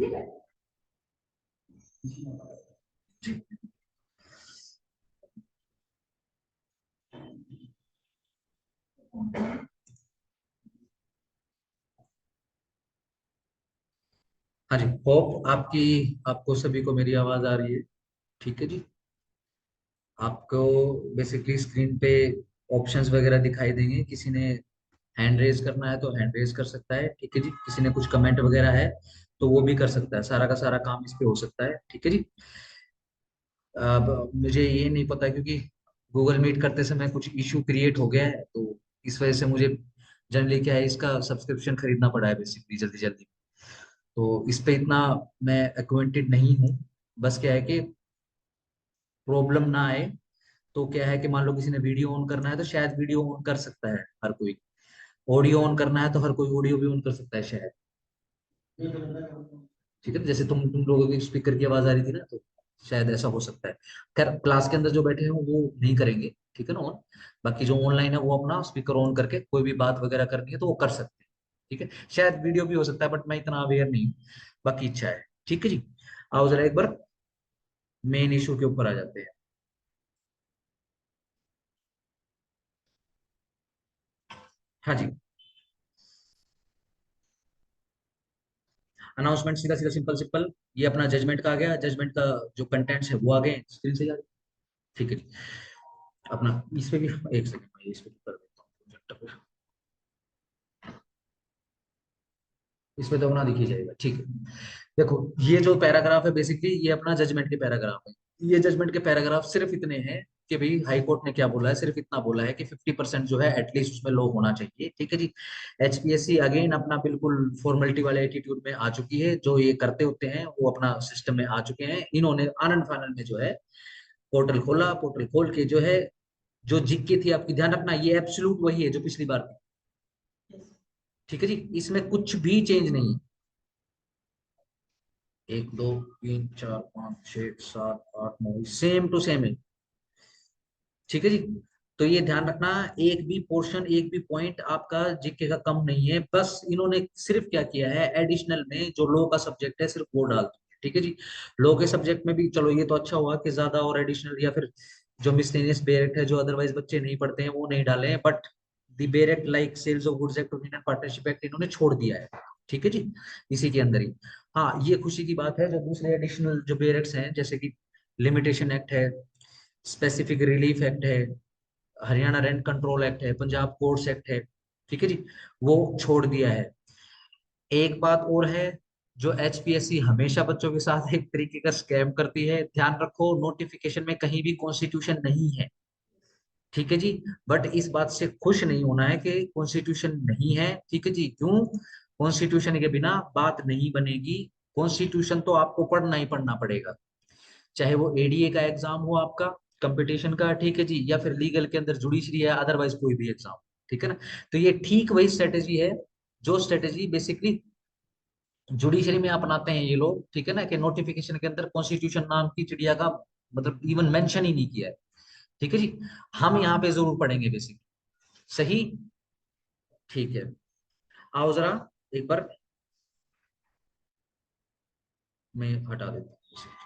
हाँ जी, होप आपकी आपको सभी को मेरी आवाज आ रही है। ठीक है जी। आपको बेसिकली स्क्रीन पे ऑप्शंस वगैरह दिखाई देंगे। किसी ने हैंड रेज करना है तो हैंड रेज कर सकता है। ठीक है जी। किसी ने कुछ कमेंट वगैरह है तो वो भी कर सकता है। सारा का सारा काम इस पे हो सकता है। ठीक है जी। अब मुझे ये नहीं पता क्योंकि गूगल मीट करते समय कुछ इशू क्रिएट हो गया है, तो इस वजह से मुझे जनरली क्या है, इसका सब्सक्रिप्शन खरीदना पड़ा है बेसिकली जल्दी जल्दी। तो इस पे इतना मैं एक्वेंटेड नहीं हूँ। बस क्या है कि प्रॉब्लम ना आए। तो क्या है कि मान लो किसी ने वीडियो ऑन करना है तो शायद वीडियो ऑन कर सकता है हर कोई। ऑडियो ऑन करना है तो हर कोई ऑडियो भी ऑन कर सकता है शायद। ठीक है, जैसे तुम लोगों की स्पीकर की आवाज आ रही थी ना, तो शायद ऐसा हो सकता है। खैर, क्लास के अंदर जो बैठे हैं वो नहीं करेंगे, ठीक है ना ऑन। बाकी जो ऑनलाइन है वो अपना स्पीकर ऑन करके कोई भी बात वगैरह करनी है तो वो कर सकते हैं। ठीक है, शायद वीडियो भी हो सकता है बट मैं इतना अवेयर नहीं हूँ। बाकी इच्छा है। ठीक है जी। आओ जरा एक बार मेन इशू के ऊपर आ जाते हैं। हाँ जी। अनाउंसमेंट सीधा सीधा सिंपल सिंपल। ये अपना जजमेंट का आ गया। जजमेंट का जो कंटेंट्स है वो आ गए स्क्रीन से यार। ठीक है जी। अपना इस पे भी एक सेकंड में इस पे भी कर देता हूँ प्रोजेक्टर पे। इस पे तो अपना दिख ही जाएगा। ठीक है। देखो, ये जो पैराग्राफ है बेसिकली ये अपना जजमेंट के पैराग्राफ है। ये जजमेंट के पैराग्राफ सिर्फ इतने हैं कि भाई हाई कोर्ट ने क्या बोला है। सिर्फ इतना बोला है कि 50% जो है एटलीस्ट उसमें लो होना चाहिए। ठीक है जी। एचपीएससी अगेन अपना बिल्कुल फॉर्मेलिटी वाले एटीट्यूड में आ चुकी है। जो ये करते होते हैं वो अपना सिस्टम में आ चुके हैं। इन्होंने आनंद फानन में जो है पोर्टल खोला। पोर्टल खोल के जो है जो जीके थी, आपकी ध्यान रखना ये एब्सोल्यूट वही है जो पिछली बार थी। ठीक है जी। इसमें कुछ भी चेंज नहीं है। एक दो तीन चार पाँच छह सात आठ नौ सेम टू सेम है। ठीक है जी। तो ये ध्यान रखना, एक भी पोर्शन एक भी पॉइंट आपका जीके का कम नहीं है। बस इन्होंने सिर्फ क्या किया है, एडिशनल में जो लॉ का सब्जेक्ट है सिर्फ वो डाल दिया। ठीक है जी। लॉ के सब्जेक्ट में भी चलो ये तो अच्छा हुआ कि ज्यादा और एडिशनल या फिर जो मिसलेनियस बेरेक्ट है जो अदरवाइज बच्चे नहीं पढ़ते हैं वो नहीं डाले हैं। But the bare act like sales of goods act, union partnership act इन्होंने छोड़ दिया है। ठीक है जी। इसी के अंदर ही। हाँ, ये खुशी की बात है। जो दूसरे एडिशनल जो बेरेक्ट्स हैं जैसे कि लिमिटेशन एक्ट है, स्पेसिफिक रिलीफ एक्ट है, हरियाणा रेंट कंट्रोल एक्ट है, पंजाब कोर्ट्स एक्ट है, ठीक है जी, वो छोड़ दिया है। एक बात और है, जो एचपीएससी हमेशा बच्चों के साथ एक तरीके का स्कैम करती है। ध्यान रखो, नोटिफिकेशन में कहीं भी कॉन्स्टिट्यूशन नहीं है। ठीक है जी। बट इस बात से खुश नहीं होना है कि कॉन्स्टिट्यूशन नहीं है। ठीक है जी। क्यों? कॉन्स्टिट्यूशन के बिना बात नहीं बनेगी। कॉन्स्टिट्यूशन तो आपको पढ़ना ही पढ़ना पड़ेगा। चाहे वो एडीए का एग्जाम हो आपका, कंपटीशन का, ठीक है जी, या फिर लीगल के अंदर जुडिशरी है, अदरवाइज कोई भी एग्जाम। ठीक है ना। तो ये ठीक वही स्ट्रेटेजी है जो स्ट्रेटेजी बेसिकली जुडिशरी में अपनाते हैं ये लोग। ठीक है ना, कि नोटिफिकेशन के अंदर कॉन्स्टिट्यूशन नाम की चिड़िया का मतलब इवन मेंशन ही नहीं किया है। ठीक है जी। हम यहाँ पे जरूर पढ़ेंगे बेसिकली। सही। ठीक है। आओ जरा एक बार मैं हटा देता हूँ इसे।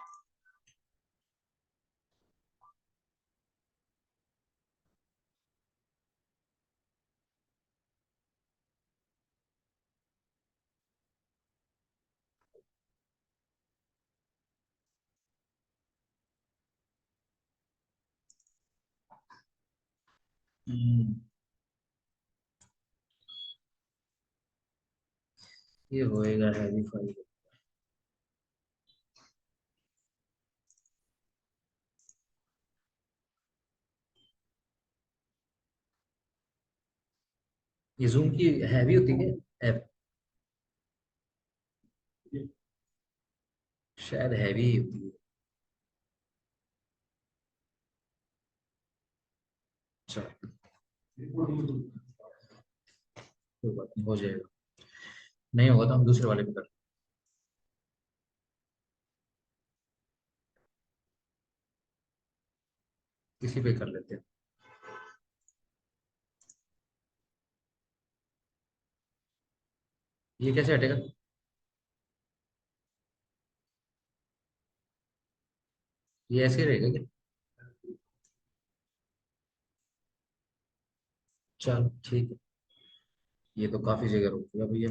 हम्म, ये होएगा हैवी फाइल। ये जूम की हैवी होती है ऐप। शायद हैवी होती है। अच्छा, कोई बात नहीं, हो जाएगा। नहीं होगा तो हम दूसरे वाले पे कर, किसी पे कर लेते हैं। ये कैसे हटेगा? ये ऐसे रहेगा क्या? चलो ठीक है। ये तो काफी जगह रोक दिया भैया।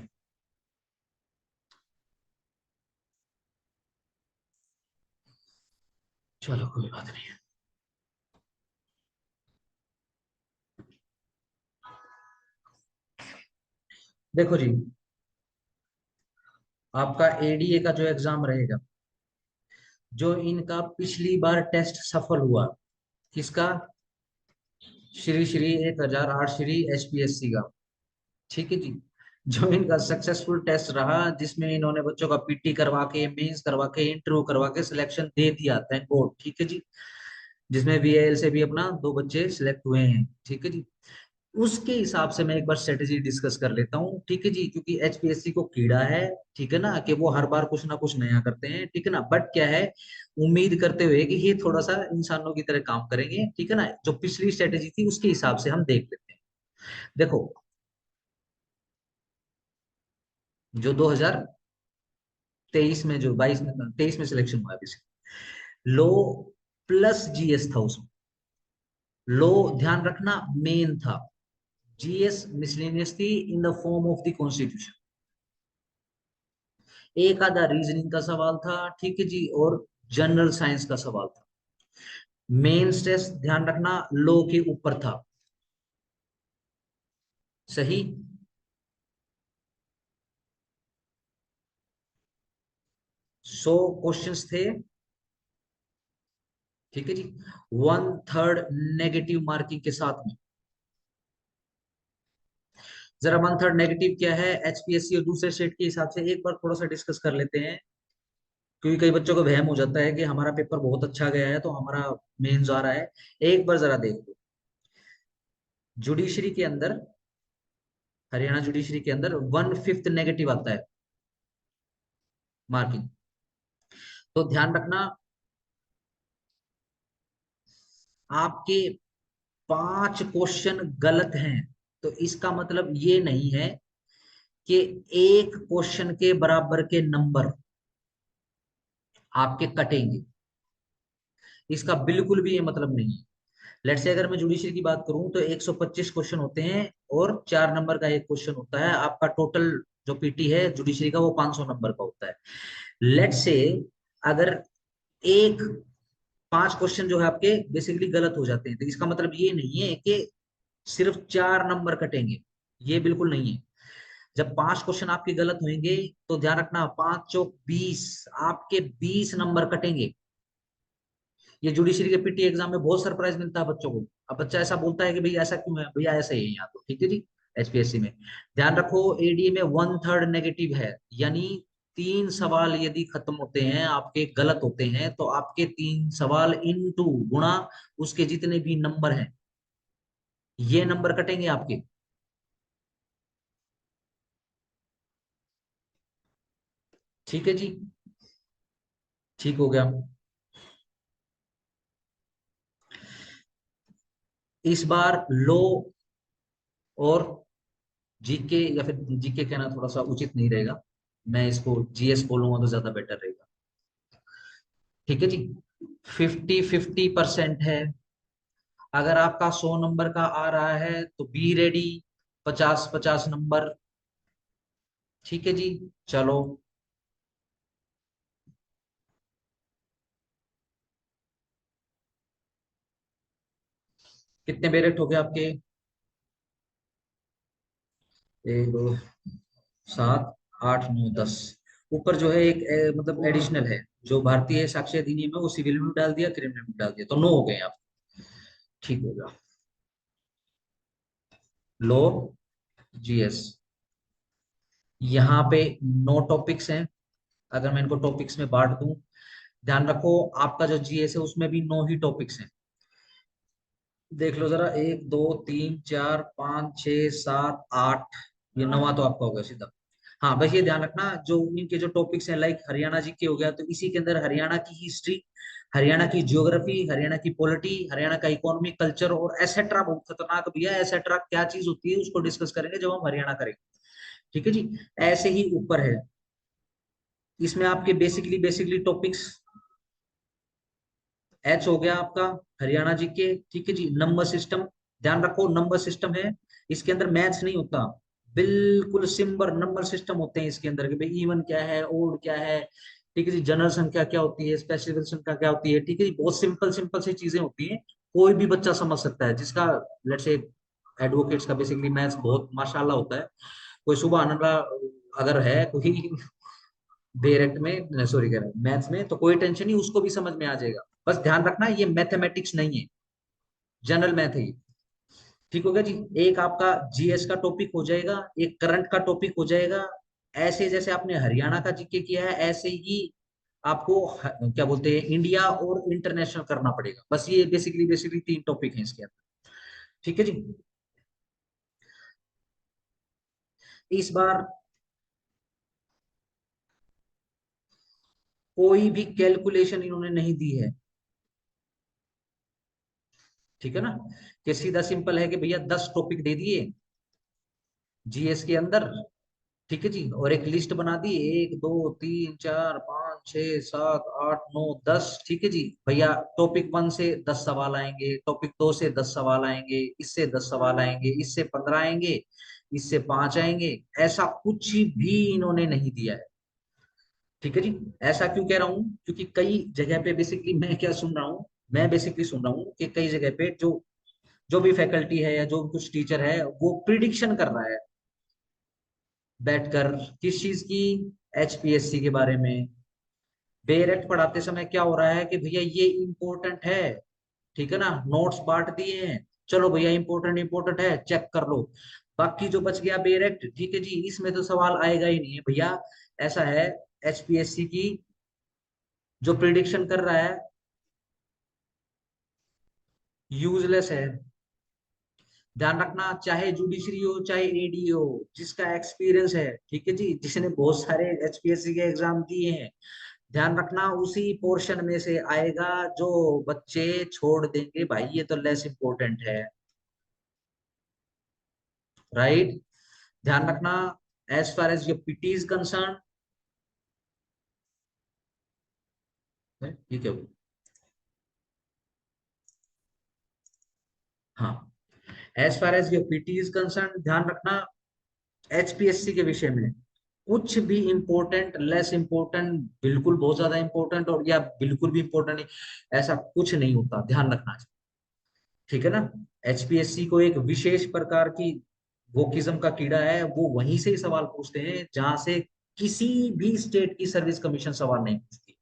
चलो कोई बात नहीं। देखो जी, आपका एडीए का जो एग्जाम रहेगा, जो इनका पिछली बार टेस्ट सफल हुआ, किसका? श्री 1008 श्री एचपीएससी का। ठीक है जी। जो इनका सक्सेसफुल टेस्ट रहा, जिसमें इन्होंने बच्चों का पीटी करवा के, मेंस करवा के, इंटरव्यू करवा के सिलेक्शन दे दिया, थैंक गॉड। ठीक है जी। जिसमें वीएल से भी अपना 2 बच्चे सिलेक्ट हुए हैं। ठीक है जी। उसके हिसाब से मैं एक बार स्ट्रेटेजी डिस्कस कर लेता हूँ। ठीक है जी, क्योंकि एचपीएससी को कीड़ा है, ठीक है ना, कि वो हर बार कुछ ना कुछ नया करते हैं। ठीक है ना, बट क्या है, उम्मीद करते हुए कि ये थोड़ा सा इंसानों की तरह काम करेंगे। ठीक है ना, जो पिछली स्ट्रेटेजी थी उसके हिसाब से हम देख लेते हैं। देखो, जो 2023 में, जो 22 में, 23 में सिलेक्शन हुआ है, लो प्लस जीएस था उसमें। लो, ध्यान रखना, मेन था। जीएस मिसलेनियस थी in the form of the constitution. एक आधा रीजनिंग का सवाल था, ठीक है जी, और जनरल साइंस का सवाल था। मेन स्ट्रेस, ध्यान रखना, लो के ऊपर था। सही। 100 क्वेश्चंस थे। ठीक है जी। 1/3 नेगेटिव मार्किंग के साथ में। जरा 1/3 नेगेटिव क्या है एचपीएससी और दूसरे स्टेट के हिसाब से, एक बार थोड़ा सा डिस्कस कर लेते हैं। क्योंकि कई बच्चों को वहम हो जाता है कि हमारा पेपर बहुत अच्छा गया है तो हमारा मेंस आ रहा है। एक बार जरा देख लो, जुडिशरी के अंदर, हरियाणा जुडिशरी के अंदर 1/5 नेगेटिव आता है मार्किंग। तो ध्यान रखना, आपके 5 क्वेश्चन गलत हैं, तो इसका मतलब ये नहीं है कि एक क्वेश्चन के बराबर के नंबर आपके कटेंगे। इसका बिल्कुल भी ये मतलब नहीं है। लेट से अगर मैं जुडिशरी की बात करूं तो 125 क्वेश्चन होते हैं, और 4 नंबर का एक क्वेश्चन होता है। आपका टोटल जो पीटी है जुडिशरी का, वो 500 नंबर का होता है। लेट से अगर एक 5 क्वेश्चन जो है आपके बेसिकली गलत हो जाते हैं, तो इसका मतलब ये नहीं है कि सिर्फ 4 नंबर कटेंगे। ये बिल्कुल नहीं है। जब 5 क्वेश्चन आपके गलत होंगे, तो ध्यान रखना, 5 चौक 20, आपके 20 नंबर कटेंगे। ये जुडिशरी के पीटी एग्जाम में बहुत सरप्राइज मिलता है बच्चों को। अब बच्चा ऐसा बोलता है कि भैया ऐसा क्यों है, भैया ऐसा ही है यहाँ तो। ठीक है जी। एचपीएससी में ध्यान रखो, एडीए में 1/3 नेगेटिव है, यानी 3 सवाल यदि खत्म होते हैं आपके, गलत होते हैं, तो आपके 3 सवाल इनटू गुणा उसके जितने भी नंबर हैं, ये नंबर कटेंगे आपके। ठीक है जी। ठीक हो गया। इस बार लो और जीके, या फिर जीके कहना थोड़ा सा उचित नहीं रहेगा, मैं इसको जीएस बोलूंगा तो ज्यादा बेटर रहेगा। ठीक है जी। 50-50% है। अगर आपका 100 नंबर का आ रहा है तो बी रेडी, 50-50 नंबर। ठीक है जी। चलो, कितने बेरेक्ट हो गए आपके? 1 2 7 8 9 10। ऊपर जो है एक मतलब एडिशनल है, जो भारतीय साक्ष्य अधिनियम है वो सिविल में डाल दिया, क्रिमिनल में डाल दिया, तो 9 हो गए आप। ठीक होगा। लो, जीएस, यहाँ पे 9 टॉपिक्स हैं। अगर मैं इनको टॉपिक्स में बांट दूं, ध्यान रखो, आपका जो जीएस है उसमें भी 9 ही टॉपिक्स हैं। देख लो जरा, 1 2 3 4 5 6 7 8, ये 9वां तो आपका होगा सीधा। हाँ, बस ये ध्यान रखना, जो इनके जो टॉपिक्स हैं, लाइक हरियाणा जी के हो गया, तो इसी के अंदर हरियाणा की हिस्ट्री, हरियाणा की ज्योग्राफी, हरियाणा की पॉलिटी, हरियाणा का इकोनॉमी, कल्चर और एसेट्रा, बहुत खतरनाक भी है एसेट्रा, क्या चीज होती है उसको डिस्कस करेंगे जब हम हरियाणा करेंगे। ठीक है जी। ऐसे ही ऊपर है, इसमें आपके बेसिकली बेसिकली टॉपिक्स एच हो गया आपका हरियाणा जीके, ठीक है जी। नंबर सिस्टम, ध्यान रखो नंबर सिस्टम है, इसके अंदर मैथ्स नहीं होता, बिल्कुल सिंपल नंबर सिस्टम होते हैं इसके अंदर कि भाई इवन क्या है, ओड क्या है, ठीक है जी, जनरल संख्या क्या होती है, स्पेसिफिक संख्या क्या होती है, ठीक है जी। बहुत सिंपल सिंपल सी चीजें होती हैं, कोई भी बच्चा समझ सकता है जिसका लेट्स से एडवोकेट्स का बेसिकली मैथ्स बहुत माशाल्लाह होता है। कोई सुबह आनंद अगर है कोई डायरेक्ट में, सॉरी कह रहा हूँ मैथ्स में, तो कोई टेंशन नहीं, उसको भी समझ में आ जाएगा। बस ध्यान रखना ये मैथमेटिक्स नहीं है, जनरल मैथ है ये। ठीक हो गया जी। एक आपका जीएस का टॉपिक हो जाएगा, एक करंट का टॉपिक हो जाएगा। ऐसे जैसे आपने हरियाणा का जीके किया है ऐसे ही आपको क्या बोलते हैं इंडिया और इंटरनेशनल करना पड़ेगा। बस ये बेसिकली बेसिकली तीन टॉपिक हैं इसके अंदर, ठीक है जी। इस बार कोई भी कैलकुलेशन इन्होंने नहीं दी है, ठीक है ना, कि सीधा सिंपल है कि भैया 10 टॉपिक दे दिए जीएस के अंदर, ठीक है जी, और एक लिस्ट बना दी, 1 2 3 4 5 6 7 8 9 10, ठीक है जी। भैया टॉपिक 1 से 10 सवाल आएंगे, टॉपिक 2 से 10 सवाल आएंगे, इससे 10 सवाल आएंगे, इससे 15 आएंगे, इससे 5 आएंगे, ऐसा कुछ भी इन्होंने नहीं दिया है, ठीक है जी। ऐसा क्यों कह रहा हूँ, क्योंकि कई जगह पे बेसिकली मैं क्या सुन रहा हूँ, मैं बेसिकली सुन रहा हूँ कि कई जगह पे जो जो भी फैकल्टी है या जो भी कुछ टीचर है वो प्रिडिक्शन कर रहा है बैठकर, किस चीज की, एचपीएससी के बारे में। डायरेक्ट पढ़ाते समय क्या हो रहा है कि भैया ये इंपॉर्टेंट है, ठीक है ना, नोट्स बांट दिए हैं, चलो भैया इंपॉर्टेंट इंपॉर्टेंट है चेक कर लो, बाकी जो बच गया डायरेक्ट, ठीक है जी, इसमें तो सवाल आएगा ही नहीं है भैया। ऐसा है, एचपीएससी की जो प्रिडिक्शन कर रहा है यूजलेस है। ध्यान रखना, चाहे जुडिशरी हो चाहे एडी हो, जिसका एक्सपीरियंस है, ठीक है जी, जिसने बहुत सारे एचपीएससी के एग्जाम दिए हैं, ध्यान रखना उसी पोर्शन में से आएगा। जो बच्चे छोड़ देंगे भाई ये तो लेस इंपॉर्टेंट है, राइट। ध्यान रखना, as far as your PT is concern, ठीक है वो, हाँ, as far as your PT is concern, ध्यान रखना एचपीएससी के विषय में कुछ भी इंपॉर्टेंट, लेस इंपॉर्टेंट, बिल्कुल बहुत ज्यादा इंपॉर्टेंट और या बिल्कुल भी इंपॉर्टेंट नहीं, ऐसा कुछ नहीं होता, ध्यान रखना, ठीक है ना। एचपीएससी को एक विशेष प्रकार की वो किस्म का कीड़ा है, वो वहीं से ही सवाल पूछते हैं जहां से किसी भी स्टेट की सर्विस कमीशन सवाल नहीं पूछती।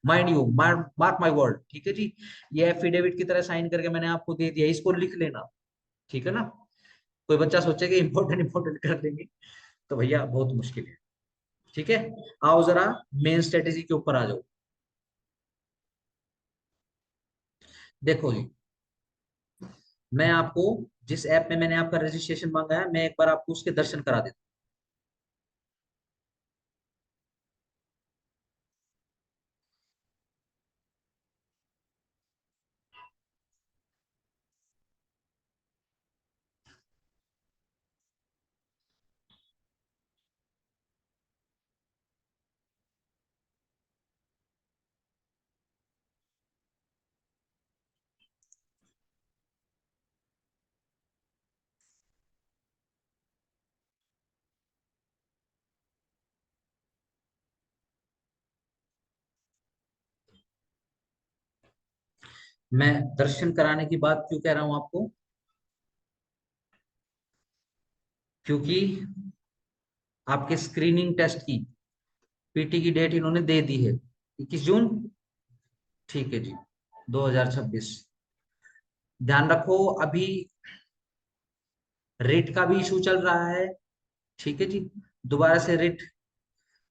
Mind you, mark my word, ठीक है जी। ये एफिडेविट की तरह साइन करके मैंने आपको दे दिया, इसको लिख लेना, ठीक है ना। कोई बच्चा सोचेगा इंपॉर्टेंट इंपॉर्टेंट कर देंगे, तो भैया बहुत मुश्किल है, ठीक है। आओ जरा मेन स्ट्रेटेजी के ऊपर आ जाओ। देखो जी, मैं आपको जिस ऐप में मैंने आपका रजिस्ट्रेशन मांगा है, मैं एक बार आपको उसके दर्शन करा देता हूँ। मैं दर्शन कराने की बात क्यों कह रहा हूँ आपको, क्योंकि आपके स्क्रीनिंग टेस्ट की पीटी की डेट इन्होंने दे दी है, 21 जून, ठीक है जी, 2026। ध्यान रखो अभी रेट का भी इशू चल रहा है, ठीक है जी, दोबारा से रेट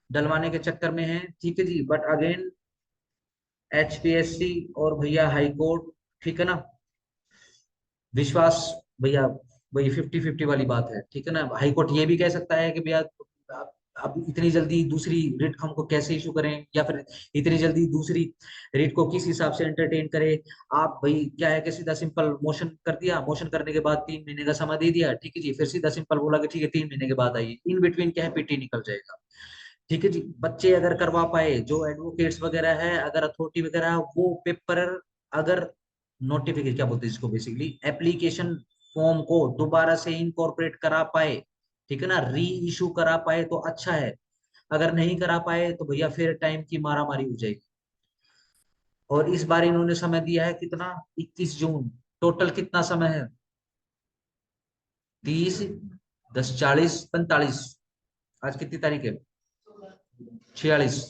डलवाने के चक्कर में है, ठीक है जी। बट अगेन एचपीएससी और भैया हाई कोर्ट, ठीक है ना, विश्वास भैया वही 50-50 वाली बात है, ठीक है ना। हाई कोर्ट ये भी कह सकता है कि भैया अब इतनी जल्दी दूसरी रेट हमको कैसे इशू करें, या फिर इतनी जल्दी दूसरी रेट को किस हिसाब से एंटरटेन करें। आप भाई क्या है कि सीधा सिंपल मोशन कर दिया, मोशन करने के बाद 3 महीने का समय दे दिया, ठीक है जी, फिर सीधा सिंपल बोला कि ठीक है 3 महीने के बाद आइए, इन बिटवीन क्या है पीटी निकल जाएगा, ठीक है जी। बच्चे अगर करवा पाए, जो एडवोकेट्स वगैरह है, अगर अथॉरिटी वगैरह है, वो पेपर अगर नोटिफिकेशन क्या बोलते हैं इसको, बेसिकली एप्लीकेशन फॉर्म को दोबारा से इनकॉर्पोरेट करा पाए, ठीक है ना, री इशू करा पाए तो अच्छा है। अगर नहीं करा पाए तो भैया फिर टाइम की मारामारी हो जाएगी। और इस बार इन्होंने समय दिया है कितना, 21 जून। टोटल कितना समय है, 30, 10, 40, 45, आज कितनी तारीख है, 46,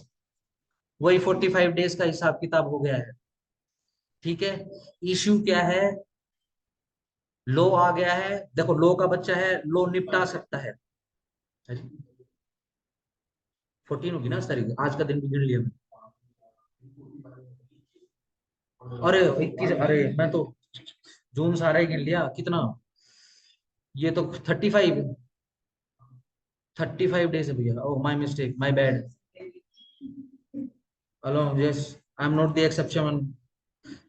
वही 45 डेज का हिसाब किताब हो गया है। ठीक है, इश्यू क्या है, लो आ गया है, देखो लो का बच्चा है, लो निपटा सकता है। 14 होगी ना इस तारीख, आज का दिन भी गिन लिया मैं। अरे 21, अरे मैं तो जून सारा ही गिन लिया, कितना, ये तो 35, 35 डेज है भैया, oh my mistake, my bad. Hello, yes, I am not the exception,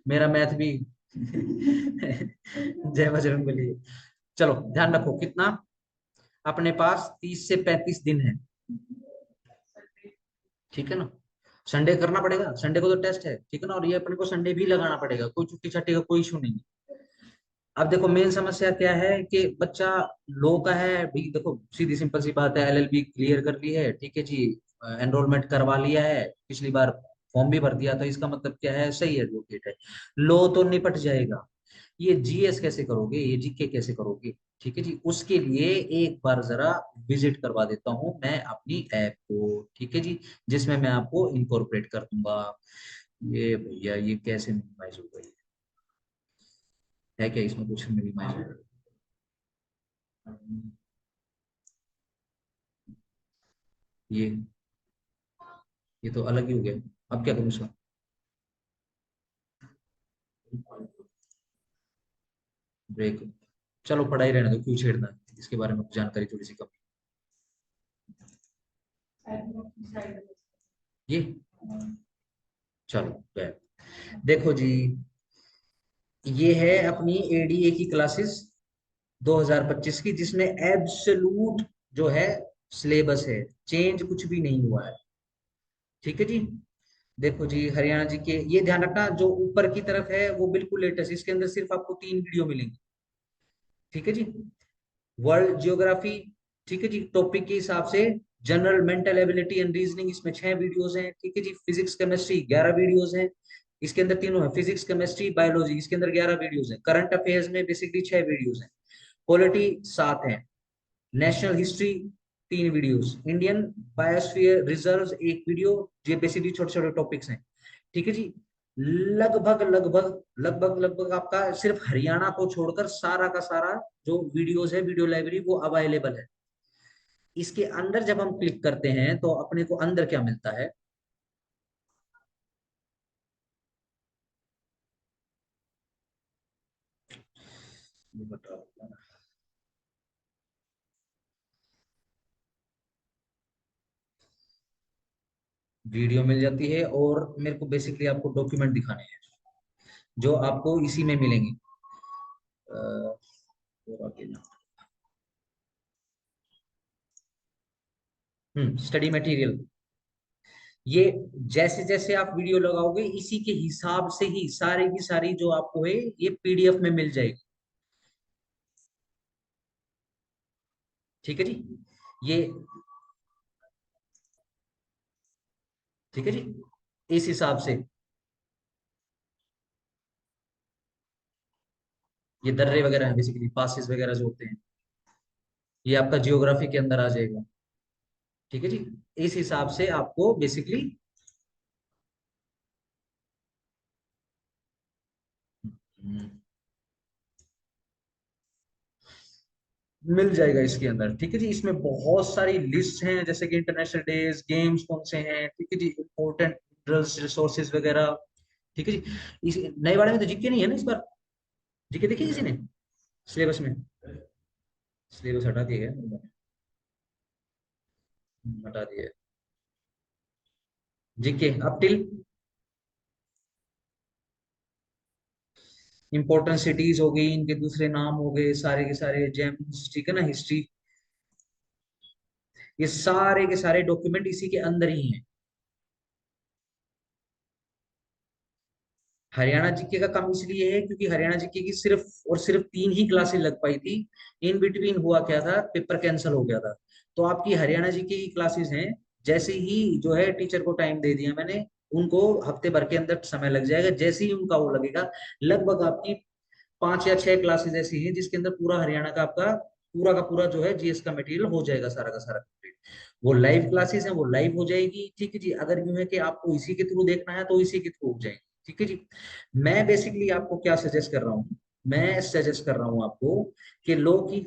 मेरा मैथ भी जय बजरंगबली। चलो ध्यान रखो कितना, अपने पास 30 से 35 दिन है, ठीक है ना। संडे करना पड़ेगा, संडे को तो टेस्ट है, ठीक है ना, और ये अपने को संडे भी लगाना पड़ेगा, कोई छुट्टी छट्टी का कोई इशू नहीं है। अब देखो मेन समस्या क्या है कि बच्चा लो का है भाई, देखो सीधी सिंपल सी बात है, एलएलबी क्लियर कर ली है, ठीक है जी, एनरोलमेंट करवा लिया है, पिछली बार फॉर्म भी भर दिया था, इसका मतलब क्या है, सही एडवोकेट है, लो तो निपट जाएगा। ये जीएस कैसे करोगे, ये जीके कैसे करोगे, ठीक है जी, उसके लिए एक बार जरा विजिट करवा देता हूँ मैं अपनी ऐप को, ठीक है जी, जिसमें मैं आपको इनकॉर्पोरेट कर दूंगा। ये भैया ये कैसे मिनिमाइज होगा, ये है क्या इसमें कुछ मिनिमाइज, ये ये तो अलग ही हो गया, अब क्या करूँ इसका, ब्रेक, चलो पढ़ाई रहने दो, क्यों छेड़ना है, इसके बारे में जानकारी थोड़ी सी कम, ये चलो बैक। देखो जी, ये है अपनी एडीए की क्लासेस 2025 की, जिसमें एब्सोल्यूट जो है सिलेबस है, चेंज कुछ भी नहीं हुआ है, ठीक है जी। देखो जी हरियाणा जी के, ये ध्यान रखना जो ऊपर की तरफ है वो बिल्कुल लेटेस्ट, इसके अंदर सिर्फ आपको 3 वीडियो मिलेंगी, ठीक है जी। वर्ल्ड जियोग्राफी, ठीक है जी, टॉपिक के हिसाब से, general mental ability and reasoning, इसमें 6 वीडियोस हैं, ठीक है जी। फिजिक्स केमिस्ट्री 11 वीडियोस हैं, इसके अंदर तीनों है, फिजिक्स केमिस्ट्री बायोलॉजी, इसके अंदर 11 वीडियोस हैं। करंट अफेयर्स में बेसिकली 6 वीडियोस हैं, पॉलिटी 7 है, national history 3 videos, Indian biosphere reserves 1 video, ये बेसिकली छोटे छोटे टॉपिक्स हैं, ठीक है जी। लगभग आपका सिर्फ हरियाणा को छोड़कर सारा का सारा जो वीडियोस है, वीडियो लाइब्रेरी वो अवेलेबल है। इसके अंदर जब हम क्लिक करते हैं तो अपने को अंदर क्या मिलता है, ये बताओ। वीडियो मिल जाती है, और मेरे को बेसिकली आपको डॉक्यूमेंट दिखाने हैं जो आपको इसी में मिलेंगे। और आगे स्टडी मटेरियल, ये जैसे जैसे आप वीडियो लगाओगे इसी के हिसाब से ही सारी की सारी जो आपको है ये पीडीएफ में मिल जाएगी, ठीक है जी। ये ठीक है जी, इस हिसाब से ये दर्रे वगैरह हैं, बेसिकली पासिस वगैरह जो होते हैं, ये आपका जियोग्राफी के अंदर आ जाएगा, ठीक है जी। इस हिसाब से आपको बेसिकली मिल जाएगा इसके अंदर, ठीक है जी। इसमें बहुत सारी लिस्ट हैं, जैसे कि इंटरनेशनल डेज, गेम्स कौन से हैं, ठीक है जी, इंपॉर्टेंट रिसोर्सेज वगैरह, ठीक है जी। इस नए वाले में तो जीके नहीं है ना इस बार, जीके देखी किसी ने सिलेबस में, सिलेबस हटा दिया गया, हटा दिया है। GK up till important cities हो गई, इनके दूसरे नाम हो गए, सारे के सारे जेम्स, ठीक है ना, हिस्ट्री, ये सारे के सारे डॉक्यूमेंट इसी के अंदर ही हैं। हरियाणा जीके का कम इसलिए है क्योंकि हरियाणा जीके की सिर्फ और सिर्फ 3 ही क्लासेस लग पाई थी। इन बिटवीन हुआ क्या था, पेपर कैंसिल हो गया था। तो आपकी हरियाणा जीके की क्लासेस हैं, जैसे ही जो है टीचर को टाइम दे दिया मैंने, उनको हफ्ते भर के अंदर समय लग जाएगा। जैसे ही उनका वो लगेगा, लगभग आपकी 5 या 6 क्लासेस ऐसी हैं जिसके अंदर पूरा हरियाणा का आपका पूरा का पूरा जो है जीएस का मटेरियल हो जाएगा, सारा का सारा कंप्लीट। वो लाइव क्लासेस है, वो लाइव हो जाएगी, ठीक है जी। अगर यूं है कि आपको इसी के थ्रू देखना है तो इसी के थ्रू हो जाएगी, ठीक है जी। मैं बेसिकली आपको क्या सजेस्ट कर रहा हूँ, मैं सजेस्ट कर रहा हूँ आपको कि लो की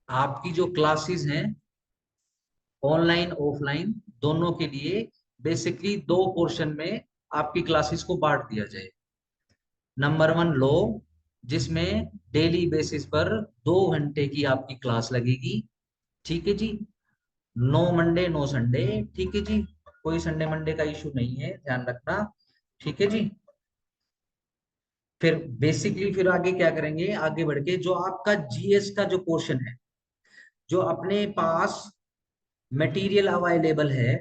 आपकी जो क्लासेस हैं ऑनलाइन ऑफलाइन दोनों के लिए बेसिकली 2 पोर्शन में आपकी क्लासेस को बांट दिया जाए। नंबर 1 लो, जिसमें डेली बेसिस पर 2 घंटे की आपकी क्लास लगेगी, ठीक है जी। नो मंडे नो संडे, ठीक है जी। कोई संडे मंडे का इशू नहीं है, ध्यान रखना, ठीक है जी। फिर बेसिकली फिर आगे क्या करेंगे, आगे बढ़ के जो आपका जीएस का जो पोर्शन है, जो अपने पास मटेरियल अवेलेबल है,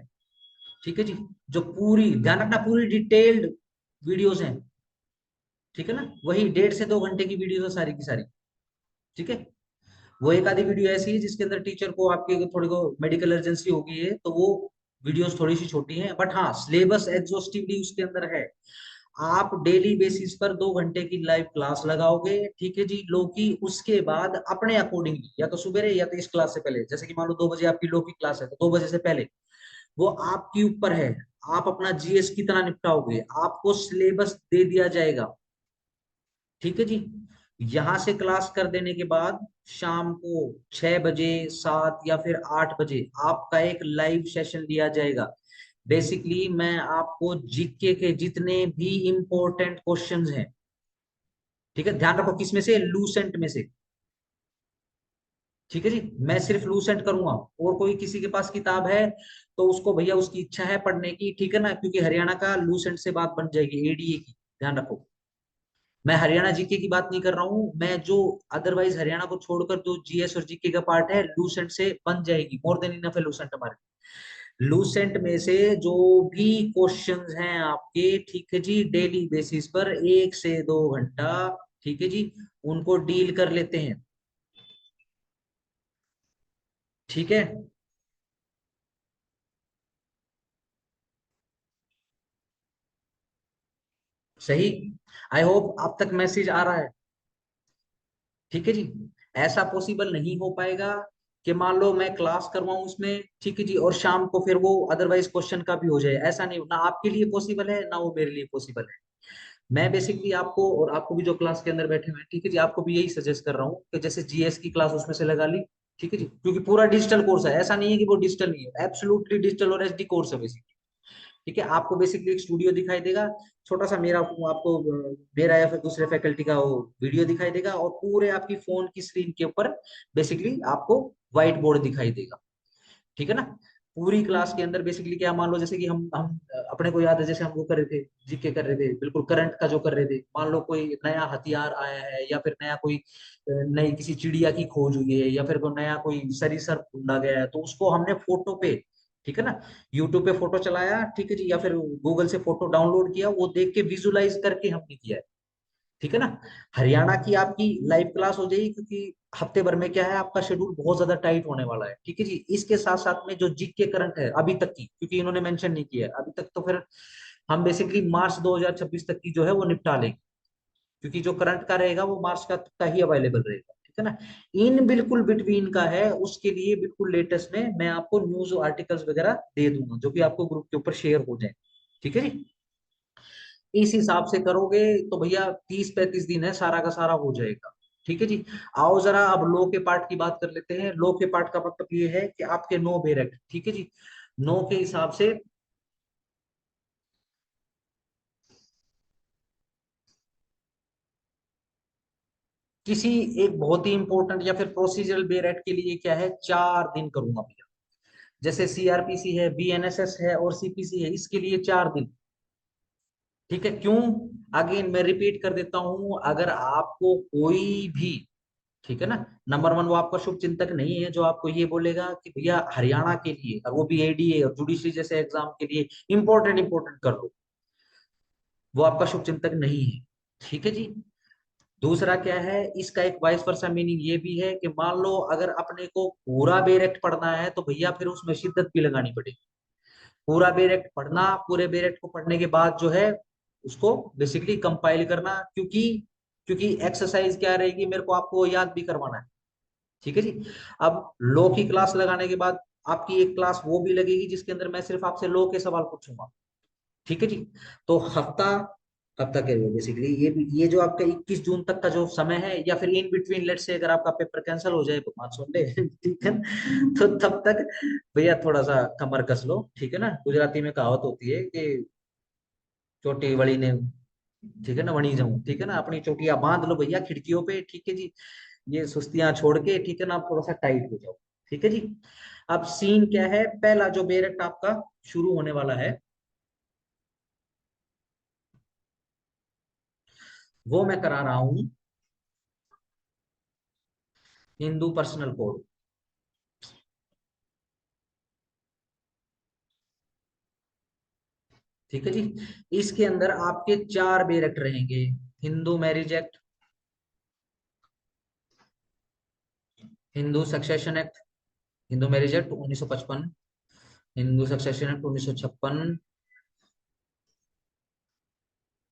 ठीक है जी। जो पूरी ध्यान रखना पूरी डिटेल्ड वीडियोस हैं, ठीक है ना, वही 1.5 से 2 घंटे की वीडियोस है सारी की सारी, ठीक है। वो एक आधी वीडियो ऐसी है जिसके अंदर टीचर को आपके अगर थोड़ी को मेडिकल इमरजेंसी हो गई है तो वो वीडियोस थोड़ी सी छोटी हैं, बट हाँ सिलेबस एग्जॉस्टिवली उसके अंदर है। आप डेली बेसिस पर 2 घंटे की लाइव क्लास लगाओगे, ठीक है जी। लो की उसके बाद अपने अकॉर्डिंगली या तो सुबह या तो इस क्लास से पहले, जैसे कि मान लो 2 बजे आपकी लो की क्लास है तो 2 बजे से पहले वो आपके ऊपर है। आप अपना जीएस कितना निपटाओगे, आपको सिलेबस दे दिया जाएगा, ठीक है जी। यहां से क्लास कर देने के बाद शाम को 6 बजे, 7 या फिर 8 बजे आपका एक लाइव सेशन लिया जाएगा। बेसिकली मैं आपको जीके के जितने भी इंपॉर्टेंट क्वेश्चंस हैं, ठीक है, ध्यान रखो किस में से, लूसेंट में से, ठीक है जी। मैं सिर्फ लूसेंट करूंगा, और कोई किसी के पास किताब है तो उसको भैया उसकी इच्छा है पढ़ने की, ठीक है ना, क्योंकि हरियाणा का लूसेंट से बात बन जाएगी एडीए की, ध्यान रखो। मैं हरियाणा जीके की बात नहीं कर रहा हूँ, मैं जो अदरवाइज हरियाणा को छोड़कर जो जीएस और जीके का पार्ट है लूसेंट से बन जाएगी, मोर देन इनफ है लूसेंट हमारे। लूसेंट में से जो भी क्वेश्चंस हैं आपके, ठीक है जी, डेली बेसिस पर 1 से 2 घंटा, ठीक है जी, उनको डील कर लेते हैं, ठीक है। सही, आई होप आप तक मैसेज आ रहा है, ठीक है जी। ऐसा पॉसिबल नहीं हो पाएगा कि मान लो मैं क्लास करवाऊं उसमें, ठीक है जी, और शाम को फिर वो अदरवाइज क्वेश्चन का भी हो जाए, ऐसा नहीं, ना आपके लिए पॉसिबल है ना वो मेरे लिए पॉसिबल है। मैं बेसिकली आपको और आपको भी जो क्लास के अंदर बैठे हुए हैं, ठीक है जी, आपको भी यही सजेस्ट कर रहा हूँ कि जैसे जीएस की क्लास उसमें से लगा ली, ठीक है जी, क्योंकि पूरा डिजिटल कोर्स है, ऐसा नहीं है कि वो डिजिटल नहीं है, एब्सोल्युटली डिजिटल और एचडी कोर्स है बेसिकली, ठीक है। आपको बेसिकली एक स्टूडियो दिखाई देगा, छोटा सा मेरा आपको मेरा या फिर दूसरे फैकल्टी का वो वीडियो दिखाई देगा, और पूरे आपकी फोन की स्क्रीन के ऊपर बेसिकली आपको व्हाइट बोर्ड दिखाई देगा, ठीक है ना। पूरी क्लास के अंदर बेसिकली क्या, मान लो जैसे कि हम अपने को याद है जैसे हम वो कर रहे थे, जीके कर रहे थे, बिल्कुल करंट का जो कर रहे थे, मान लो कोई नया हथियार आया है या फिर नया कोई नई किसी चिड़िया की खोज हुई है या फिर कोई नया कोई सरीसर ढूंढा गया है, तो उसको हमने फोटो पे, ठीक है ना, यूट्यूब पे फोटो चलाया, ठीक है जी, या फिर गूगल से फोटो डाउनलोड किया, वो देख के विजुलाइज करके हमने किया है, ठीक है ना। हरियाणा की आपकी लाइव क्लास हो जाएगी, क्योंकि हफ्ते भर में क्या है आपका शेड्यूल बहुत ज्यादा टाइट होने वाला है, ठीक है जी। इसके साथ साथ में जो जीके करंट है अभी तक की, क्योंकि इन्होंने मेंशन नहीं किया है अभी तक, तो फिर हम बेसिकली मार्च 2026 तक की जो है वो निपटा लेंगे, क्योंकि जो करंट का रहेगा वो मार्च का ही अवेलेबल रहेगा, ठीक है ना। इन बिल्कुल बिटवीन का है, उसके लिए बिल्कुल लेटेस्ट में मैं आपको न्यूज आर्टिकल्स वगैरह दे दूंगा जो कि आपको ग्रुप के ऊपर शेयर हो जाए, ठीक है जी। इस हिसाब से करोगे तो भैया 30-35 दिन है, सारा का सारा हो जाएगा, ठीक है जी। आओ जरा अब लो के पार्ट की बात कर लेते हैं। लो के पार्ट का मतलब ये है कि आपके नो बेरेक्ट, ठीक है जी, नो के हिसाब से किसी एक बहुत ही इंपॉर्टेंट या फिर प्रोसीजरल बेरेक्ट के लिए क्या है, 4 दिन करूंगा भैया। जैसे सीआरपीसी है, बीएनएसएस है और सीपीसी है, इसके लिए 4 दिन, ठीक है, क्यों? अगेन मैं रिपीट कर देता हूं, अगर आपको कोई भी, ठीक है ना, नंबर वन वो आपका शुभ चिंतक नहीं है जो आपको ये बोलेगा कि भैया हरियाणा के लिए, और वो भी एडीए और जुडिशरी जैसे एग्जाम के लिए इंपॉर्टेंट इंपॉर्टेंट कर लो, वो आपका शुभ चिंतक नहीं है। ठीक है जी। दूसरा क्या है, इसका एक वाइस वर्सा मीनिंग ये भी है कि मान लो अगर अपने को पूरा बेरेक्ट पढ़ना है तो भैया फिर उसमें शिद्दत भी लगानी पड़ेगी। पूरा बेरेक्ट पढ़ना, पूरे बेरेक्ट को पढ़ने के बाद जो है उसको बेसिकली कंपाइल करना, क्योंकि क्योंकि एक्सरसाइज क्या रहेगी, मेरे को आपको याद भी करवाना है। ठीक है जी। अब लॉ की क्लास लगाने के बाद आपकी एक क्लास वो भी लगेगी जिसके अंदर मैं सिर्फ आपसे लॉ के सवाल पूछूंगा। ठीक है जी। तो हफ्ता, हफ्ता कह रही है बेसिकली ये जो आपका 21 जून तक का जो समय है, या फिर इन बिटवीन लेट से अगर आपका पेपर कैंसिल हो जाए भगवान सुन ले ठीक है, तो तब तक भैया थोड़ा सा कमर कस लो। ठीक है ना, गुजराती में कहावत होती है कि चोटी वड़ी ने, ठीक है ना, वणी जाऊं, ठीक है ना, अपनी चोटियां बांध लो भैया खिड़कियों पे। ठीक है जी। ये सुस्तियां छोड़ के, ठीक है ना, आप थोड़ा सा टाइट हो जाओ। ठीक है जी। अब सीन क्या है, पहला जो बेरेक्ट आपका शुरू होने वाला है वो मैं करा रहा हूं हिंदू पर्सनल कोड। ठीक है जी। इसके अंदर आपके चार बेरेक्ट रहेंगे। Hindu marriage act, Hindu succession act, Hindu marriage act 1955, Hindu succession act 1956,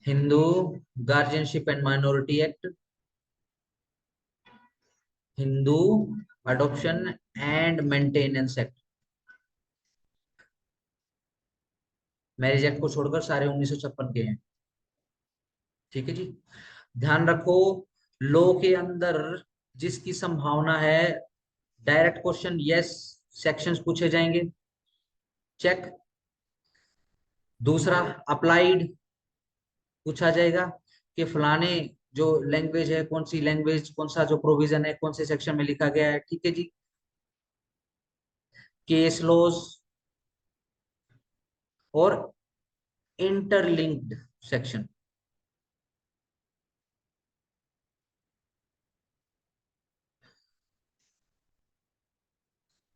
Hindu guardianship and minority act, Hindu adoption and maintenance act. Marriage act को छोड़कर सारे 1956 के हैं। ठीक है जी। ध्यान रखो, लॉ के अंदर जिसकी संभावना है डायरेक्ट क्वेश्चन यस सेक्शंस पूछे जाएंगे, चेक। दूसरा, अप्लाइड पूछा जाएगा कि फलाने जो लैंग्वेज है, कौन सी लैंग्वेज, कौन सा जो प्रोविजन है, कौन से सेक्शन में लिखा गया है। ठीक है जी। केस लॉज और इंटरलिंक्ड सेक्शन।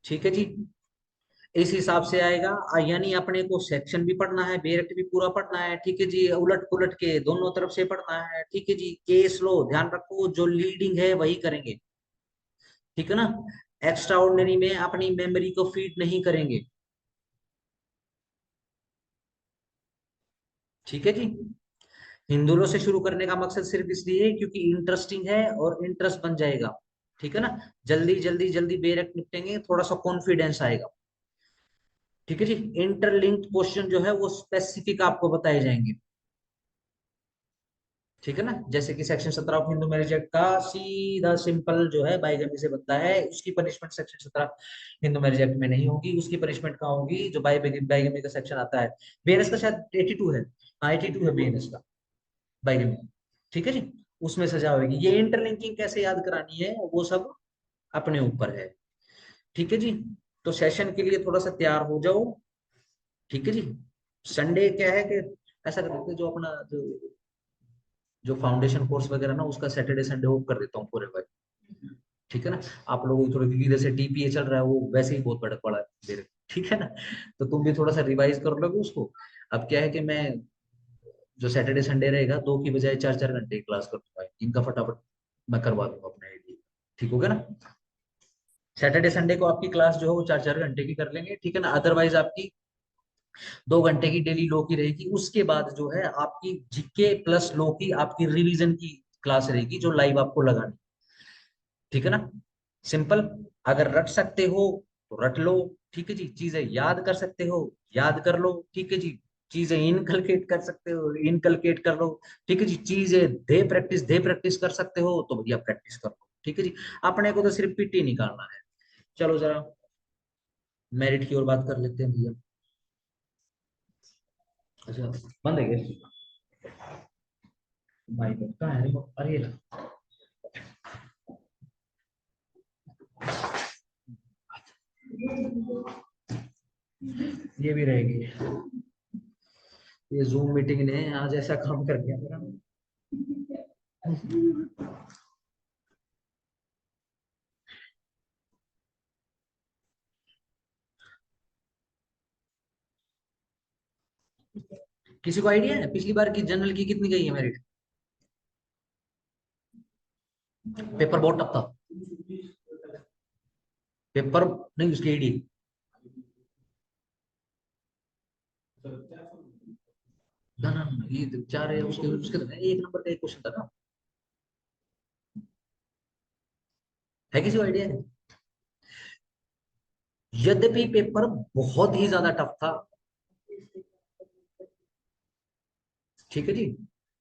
ठीक है जी। इस हिसाब से आएगा। यानी अपने को सेक्शन भी पढ़ना है, बेरेक्ट भी पूरा पढ़ना है। ठीक है जी, उलट पुलट के दोनों तरफ से पढ़ना है। ठीक है जी। केस लो, ध्यान रखो जो लीडिंग है वही करेंगे। ठीक है ना, एक्स्ट्रा ऑर्डिनरी में अपनी मेमोरी को फीड नहीं करेंगे। ठीक है जी। हिंदू लॉ से शुरू करने का मकसद सिर्फ इसलिए है क्योंकि इंटरेस्टिंग है और इंटरेस्ट बन जाएगा। ठीक है ना, जल्दी जल्दी जल्दी बेरेक्ट निपटेंगे, थोड़ा सा कॉन्फिडेंस आएगा। ठीक है जी। इंटरलिंक्ड क्वेश्चन जो है वो स्पेसिफिक आपको बताए जाएंगे। ठीक है ना, जैसे कि section 17 of Hindu marriage act का सीधा सिंपल जो है बाइगमी से बनता है, उसकी punishment section 17 Hindu marriage act में नहीं होगी। उसकी पनिशमेंट कहाँ होगी, जो बाइगमी का सेक्शन आता है, बीएनएस का शायद 82 है। हाँ 82 है बीएनएस का, बाइगमी। ठीक है जी। उसमें सजा होगी। ये इंटरलिंकिंग कैसे याद करानी है वो सब अपने ऊपर है। ठीक है जी। तो सेशन के लिए थोड़ा सा तैयार हो जाओ। ठीक है जी। संडे क्या है कि ऐसा कर देते हैं, जो अपना जो फाउंडेशन कोर्स वगैरह ना उसका सैटरडे संडे ऑफ कर देता हूँ पूरे भाई। ठीक है ना, आप लोगों को थोड़ा, क्योंकि जैसे टीपीए चल रहा है वो वैसे ही बहुत भड़क पड़ा है मेरे। ठीक है ना, तो तुम भी थोड़ा सा रिवाइज कर लोगे उसको। अब क्या है कि मैं जो सैटरडे संडे रहेगा दो की बजाय 4 4 घंटे की क्लास कर दूंगा, इनका फटाफट मैं करवा दूंगा अपने लिए। ठीक हो गया ना, सैटरडे संडे को आपकी क्लास जो है वो 4 4 घंटे की कर लेंगे। ठीक है ना, अदरवाइज आपकी 2 घंटे की डेली लॉ की रहेगी। उसके बाद जो है आपकी जीके प्लस लॉ की आपकी रिवीजन की क्लास रहेगी जो लाइव आपको लगानी। ठीक है ना, सिंपल। अगर रट सकते हो तो रट लो। ठीक है जी, चीजें याद कर सकते हो, याद कर लो। ठीक है जी, चीजें इनकलकेट कर सकते हो, इनकलकेट कर लो। ठीक है जी, चीजें दे प्रैक्टिस कर सकते हो तो भैया प्रैक्टिस कर लो। ठीक है जी, अपने को तो सिर्फ पीटी निकालना है। चलो जरा मेरिट की ओर बात कर लेते हैं भैया। अच्छा, बंद है क्या माइक? कहाँ है रिमोट? अरे ये लो। ये भी रहेगी, ये जूम मीटिंग ने आज ऐसा काम कर दिया मेरा। किसी को आइडिया है पिछली बार की जनरल की कितनी गई है मेरिट? पेपर बहुत टफ था। पेपर नहीं, उसकी आईडी। ना ना ना, ये चार है उसके उसके तो एक नंबर का एक क्वेश्चन था ना। है किसी को आइडिया है? यद्यपि पेपर बहुत ही ज्यादा टफ था। ठीक है जी।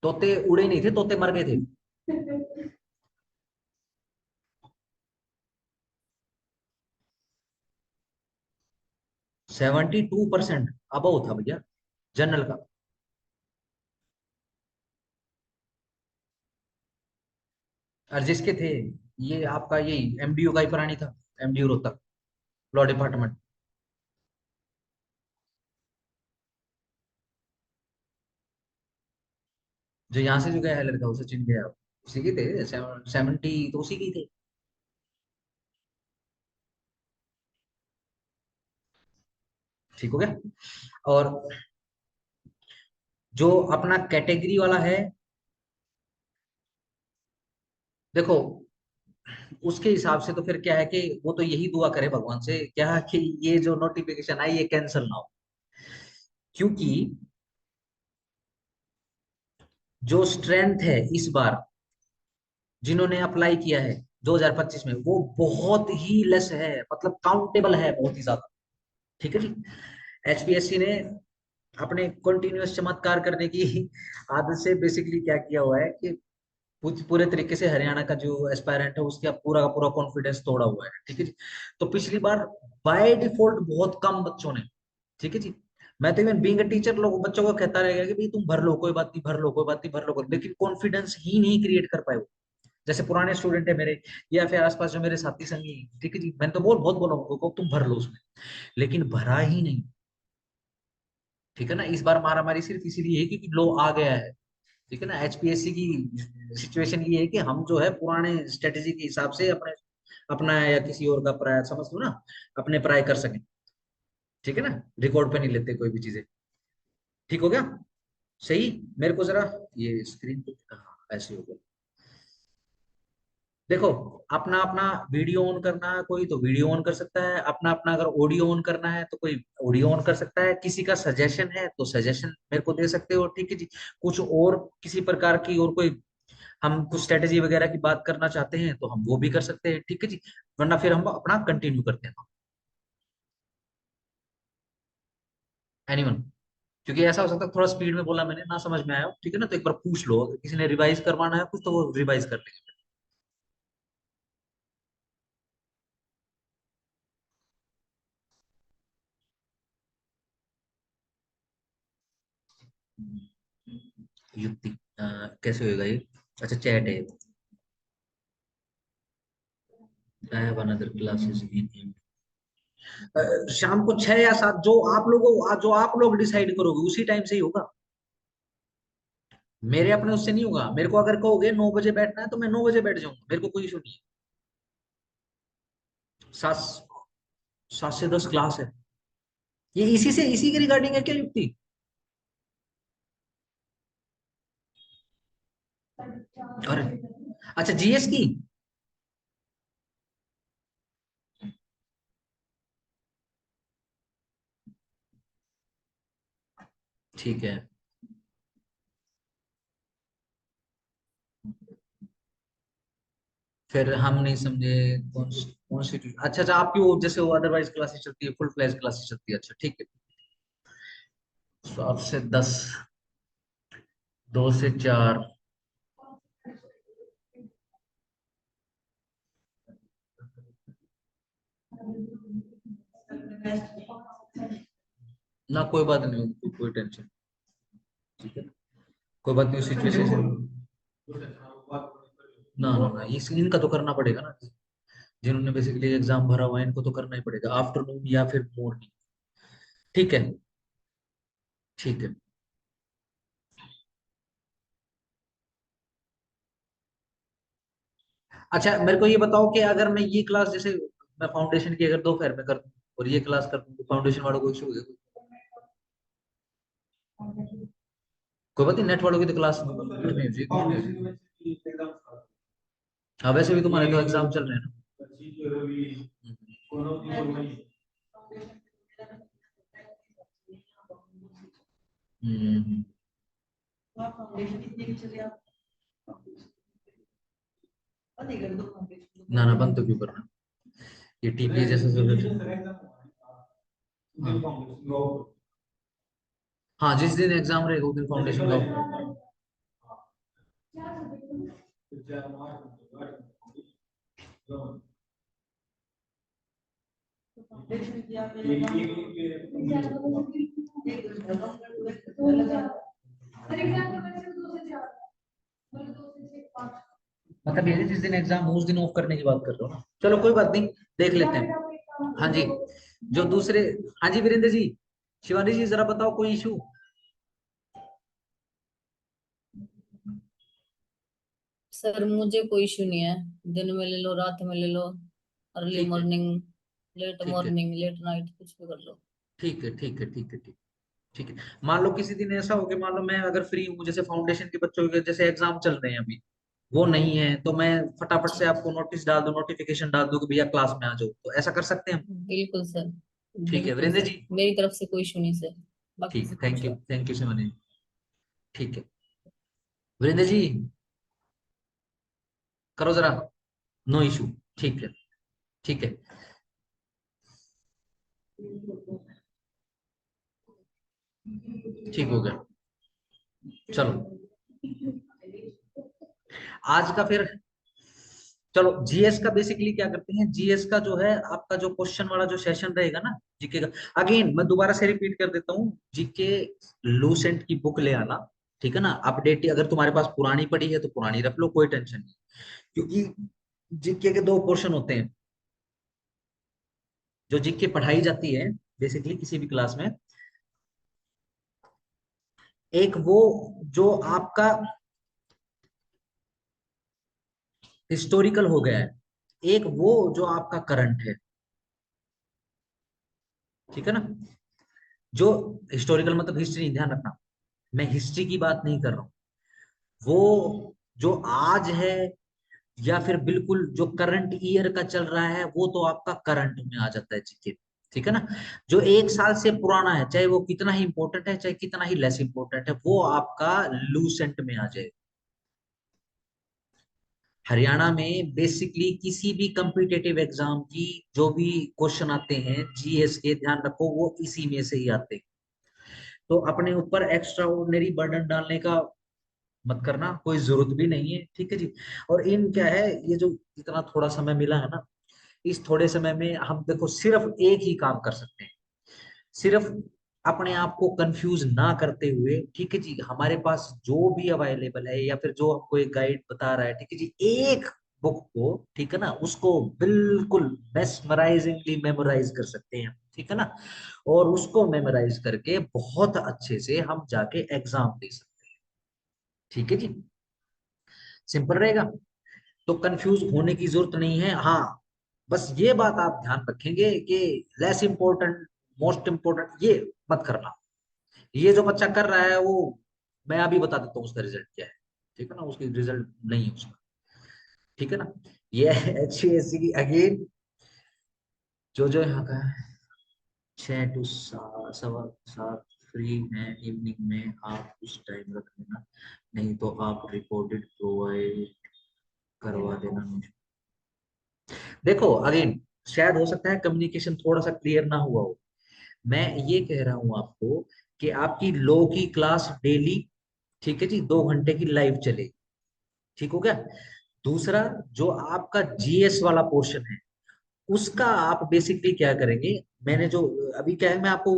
तोते उड़े नहीं थे, तोते मर गए थे। 72% अबव था भैया जनरल का। और जिसके थे, ये आपका यही एमडीयू का ही प्राणी था। MDU Rohtak, law department. जो यहाँ से जो गया है लड़का, वो सचिन गया, उसी के थे 70, तो उसी के ही थे। ठीक हो गया। और जो अपना कैटेगरी वाला है, देखो उसके हिसाब से तो फिर क्या है कि वो तो यही दुआ करे भगवान से क्या कि ये जो नोटिफिकेशन आई ये कैंसिल ना हो। क्योंकि जो स्ट्रेंथ है इस बार जिन्होंने अप्लाई किया है 2025 में, वो बहुत ही लेस है, मतलब काउंटेबल है बहुत ही ज्यादा। ठीक है जी। एचपीएससी ने अपने कंटिन्यूअस चमत्कार करने की आदत से बेसिकली क्या किया हुआ है कि पूरे तरीके से हरियाणा का जो एस्पायरेंट है उसका पूरा का पूरा कॉन्फिडेंस तोड़ा हुआ है। ठीक है जी। तो पिछली बार बाय डिफॉल्ट बहुत कम बच्चों ने, ठीक है जी, मैं तो इवन बीइंग अ टीचर लोग बच्चों को कहता रहेगा कि भाई तुम भर लो, कोई बात नहीं, भर लो, कोई बात नहीं, भर लो, लेकिन कॉन्फिडेंस ही नहीं क्रिएट कर पाए वो। जैसे पुराने स्टूडेंट है मेरे, या फिर आसपास जो मेरे साथी संगी, ठीक है जी, मैंने तो बहुत बोला उनको तुम भर लो उसमें, लेकिन भरा ही नहीं। ठीक है ना, इस बार मारामारी सिर्फ इसीलिए है क्योंकि लो आ गया है। ठीक है ना, एचपीएससी की सिचुएशन ये है कि हम जो है पुराने स्ट्रेटेजी के हिसाब से अपने अपना या किसी और का पराया समझ लो ना, अपने पराये कर सकें। ठीक है ना, रिकॉर्ड पे नहीं लेते कोई भी चीजें। ठीक हो गया। सही। मेरे को जरा ये स्क्रीन पे, हाँ, ऐसे हो गया। देखो, अपना अपना वीडियो ऑन करना है कोई तो वीडियो ऑन कर सकता है, अपना अपना अगर ऑडियो ऑन करना है तो कोई ऑडियो ऑन कर सकता है, किसी का सजेशन है तो सजेशन मेरे को दे सकते हो। ठीक है जी। कुछ और किसी प्रकार की और कोई हम कुछ स्ट्रेटेजी वगैरह की बात करना चाहते हैं तो हम वो भी कर सकते हैं। ठीक है जी। वरना फिर हम अपना कंटिन्यू करते हैं। एनीवन, क्योंकि ऐसा हो सकता है थोड़ा स्पीड में बोला मैंने, ना समझ में आया हो, ठीक है ना, तो एक बार पूछ लो, अगर किसी ने रिवाइज करवाना है कुछ तो वो रिवाइज कर लेंगे। युक्ति कैसे होएगा ये? अच्छा, चैट है। I have another classes in evening। शाम को 6 या 7, जो आप लोग डिसाइड करोगे उसी टाइम से ही होगा। मेरे अपने उससे नहीं होगा। मेरे को अगर कहोगे 9 बजे बैठना है तो मैं 9 बजे बैठ जाऊंगा, मेरे को कोई इशू नहीं है। 7 7 से 10 क्लास है। ये इसी के रिगार्डिंग है क्या युक्ति? अरे, अच्छा, जीएस की। ठीक है। फिर हम नहीं समझे। कौन सी अच्छा अच्छा, आपकी वो जैसे वो अदरवाइज क्लासेस चलती है, फुल फ्लैश क्लासेस चलती है, अच्छा ठीक है। 7 से 10, 2 से 4। ना कोई बात नहीं, कोई टेंशन। ठीक है, कोई बात नहीं, सिचुएशन। ना ना ना, इस इनका तो करना पड़ेगा ना, जिन्होंने बेसिकली एग्जाम भरा हुआ है इनको तो करना ही पड़ेगा, आफ्टरनून या फिर मॉर्निंग। ठीक है। ठीक है। अच्छा मेरे को ये बताओ कि अगर मैं ये क्लास जैसे मैं फाउंडेशन की अगर दोपहर में कर दूं और ये क्लास कर दूं तो फाउंडेशन वालों को इशू होगा? कोई बात नहीं, नेट वालों की तो क्लास नहीं होगी। हाँ वैसे भी तुम्हारे तो एग्जाम चल रहे हैं ना। ना ना बंद तो क्यों करना, ये टीपीए जैसे हाँ जिस दिन एग्जाम रहेगा उस दिन फाउंडेशन का होगा। मतलब ये जिस दिन एग्जाम हो उस दिन ऑफ करने की बात कर रहे हो ना, चलो कोई बात नहीं, देख लेते हैं। हाँ जी, जो दूसरे, हाँ जी वीरेंद्र जी, शिवानी जी जरा बताओ कोई इशू? सर मुझे कोई इशू नहीं है। दिन में ले लो, रात में ले लो, अर्ली ठीक है मॉर्निंग, लेट ठीक है मॉर्निंग, लेट नाइट, कुछ भी कर लो। ठीक है ठीक है ठीक है ठीक है। मान लो किसी दिन ऐसा हो कि मान लो मैं अगर फ्री हूँ, जैसे फाउंडेशन के बच्चों के जैसे एग्जाम चल रहे हैं अभी, वो नहीं है तो मैं फटाफट से आपको नोटिस डाल दूं, नोटिफिकेशन डाल दूं कि भैया क्लास में आ जाओ, तो ऐसा कर सकते हैं हम? बिल्कुल सर। ठीक है बिल्कुल वीरेंद्र सर, जी। मेरी तरफ से कोई इशू नहीं सर। बाकी ठीक है, से पूछो। थैंक यू शिवानी जी। ठीक है वीरेंद्र जी, करो जरा, नो इशू। ठीक है ठीक है। ठीक हो गया, चलो आज का फिर, चलो जीएस का बेसिकली क्या करते हैं, जीएस का जो है आपका जो क्वेश्चन वाला जो सेशन रहेगा ना जीके का, अगेन मैं दोबारा से रिपीट कर देता हूँ, जीके लूसेंट की बुक ले आना, ठीक है ना, अपडेट अगर तुम्हारे पास पुरानी पड़ी है तो पुरानी रख लो, कोई टेंशन नहीं, क्योंकि जीके के दो पोर्शन होते हैं जो जीके पढ़ाई जाती है बेसिकली किसी भी क्लास में। एक वो जो आपका हिस्टोरिकल हो गया है, एक वो जो आपका करंट है, ठीक है ना, जो हिस्टोरिकल मतलब हिस्ट्री, ध्यान रखना मैं हिस्ट्री की बात नहीं कर रहा हूँ, वो जो आज है या फिर बिल्कुल जो करंट ईयर का चल रहा है वो तो आपका करंट में आ जाता है जीके, ठीक है ना। जो एक साल से पुराना है चाहे वो कितना ही इंपॉर्टेंट है चाहे कितना ही लेस इंपॉर्टेंट है वो आपका लूसेंट में आ जाए। हरियाणा में बेसिकली किसी भी कम्पिटेटिव एग्जाम की जो भी क्वेश्चन आते हैं जीएस के, ध्यान रखो वो इसी में से ही आते हैं, तो अपने ऊपर एक्स्ट्रा ऑर्डिनरी बर्डन डालने का मत करना, कोई जरूरत भी नहीं है, ठीक है जी। और इन क्या है, ये जो इतना थोड़ा समय मिला है ना, इस थोड़े समय में हम देखो सिर्फ एक ही काम कर सकते हैं, सिर्फ अपने आप को कंफ्यूज ना करते हुए, ठीक है जी, हमारे पास जो भी अवेलेबल है या फिर जो हमको एक गाइड बता रहा है, ठीक है जी, एक बुक को, ठीक है ना, उसको बिल्कुल मेस्मराइजिंगली मेमोराइज कर सकते हैं, ठीक है ना, और उसको मेमोराइज करके बहुत अच्छे से हम जाके एग्जाम दे सकते हैं, ठीक है जी, सिंपल रहेगा। तो कंफ्यूज होने की जरूरत नहीं है। हाँ बस ये बात आप ध्यान रखेंगे कि लेस इंपॉर्टेंट, मोस्ट इंपॉर्टेंट ये मत करना, ये जो बच्चा कर रहा है वो, मैं अभी बता देता हूँ उसका रिजल्ट क्या है, ठीक है ना, उसकी रिजल्ट नहीं है उसका, ठीक है ना। ये HCSC की अगेन जो यहाँ का है, 6 to 7 फ्री है इवनिंग में, आप उस टाइम रख लेना, नहीं तो आप रिकॉर्डेड प्रोवाइड करवा देना। देखो अगेन शायद हो सकता है कम्युनिकेशन थोड़ा सा क्लियर ना हुआ हो, मैं ये कह रहा हूं आपको कि आपकी लो की क्लास डेली, ठीक है जी, 2 घंटे की लाइव चले, ठीक हो गया। दूसरा जो आपका जीएस वाला पोर्शन है उसका आप बेसिकली क्या करेंगे, मैंने जो अभी क्या है मैं आपको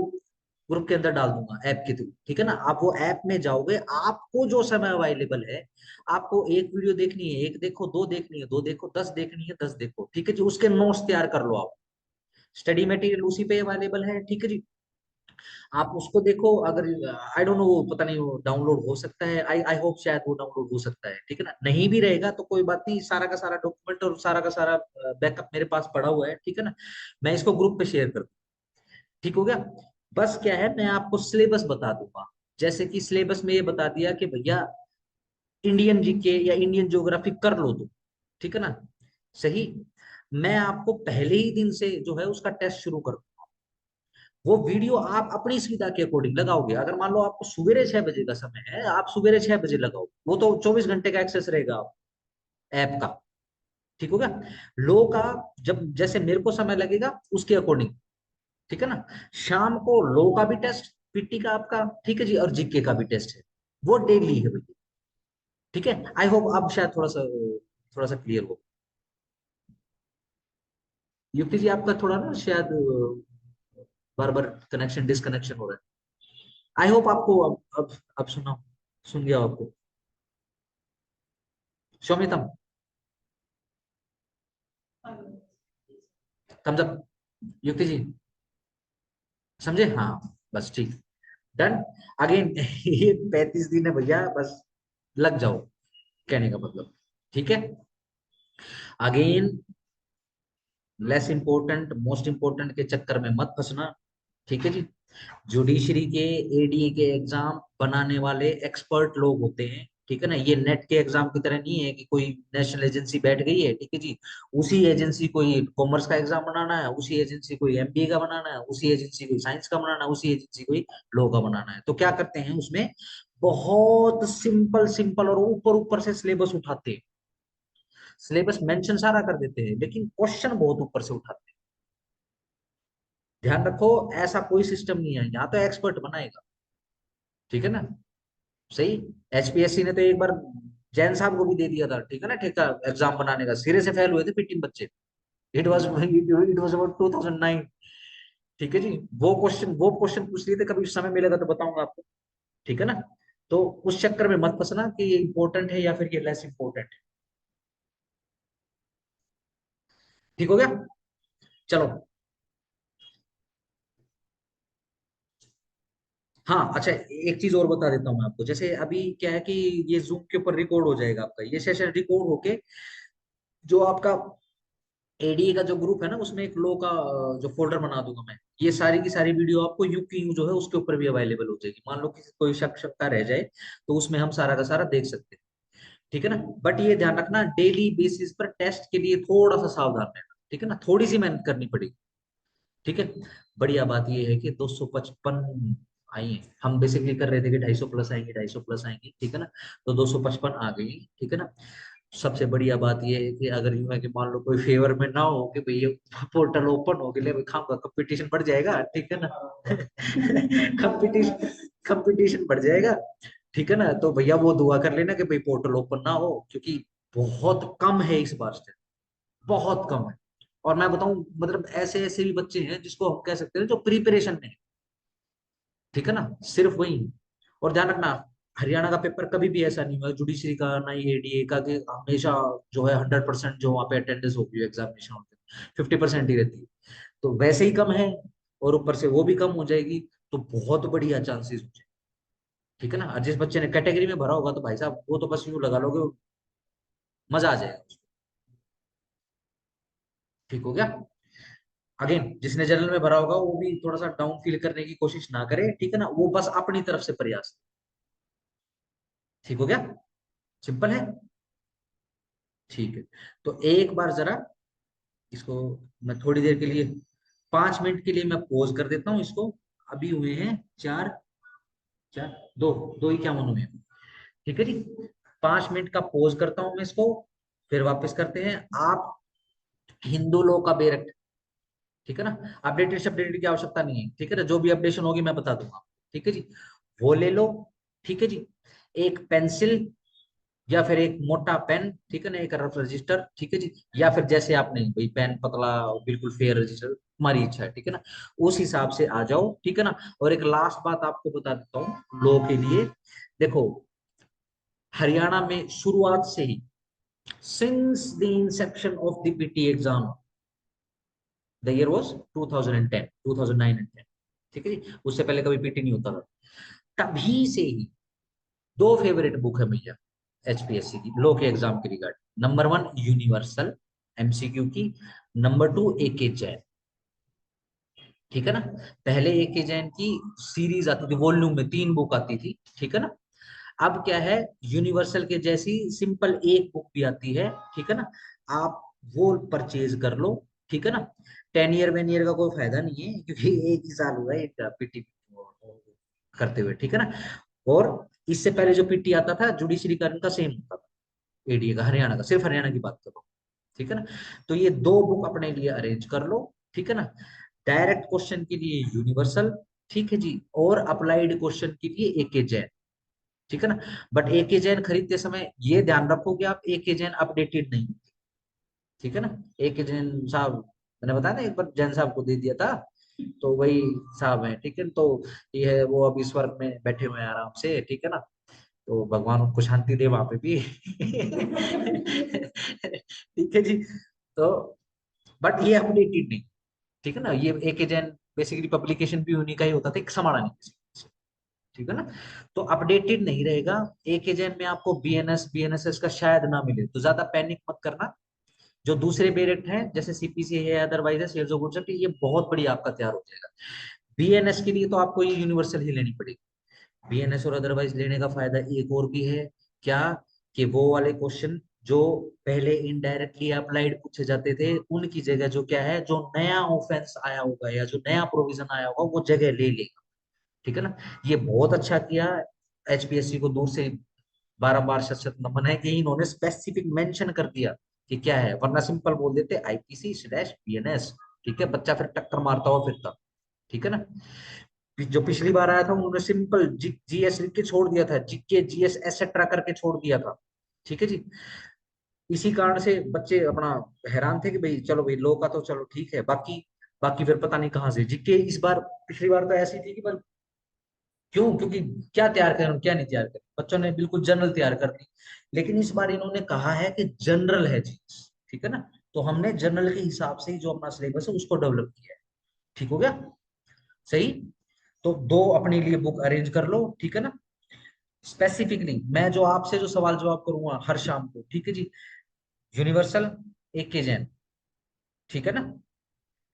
ग्रुप के अंदर डाल दूंगा ऐप के थ्रू, ठीक है ना, आप वो ऐप में जाओगे, आपको जो समय अवेलेबल है, आपको एक वीडियो देखनी है एक देखो, दो देखनी है दो देखो, 10 देखनी है 10 देखो, ठीक है जी, उसके नोट्स तैयार कर लो आप, स्टडी मटेरियल उसी पे अवेलेबल है, ठीक है जी। आप उसको देखो, अगर आई डोंट नो, पता नहीं वो डाउनलोड हो सकता है, आई होप शायद वो डाउनलोड हो सकता है, ठीक है ना। नहीं भी रहेगा तो कोई बात नहीं, सारा का सारा डॉक्यूमेंट और सारा का सारा बैकअप मेरे पास पड़ा हुआ है, ठीक है ना। मैं इसको ग्रुप पे शेयर कर दूं, ठीक हो गया। बस क्या है, मैं आपको सिलेबस बता दूंगा। जैसे कि सिलेबस में ये बता दिया कि भैया इंडियन जीके या इंडियन ज्योग्राफी कर लो तो, ठीक है ना, सही। मैं आपको पहले ही दिन से जो है उसका टेस्ट शुरू कर, वो वीडियो आप अपनी सुविधा के अकॉर्डिंग लगाओगे। अगर मान लो आपको सवेरे 6 बजे का समय है, आप सवेरे 6 बजे लगाओ, वो तो 24 घंटे का एक्सेस रहेगा ऐप का, ठीक हो गया। लो का जब जैसे मेरे को समय लगेगा उसके अकॉर्डिंग, ठीक है ना। शाम को लो का भी टेस्ट, पीटी का आपका, ठीक है जी, और जीके का भी टेस्ट है, वो डेली है भैया, ठीक है। आई होप अब शायद थोड़ा सा क्लियर हो। युक्ति जी आपका थोड़ा ना शायद बार बार कनेक्शन डिसकनेक्शन हो रहा है। आई होप आपको अब सुना, सुन गया आपको। शोमितम, थम्स अप। युक्ति जी समझे, हाँ बस ठीक, डन। अगेन ये 35 दिन है भैया, बस लग जाओ, कहने का मतलब, ठीक है। Again less important most important के चक्कर में मत फंसना, ठीक है जी। जुडिशरी के एडीए के एग्जाम बनाने वाले एक्सपर्ट लोग होते हैं, ठीक है ना। ये नेट के एग्जाम की तरह नहीं है कि कोई नेशनल एजेंसी बैठ गई है, ठीक है जी, उसी एजेंसी कोई कॉमर्स का एग्जाम बनाना है, उसी एजेंसी कोई एमबीए का बनाना है, उसी एजेंसी कोई साइंस का बनाना है, उसी एजेंसी कोई लॉ का बनाना है। तो क्या करते हैं उसमें, बहुत सिंपल सिंपल और ऊपर ऊपर से सिलेबस उठाते हैं, सिलेबस मेंशन सारा कर देते हैं, लेकिन क्वेश्चन बहुत ऊपर से उठाते हैं। ध्यान रखो, ऐसा कोई सिस्टम नहीं है, यहाँ तो एक्सपर्ट बनाएगा, ठीक है ना, सही। एचपीएससी ने तो एक बार जैन साहब को भी दे दिया था, ठीक है ना, ठेका एग्जाम बनाने का, सिरे से फेल हुए थे 15 बच्चे। इट वाज अबाउट 2009, ठीक है जी। वो क्वेश्चन पूछ लिए थे, कभी समय मिलेगा तो बताऊंगा आपको, ठीक है ना। तो उस चक्कर में मत फंसना कि ये इंपॉर्टेंट है या फिर ये लेस इंपॉर्टेंट है, ठीक हो गया। चलो, हाँ अच्छा, एक चीज और बता देता हूँ मैं आपको। जैसे अभी क्या है कि ये जूम के ऊपर रिकॉर्ड हो जाएगा, आपका ये सेशन रिकॉर्ड होके जो आपका एडीए का जो ग्रुप है ना, उसमें एक लो का जो फोल्डर बना दूंगा मैं, ये सारी की सारी वीडियो आपको यू की यू जो है उसके ऊपर भी अवेलेबल हो जाएगी। मान लो किसी कोई शक शक्का रह जाए तो उसमें हम सारा का सारा देख सकते हैं, ठीक है ना। बट ये ध्यान रखना, डेली बेसिस पर टेस्ट के लिए थोड़ा सा सावधान रहना, ठीक है ना, थोड़ी सी मेहनत करनी पड़ेगी, ठीक है। बढ़िया बात ये है कि 255 आई है, हम बेसिकली कर रहे थे कि 250 प्लस आएंगे, 250 प्लस आएंगे, ठीक है ना। तो 255 आ गई, ठीक है ना। सबसे बढ़िया बात यह है कि अगर यूं है कि मान लो कोई फेवर में ना हो कि भाई ये पोर्टल ओपन हो गया खाऊंगा, कंपटीशन बढ़ जाएगा, ठीक है ना। कंपटीशन कंपटीशन बढ़ जाएगा, ठीक है ना। तो भैया वो दुआ कर लेना कि भाई पोर्टल ओपन ना हो, क्योंकि बहुत कम है इस बार से, बहुत कम है। और मैं बताऊं, मतलब ऐसे ऐसे भी बच्चे हैं जिसको हम कह सकते हैं जो प्रिपरेशन में है, ठीक है ना, सिर्फ वही। और ध्यान रखना, हरियाणा का पेपर कभी भी ऐसा नहीं हुआ जुडिशरी का ना ही एडीए का कि हमेशा जो है 100% जो वहाँ पे अटेंडेंस होती है एग्जामिनेशन होते हैं, 50% ही रहती है। तो वैसे ही कम है, और ऊपर से वो भी कम हो जाएगी, तो बहुत बढ़िया चांसेस हो जाए, ठीक है ना। और जिस बच्चे ने कैटेगरी में भरा होगा तो भाई साहब वो तो बस यूं लगा लोगे, मजा आ जाएगा उसको, ठीक हो गया। अगेन जिसने जनरल में भरा होगा वो भी थोड़ा सा डाउन फील करने की कोशिश ना करे, ठीक है ना, वो बस अपनी तरफ से प्रयास, ठीक हो गया, सिंपल है, ठीक है। तो एक बार जरा इसको मैं थोड़ी देर के लिए, 5 मिनट के लिए मैं पॉज कर देता हूँ इसको। अभी हुए हैं चार, चार, दो, दो ही क्या मन हुए हैं, ठीक है जी। 5 मिनट का पॉज करता हूँ मैं इसको, फिर वापस करते हैं। आप हिंदू लॉ का बेरट, ठीक है ना, अपडेटेड अपडेटेड की आवश्यकता नहीं है, ठीक है ना, जो भी अपडेशन होगी मैं बता दूंगा, ठीक है जी। वो ले लो, ठीक है जी। एक पेंसिल या फिर एक मोटा पेन, ठीक है ना, एक रफ रजिस्टर, ठीक है जी। या फिर जैसे आपने भाई पेन पतला, बिल्कुल फेयर रजिस्टर, तुम्हारी इच्छा है, ठीक है ना, उस हिसाब से आ जाओ, ठीक है ना। और एक लास्ट बात आपको बता देता हूँ लॉ के लिए, देखो हरियाणा में शुरुआत से ही, since the inception of the PT exam, the year was 2010, 2009 and 10, ठीक है जी, उससे पहले कभी पीटी नहीं होता था। तभी से ही दो फेवरेट बुक है भैया एचपीएससी की लो के एग्जाम के regard. Number one universal MCQ की, नंबर टू एके जैन। ठीक है ना। पहले एके जैन की सीरीज आती थी, वॉल्यूम में 3 बुक आती थी, ठीक है ना। अब क्या है, यूनिवर्सल के जैसी सिंपल एक बुक भी आती है, ठीक है ना। आप वो परचेज कर लो, ठीक है ना। 10 ईयर 1 ईयर का कोई फायदा नहीं है, क्योंकि एक ही साल हुआ है एक पीटी करते हुए, ठीक है ना। और इससे पहले जो पीटी आता था जुडिशरी का इनका सेम होता था, एडीए का, हरियाणा का, सिर्फ हरियाणा की बात करो, ठीक है ना। तो ये 2 बुक अपने लिए अरेंज कर लो, ठीक है ना। डायरेक्ट क्वेश्चन के लिए यूनिवर्सल, ठीक है जी, और अप्लाइड क्वेश्चन के लिए एके जैन, ठीक है ना। बट एके जैन खरीदते समय ये ध्यान रखो कि आप एके जैन अपडेटेड नहीं, ठीक है ना। एके जैन साहब, मैंने बताया ना एक बार जैन साहब को दे दिया था, तो वही साहब है, ठीक है। तो ये है, वो अब इस वर्ग में बैठे हुए हैं आराम से, ठीक है ना। तो भगवान उनको शांति दे वहां पे भी ठीक है जी। तो बट ये अपडेटेड नहीं, ठीक है ना। ये एक एजेंट बेसिकली पब्लिकेशन भी उन्हीं का ही होता था, एक समाना नहीं, ठीक है ना। तो अपडेटेड नहीं रहेगा। एक एजेंट में आपको बीएनएस बीएनएसएस का शायद ना मिले, तो ज्यादा पैनिक मत करना। जो दूसरे बेरेट हैं जैसे सीपीसी है, अदरवाइज है सेल्स ऑफ गुड्स, ये बहुत बढ़िया आपका तैयार हो जाएगा। बीएनएस के लिए तो आपको ये यूनिवर्सल ही लेनी पड़ेगी। बीएनएस और अदरवाइज लेने का फायदा एक और भी है, क्या, कि वो वाले क्वेश्चन जो पहले इनडायरेक्टली अप्लाइड पूछे जाते थे, उनकी जगह जो क्या है, जो नया ऑफेंस आया होगा या जो नया प्रोविजन आया होगा वो जगह ले लेगा, ठीक है ना। ये बहुत अच्छा किया एचपीएससी को, दूर से बारंबार शत शत नमन है कि इन्होंने स्पेसिफिक मेंशन कर दिया कि क्या है, वरना सिंपल बोल देते आईपीसी/बीएनएस, ठीक है, बच्चा फिर टक्कर मारता हुआ फिरता, ठीक है ना। जो पिछली बार आया था उन्होंने सिंपल जीएस लिख के छोड़ दिया था, जीके जीएस एसेट्रा करके छोड़ दिया था, ठीक है जी। इसी कारण से बच्चे अपना हैरान थे कि भाई चलो भाई लो का तो चलो ठीक है, बाकी बाकी फिर पता नहीं कहाँ से जीके इस बार, पिछली बार तो ऐसी थी कि बस क्यों, क्योंकि क्या तैयार करें क्या नहीं तैयार करें, बच्चों ने बिल्कुल जनरल तैयार कर दी। लेकिन इस बार इन्होंने कहा है कि जनरल है चीज, ठीक है ना। तो हमने जनरल के हिसाब से ही जो अपना सिलेबस है उसको डेवलप किया है, ठीक हो गया, सही। तो 2 अपने लिए बुक अरेंज कर लो, ठीक है ना। स्पेसिफिकली मैं जो आपसे जो सवाल जवाब करूंगा हर शाम को, ठीक है जी। यूनिवर्सल, एक के जैन, ठीक है ना,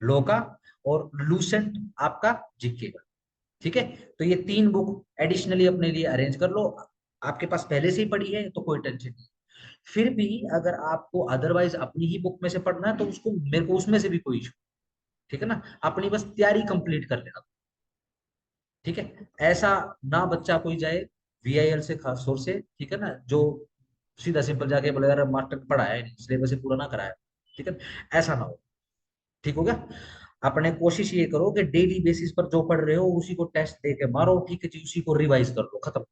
लो का, और लूसेंट आपका जीके का, ठीक है। तो ये 3 बुक एडिशनली अपने लिए अरेंज कर लो। आपके पास पहले से ही पड़ी है तो कोई टेंशन नहीं। फिर भी अगर आपको अदरवाइज अपनी ही बुक में से पढ़ना है तो उसको मेरे को उसमें से भी कोई इशू, ठीक है ना। अपनी बस तैयारी कंप्लीट कर लेना, ठीक है। ऐसा ना बच्चा कोई जाए वीआईएल से, खास तौर से, ठीक है ना, जो सीधा सिंपल जाके बोले यार मास्टर ने पढ़ाया ही नहीं, सिलेबस से पूरा ना कराया, ठीक है। ऐसा ना हो, ठीक हो गया। अपने कोशिश ये करो कि डेली बेसिस पर जो पढ़ रहे हो उसी को टेस्ट दे के मारो, ठीक है जी, उसी को रिवाइज कर लो, खत्म,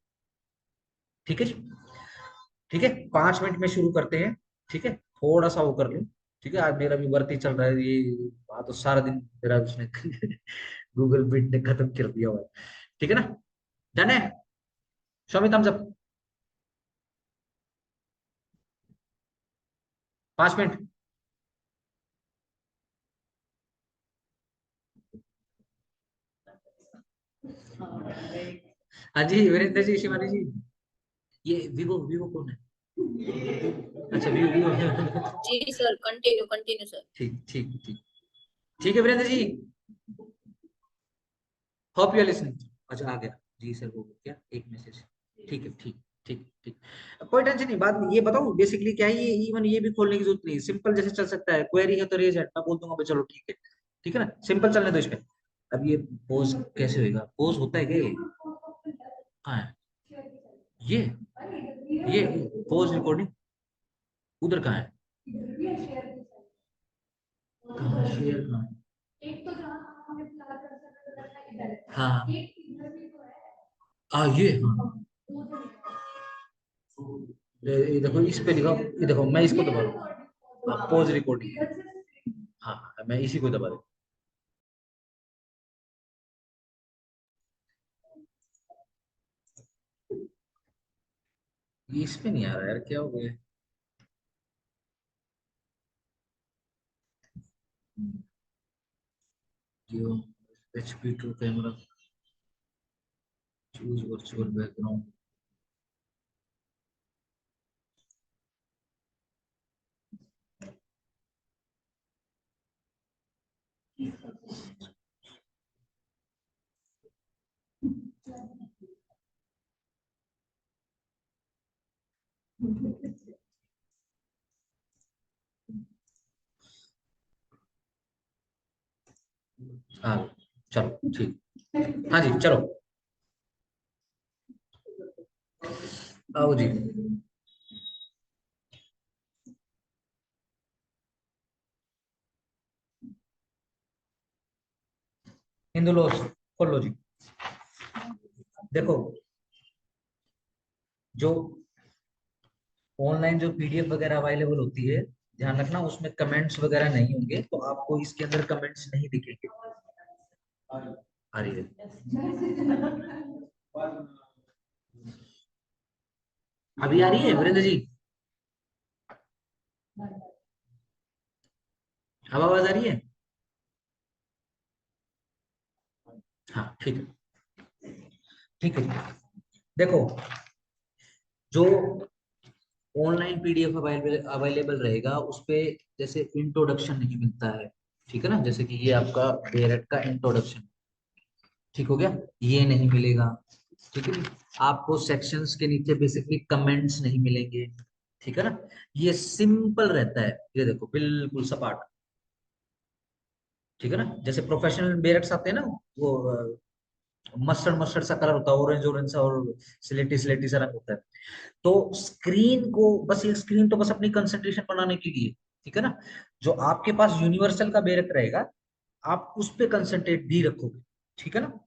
ठीक है जी। ठीक है, 5 मिनट में शुरू करते हैं, ठीक है। थोड़ा सा वो कर लो, ठीक है। आज मेरा भी वर्क ही चल रहा है, ये बात तो सारा दिन मेरा उसने गूगल मीट ने खत्म कर दिया हुआ है, ठीक है ना। डन है, show me thumbs up. 5 minute. हाँ जी वीरेंद्र जी, शिवानी जी, ये विवो विवो कौन है? अच्छा विवो विवो जी सर, कंटिन्यू कंटिन्यू सर। ठीक ठीक ठीक, ठीक है Virendra ji, hope you are listening. अच्छा आ गया जी सर, हो गया एक मैसेज, ठीक है, ठीक ठीक ठीक। कोई टेंशन नहीं, बाद में ये बताऊं बेसिकली क्या है, ये इवन ये भी खोलने की जरूरत नहीं, सिंपल जैसे चल सकता है, क्वेरी है तो रेज है, मैं बोल दूंगा भाई चलो ठीक है, ठीक है ना, सिंपल चलने दो इस पे। अब ये पोज कैसे होएगा, पोज होता है क्या ये, कहाँ है ये पोज रिकॉर्डिंग उधर कहाँ है, कहाँ शेयर कहाँ है? हाँ ये हाँ, ये देखो इस पे लिखा, ये देखो मैं इसको दबा रहा हूँ, हाँ पोज रिकॉर्डिंग, हाँ मैं इसी को दबा रहा हूँ। ये इस पे नहीं आ रहा यार, क्या हो गया। जियो HP2 camera, choose virtual background. हाँ चलो ठीक। हाँ जी चलो आओ जी। हिंदू लॉज खोल लो जी। देखो जो ऑनलाइन जो पीडीएफ वगैरह अवेलेबल होती है, ध्यान रखना उसमें कमेंट्स वगैरह नहीं होंगे, तो आपको इसके अंदर कमेंट्स नहीं दिखेंगे। आ रही है, अभी आ रही है वीरेंद्र जी? अब आवाज आ रही है? हाँ ठीक है। ठीक है देखो जो ऑनलाइन पीडीएफ अवेलेबल रहेगा उस पे जैसे इंट्रोडक्शन नहीं मिलता है, ठीक है ना, जैसे कि ये आपका बेरेट का इंट्रोडक्शन, ठीक हो गया, ये नहीं मिलेगा। ठीक है जी। आपको सेक्शंस के नीचे बेसिकली कमेंट्स नहीं मिलेंगे, ठीक है ना। ये सिंपल रहता है, ये देखो बिल्कुल सपाट, ठीक है ना। जैसे प्रोफेशनल बेरेट्स आते हैं ना, वो मस्टर्ड मस्टर्ड सा कलर होता है, ऑरेंज ऑरेंज सा और स्लेटी स्लेटी सा रंग होता है। तो स्क्रीन को बस, ये स्क्रीन तो बस अपनी कंसंट्रेशन बनाने के लिए, ठीक है ना। जो आपके पास यूनिवर्सल का बेरेट रहेगा, आप उस पे कंसंट्रेट भी रखोगे, ठीक है ना।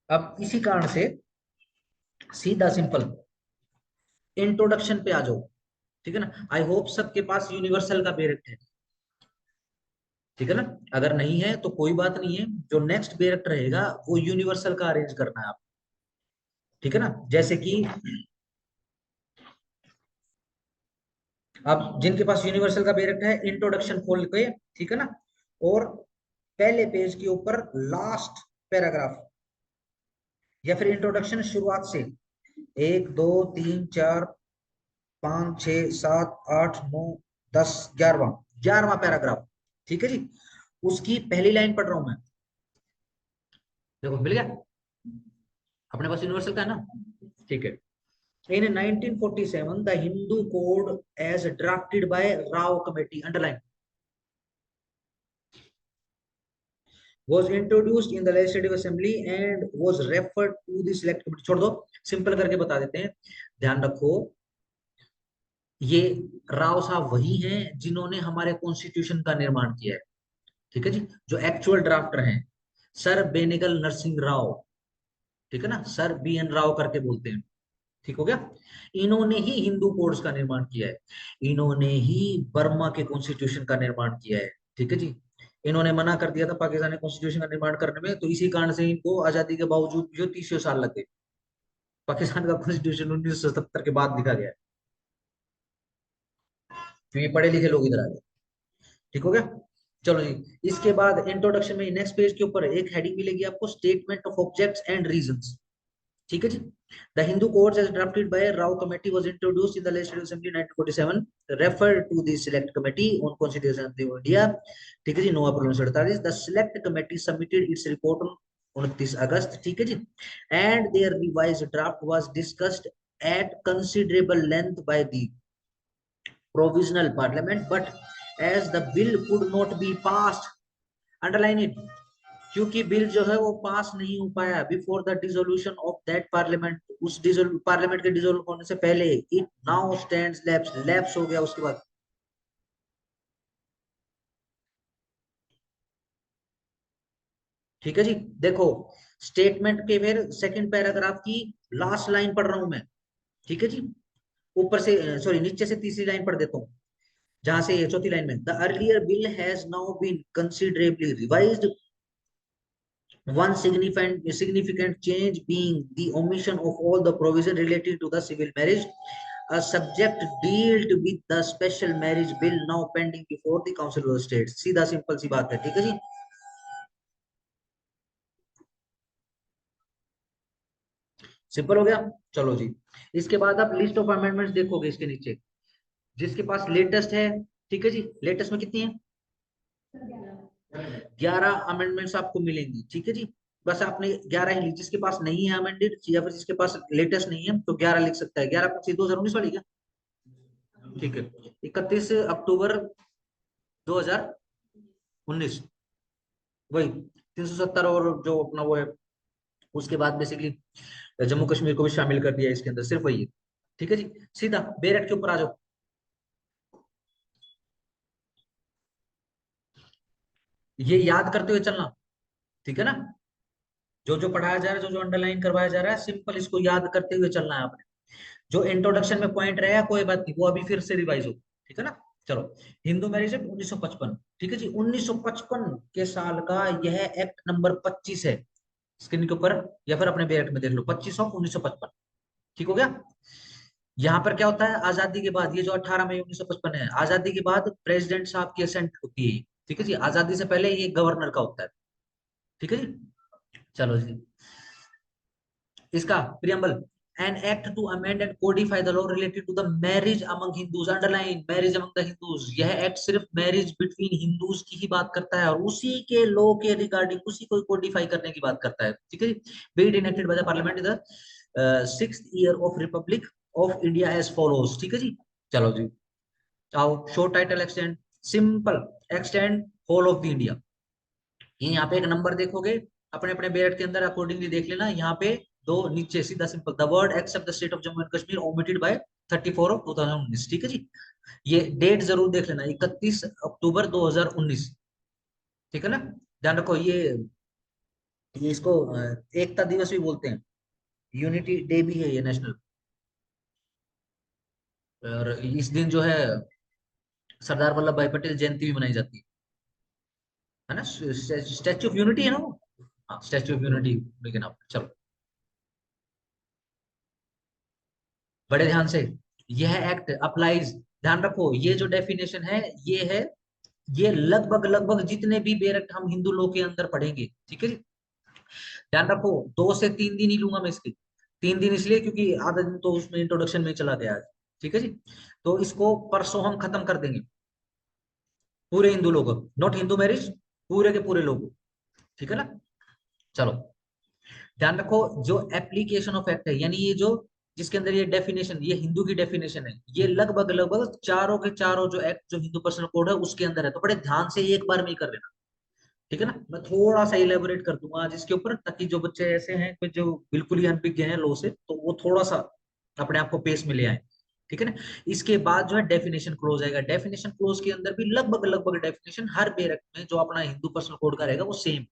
अब इसी कारण से सीधा सिंपल इंट्रोडक्शन पे आ जाओ, ठीक है ना। आई होप सबके पास यूनिवर्सल का बेरेट है, ठीक है ना। अगर नहीं है तो कोई बात नहीं है, जो नेक्स्ट बेरेट रहेगा वो यूनिवर्सल का अरेंज करना है आप, ठीक है ना। जैसे कि अब जिनके पास यूनिवर्सल का बेरेट है, इंट्रोडक्शन खोल के, ठीक है ना, और पहले पेज के ऊपर लास्ट पैराग्राफ, या फिर इंट्रोडक्शन शुरुआत से 1 2 3 4 5 6 7 8 9 10 11वां, 11वां पैराग्राफ, ठीक है जी। उसकी पहली लाइन पढ़ रहा हूं मैं, देखो मिल गया, अपने पास यूनिवर्सल का है ना, ठीक है। In 1947, the Hindu Code as drafted by Rao Committee, underline, was introduced in the Legislative Assembly and was referred to the Select Committee। छोड़ दो, सिंपल करके बता देते हैं, ध्यान रखो। ये राव साहब वही हैं जिन्होंने हमारे कॉन्स्टिट्यूशन का निर्माण किया है, ठीक है जी। जो एक्चुअल ड्राफ्टर हैं, सर बेनेगल नरसिंह राव, ठीक है ना, सर बी एन राव करके बोलते हैं, ठीक हो गया। इन्होंने ही हिंदू कोड्स का निर्माण किया है, इन्होंने ही बर्मा के कॉन्स्टिट्यूशन का निर्माण किया है, ठीक है जी। इन्होंने मना कर दिया था पाकिस्तानी कॉन्स्टिट्यूशन का निर्माण करने में, तो इसी कारण से इनको आजादी के बावजूद जो 30 साल लगे। पाकिस्तान का कॉन्स्टिट्यूशन 1977 के बाद लिखा गया है, क्योंकि पढ़े लिखे लोग इधर आ गए, ठीक हो गया। चलो जी, इसके बाद इंट्रोडक्शन में नेक्स्ट पेज के ऊपर एक हेडिंग मिलेगी आपको, statement of objects and reasons, ठीक है जी। The Hindu codes as drafted by Rao committee was introduced in the legislative assembly 1947, refer to the select committee on constitution of India, ठीक है जी, 9 April 1948। The select committee submitted its report on 29 August, ठीक है जी, and their revised draft was discussed at considerable length by the provisional parliament, but as the bill could not be passed, underline it, क्योंकि bill जो है वो पास नहीं हो पाया before the dissolution of that parliament, उस पार्लियामेंट के dissolve होने से पहले, it now stands lapse, lapse हो गया उसके बाद, ठीक है जी। देखो स्टेटमेंट के फिर सेकंड पैराग्राफ की लास्ट लाइन पढ़ रहा हूं मैं, ठीक है जी। ऊपर से सॉरी नीचे से तीसरी लाइन पढ़ देता हूँ, जहां से चौथी लाइन में, the earlier bill has now been considerably revised, one significant change being the omission of all the provision related to the civil marriage, a subject dealt with the special marriage bill now pending before the council of the states। सीधा simple सी बात है, ठीक है जी। Simple हो गया। चलो जी, इसके बाद आप लिस्ट ऑफ अमेंडमेंट्स देखोगे इसके नीचे, जिसके पास लेटेस्ट है, ठीक है जी, लेटेस्ट में कितनी है, 11 अमेंडमेंट्स आपको मिलेंगी, ठीक है जी। बस आपने 11 ही ली, जिसके पास नहीं है अमेंडेड या फिर जिसके पास लेटेस्ट नहीं है तो 11 लिख सकता है। 11/25/2019 वाली क्या, ठीक है। 31 अक्टूबर 2019, वही 370, और जो अपना वो है, उसके बाद बेसिकली जम्मू कश्मीर को भी शामिल कर दिया इसके अंदर, सिर्फ वही है, ठीक है जी। सीधा बेरट के ऊपर आ जाओ। ये याद करते हुए चलना, ठीक है ना, जो जो पढ़ाया जा रहा है, जो जो अंडरलाइन करवाया जा रहा है, सिंपल इसको याद करते हुए चलना है आपने। जो इंट्रोडक्शन में पॉइंट रहेगा कोई बात नहीं, वो अभी फिर से रिवाइज हो, ठीक है ना। चलो, हिंदू मैरिज एक्ट 1955, ठीक है जी, 1955 के साल का यह एक्ट नंबर 25 है, स्क्रीन के ऊपर या फिर अपने बैठ में देख लो, 25/1955, ठीक हो गया। यहाँ पर क्या होता है, आजादी के बाद, ये जो 18 मई 1955 है, आजादी के बाद प्रेसिडेंट साहब की असेंट होती है, ठीक है जी। आजादी से पहले ये गवर्नर का होता है, ठीक है जी। चलो जी, इसका preamble, an act to amend and codify the law related to the marriage among Hindus, underline marriage among the Hindus. यह एक्ट सिर्फ मैरिज बिटवीन हिंदूज की ही बात करता है और उसी के लॉ के रिगार्डिंग उसी को कोडिफाई करने की बात करता है, ठीक है जी। Be it enacted by the parliament in the 6th year of republic of India as follows, ठीक है जी। चलो जी, आओ, शो title extent, simple extent whole of the India. ये यहाँ पे एक नंबर देखोगे, अपने अपने बेरट के अंदर अकॉर्डिंगली देख लेना, यहाँ पे दो नीचे सीधा simple, the word except the state of Jammu and Kashmir omitted by 34/2019, ठीक है जी। ये डेट जरूर देख लेना, 31 अक्टूबर 2019, ठीक है ना। ध्यान रखो, ये इसको एकता दिवस भी बोलते हैं, यूनिटी डे भी है ये नेशनल। और इस दिन जो है सरदार वल्लभ भाई पटेल जयंती भी मनाई जाती है ना, स्टैच्यू ऑफ यूनिटी है ना वो, हाँ स्टैच्यू ऑफ यूनिटी के नाम पे। चलो, बड़े ध्यान से, यह एक्ट अप्लाइज, ध्यान रखो ये जो डेफिनेशन है, ये है, ये लगभग लगभग जितने भी बेरट हम हिंदू लोग के अंदर पढ़ेंगे, ठीक है जी। ध्यान रखो, 2 से 3 दिन ही लूंगा मैं इसके, 3 दिन इसलिए क्योंकि आधा दिन तो उसमें इंट्रोडक्शन में चला गया आज, ठीक है जी। तो इसको परसों हम खत्म कर देंगे, पूरे हिंदू लोग, नॉट हिंदू मैरिज, पूरे के पूरे लोग, ठीक है ना। चलो, ध्यान रखो, जो एप्लीकेशन ऑफ एक्ट है, यानी ये जो जिसके अंदर ये डेफिनेशन, ये हिंदू की डेफिनेशन है, ये लगभग लगभग चारों के चारों जो एक्ट जो हिंदू पर्सनल कोड है उसके अंदर है, तो बड़े ध्यान से एक बार में ही कर लेना, ठीक है ना। मैं थोड़ा सा इलेबोरेट कर दूंगा आज इसके ऊपर, ताकि जो बच्चे ऐसे हैं कि जो बिल्कुल ही अनभिज्ञ हैं लो से, तो वो थोड़ा सा अपने आप को पेस में ले आए, ठीक है ना। इसके बाद जो है डेफिनेशन क्लोज आएगा, डेफिनेशन क्लोज के अंदर भी लगभग लगभग डेफिनेशन हर बेरक में जो अपना हिंदू पर्सनल कोड का रहेगा वो सेम,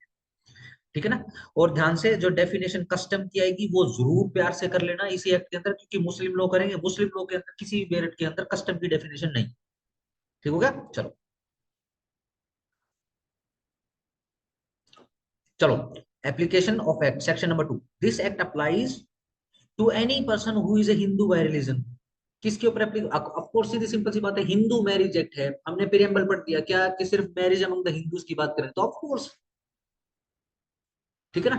ठीक है ना। और ध्यान से, जो डेफिनेशन कस्टम की आएगी वो जरूर प्यार से कर लेना इसी एक्ट के अंदर, क्योंकि मुस्लिम लोग करेंगे, मुस्लिम लोग के अंदर किसी भी मेरिट के अंदर कस्टम की डेफिनेशन नहीं, ठीक हो गया। चलो, चलो, application of act section number 2, this act applies to any person who is a Hindu by religion. किसके ऊपर ऑफ कोर्स, सीधी सिंपल सी बात है, हिंदू मैरिज एक्ट है, हमने प्रियम्बल पढ़ दिया क्या कि सिर्फ मैरिज अमंग द हिंदूज की बात करें, तो ऑफ कोर्स, ठीक है ना।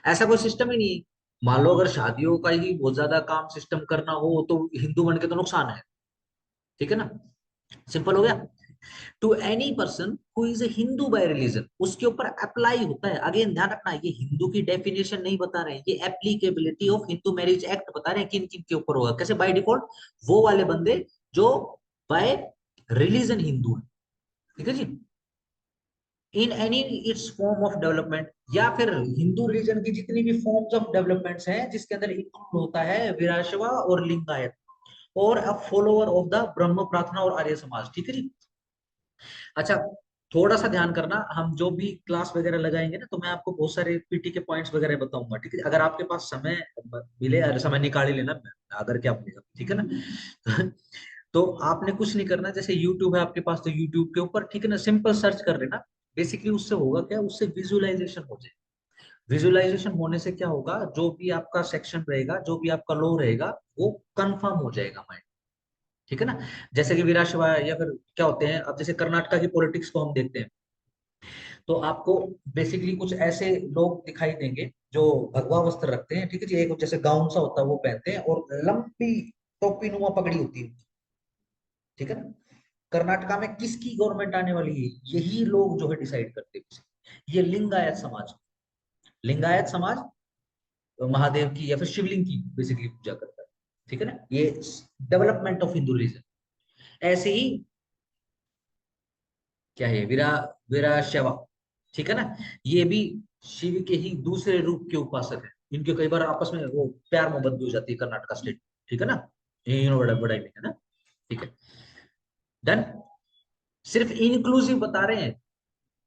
ऐसा कोई सिस्टम ही नहीं है, मान लो अगर शादियों का ही बहुत ज्यादा काम सिस्टम करना हो तो हिंदू बन के तो नुकसान है, ठीक है ना। सिंपल हो गया। To any person who is a Hindu by religion, उसके ऊपर अप्लाई होता है। अगेन ध्यान रखना, ये हिंदू की डेफिनेशन नहीं बता रहे हैं, ये applicability of Hindu marriage act बता रहे हैं, किन किन के ऊपर होगा, कैसे, बाय डिफॉल्ट वो वाले बंदे जो बाय रिलीजन हिंदू है, ठीक है जी। In any its form of development, या फिर हिंदू रिलीजन की जितनी भी फॉर्म्स ऑफ डेवलपमेंट्स हैं जिसके अंदर इंक्लूड होता है वीराशवा और लिंगायत, और अ फॉलोअर ऑफ द ब्रह्म प्रार्थना और आर्य समाज, ठीक है जी। अच्छा, थोड़ा सा ध्यान करना, हम जो भी क्लास वगैरह लगाएंगे ना, तो मैं आपको बहुत सारे पीटी के पॉइंट्स वगैरह बताऊंगा, ठीक है। अगर आपके पास समय मिले, अरे समय निकाल ही लेना, अगर क्या बोलेगा, ठीक है ना। तो आपने कुछ नहीं करना, जैसे यूट्यूब है आपके पास, तो यूट्यूब के ऊपर, ठीक है ना, सिंपल सर्च कर लेना। बेसिकली उससे होगा क्या, उससे विजुअलाइजेशन हो जाए, विजुअलाइजेशन होने से क्या होगा, जो भी आपका सेक्शन रहेगा, जो भी आपका लो रहेगा, वो कंफर्म हो जाएगा माइंड, ठीक है ना। जैसे कि वीराशवा या फिर क्या होते हैं, अब जैसे कर्नाटका की पॉलिटिक्स को हम देखते हैं, तो आपको बेसिकली कुछ ऐसे लोग दिखाई देंगे जो भगवा वस्त्र रखते हैं, ठीक है जी, एक जैसे गाउन सा होता है वो पहनते हैं और लंबी टोपी नुमा पगड़ी होती है, ठीक है ना। कर्नाटका में किसकी गवर्नमेंट आने वाली है, यही लोग जो है डिसाइड करते हैं। ये लिंगायत समाज, लिंगायत समाज महादेव की या फिर शिवलिंग की बेसिकली पूजा करता है, ठीक है ना। ये डेवलपमेंट ऑफ हिंदू रिलीजन। ऐसे ही क्या है, वीराशैवा, ठीक है ना, ये भी शिव के ही दूसरे रूप के उपासक है। इनके कई बार आपस में वो प्यार मोहब्बत भी हो जाती है कर्नाटका स्टेट, ठीक है ना, ये बड़ा बड़ा में है ना, ठीक है। डन, सिर्फ इंक्लूसिव बता रहे हैं,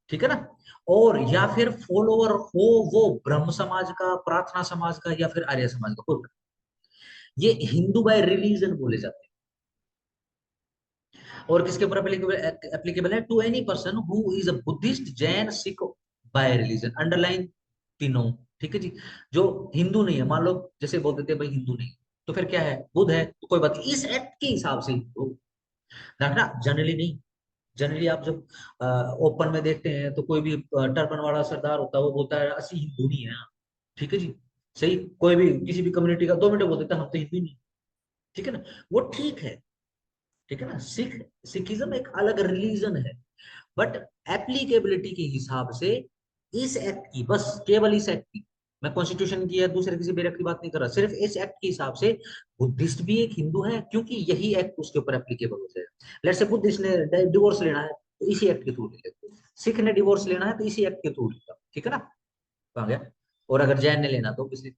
ठीक है ना। और या फिर फॉलोअर हो वो ब्रह्म समाज का, प्रार्थना समाज का, या फिर आर्य समाज का, कोई, ये हिंदू बाय रिलीजन बोले जाते हैं। और किसके ऊपर एप्लीकेबल एप्लीकेबल है, to any person who is a Buddhist, Jain, Sikh by religion, underline तीनों, ठीक है जी। जो हिंदू नहीं है, मान लो जैसे बोल देते हैं भाई हिंदू नहीं, तो फिर क्या है, बुद्ध है, तो कोई बात नहीं, इस एक्ट के हिसाब से हिंदू रखना, जनरली नहीं। जनरली आप जब ओपन में देखते हैं तो कोई भी टर्बन वाला सरदार होता है वो बोलता है असली हिंदू नहीं है, ठीक है जी। सही, कोई भी किसी भी कम्युनिटी का 2 मिनट बोल देता है हम तो हिंदू ही नहीं, ठीक है ना, वो ठीक है, ठीक है ना। सिखिज्म एक अलग रिलीजन है, बट एप्लीकेबिलिटी के हिसाब से इस एक्ट की, बस केवल इस एक्ट की, मैं कॉन्स्टिट्यूशन की या दूसरे किसी बेरक की बात नहीं कर रहा, सिर्फ इस एक्ट के हिसाब से बुद्धिस्ट भी एक हिंदू है, क्योंकि यही एक्ट उसके ऊपर एप्लीकेबल हो जाएगा। लेट्स से बुद्धिस्ट ने डिवोर्स लेना है तो इसी एक्ट के थ्रू ले लेते, सिख ने डिवोर्स लेना है तो इसी एक्ट के थ्रू लेगा, ठीक है ना, कहा गया। और अगर जैन ने लेना तो किसी,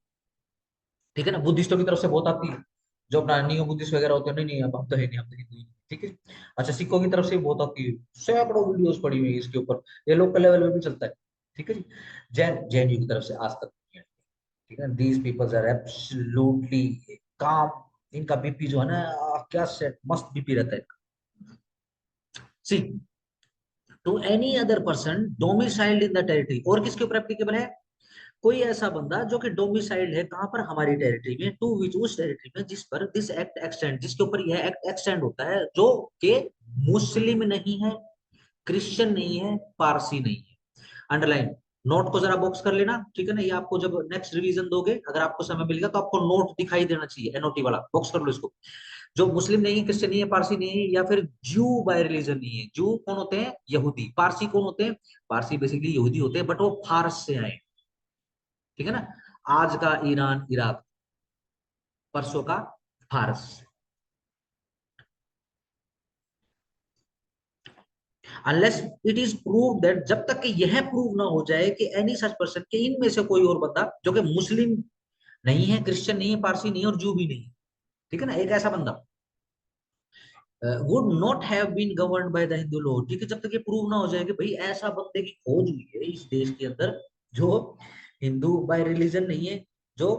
ठीक है ना। बुद्धिस्टों की तरफ से बहुत आती है, जो अपना नियो बुद्धिस्ट वगैरह होते हैं, नहीं नहीं अब हम तो है नहीं, हम तो हिंदू ही नहीं, ठीक है। अच्छा, सिखों की तरफ से भी बहुत आती है, सैकड़ों वीडियोस पड़ी हुई है इसके ऊपर, ये लोकल लेवल पे भी चलता है, ठीक है जी। जैन यू की तरफ से आज तक नहीं है, ठीक है। दीज पीपल्स आर एब्सोल्युटली काम, इनका बीपी जो है ना, क्या सेट मस्त बीपी रहता है इनका। C, to any other person domiciled in the territory, और किसके ऊपर एप्लीकेबल है, कोई ऐसा बंदा जो कि डोमिसाइल्ड है कहां पर, हमारी टेरिटरी में, टू विच, उस टेरिटरी में जिस पर दिस एक्ट एक्सटेंड, जिसके ऊपर यह एक्ट एक्सटेंड होता है, जो कि मुस्लिम नहीं है, क्रिश्चियन नहीं है, पारसी नहीं है। अंडरलाइन, नोट को जरा बॉक्स कर लेना, ठीक है ना। ये आपको जब नेक्स्ट रिवीजन दोगे, अगर आपको समय मिलेगा तो आपको नोट दिखाई देना चाहिए, एनओटी वाला, बॉक्स कर लो इसको। जो मुस्लिम नहीं है, क्रिश्चियन नहीं है, पारसी नहीं है, या फिर जू बाय रिलीजन नहीं है। जू कौन होते हैं, यहूदी। पारसी कौन होते हैं, पारसी बेसिकली यहूदी होते हैं, बट वो फारस से आए, ठीक है ना। आज का ईरान, इराक, परसों का फारस। Unless it is prove that, जब तक कि यह प्रूव ना हो जाए कि एनी सच पर्सन, के इनमें से कोई और बंदा जो कि मुस्लिम नहीं है, क्रिश्चियन नहीं है, पारसी नहीं है, और जू भी नहीं है, ठीक है ना, एक ऐसा बंदा would not have been governed by the Hindu law, ठीक है। जब तक ये प्रूव ना हो जाए कि भाई ऐसा बंदे की खोज हुई है इस देश के अंदर जो हिंदू बाय रिलीजन नहीं है, जो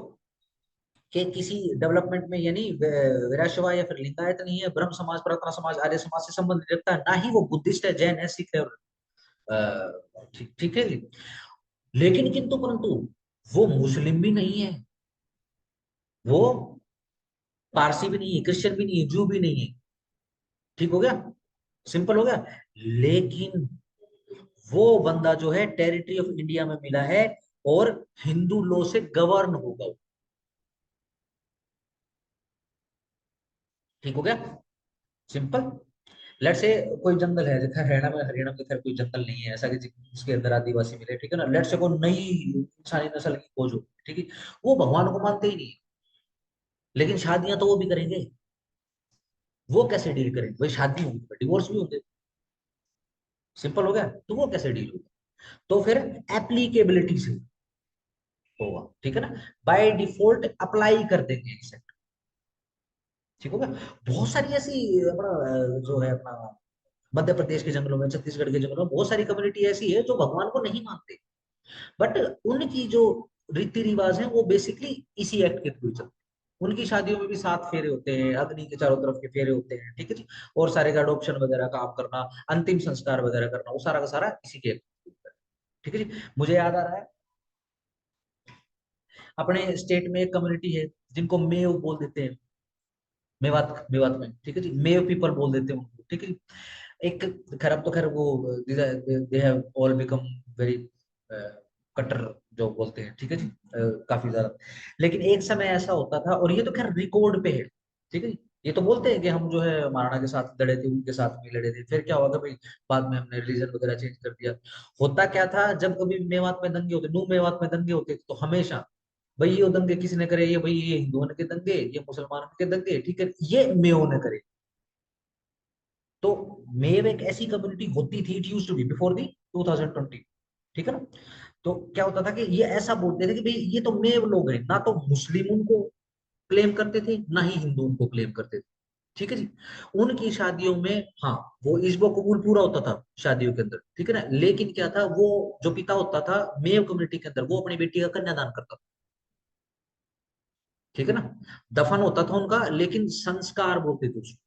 कि किसी डेवलपमेंट में, यानी वीराशवा या फिर लिंगायत नहीं है, ब्रह्म समाज, प्रार्थना समाज, आर्य समाज से संबंध रखता है, ना ही वो बुद्धिस्ट है, जैन है, सिख है, और ठीक ठीक है जी। लेकिन किंतु परंतु वो मुस्लिम भी नहीं है, वो पारसी भी नहीं है, क्रिश्चियन भी नहीं है, जू भी नहीं है, ठीक हो गया, सिंपल हो गया। लेकिन वो बंदा जो है टेरिटरी ऑफ इंडिया में मिला है, और हिंदू लॉ से गवर्न होगा वो, ठीक हो गया, सिंपल। लेट से कोई जंगल है, जैसे हरियाणा में खैर कोई जंगल नहीं है ऐसा कि जिसके अंदर आदिवासी मिले, ठीक है ना। लेट से कोई नई इंसानी नस्ल की खोज हो, ठीक है, वो भगवान को मानते ही नहीं है, लेकिन शादियां तो वो भी करेंगे। वो कैसे डील करेंगे भाई, शादी होगी तो डिवोर्स भी होंगे, सिंपल हो गया। तो वो कैसे डील होगा, तो फिर एप्लीकेबिलिटी से होगा, ठीक है ना, बाय डिफॉल्ट अप्लाई कर देंगे इसे, ठीक होगा। बहुत सारी ऐसी अपना जो है अपना मध्य प्रदेश के जंगलों में, छत्तीसगढ़ के जंगलों में बहुत सारी कम्युनिटी ऐसी है जो भगवान को नहीं मानते, बट उनकी जो रीति रिवाज है वो बेसिकली इसी एक्ट के थ्रू चलते हैं। उनकी शादियों में भी 7 फेरे होते हैं, अग्नि के चारों तरफ के फेरे होते हैं, ठीक है जी। और सारे का अडोप्शन वगैरह काम करना, अंतिम संस्कार वगैरह करना, वो सारा का सारा इसी के through होता है, ठीक है जी। मुझे याद आ रहा है, अपने स्टेट में एक कम्युनिटी है जिनको मेव बोल देते हैं, मेवात, मेवात में, ठीक है जी, मेव पीपल बोल देते हैं उनको, ठीक है जी। एक खैर, अब तो खैर वो they have all become very कट्टर जो बोलते हैं, ठीक है जी, काफी ज्यादा। लेकिन एक समय ऐसा होता था, और ये तो खैर रिकॉर्ड पे है, ठीक है जी। ये तो बोलते हैं कि हम जो है महाराणा के साथ लड़े थे, उनके साथ भी लड़े थे, फिर क्या हुआ कि भाई बाद में हमने रिलीजन वगैरह चेंज कर दिया। होता क्या था, जब कभी मेवात में दंगे होते, न्यू मेवात में दंगे होते, तो हमेशा भाई ये दंगे किसने करे, ये भाई ये हिंदुओं के दंगे, ये मुसलमानों के दंगे, ठीक है, ये मेव ने करे। तो मेव एक ऐसी कम्युनिटी होती थी, it used to be before the 2020, ठीक है ना। तो क्या होता था कि ये ऐसा बोलते थे कि भाई ये तो मेव लोग हैं, ना तो मुस्लिम उनको क्लेम करते थे, ना ही हिंदू उनको क्लेम करते थे, ठीक है जी। उनकी शादियों में, हाँ, वो इज्बो कबूल पूरा होता था शादियों के अंदर, ठीक है ना। लेकिन क्या था, वो जो पिता होता था मेव कम्युनिटी के अंदर, वो अपनी बेटी का कन्यादान करता था, ठीक है ना। दफन होता था उनका, लेकिन संस्कार बोलते थे उसको,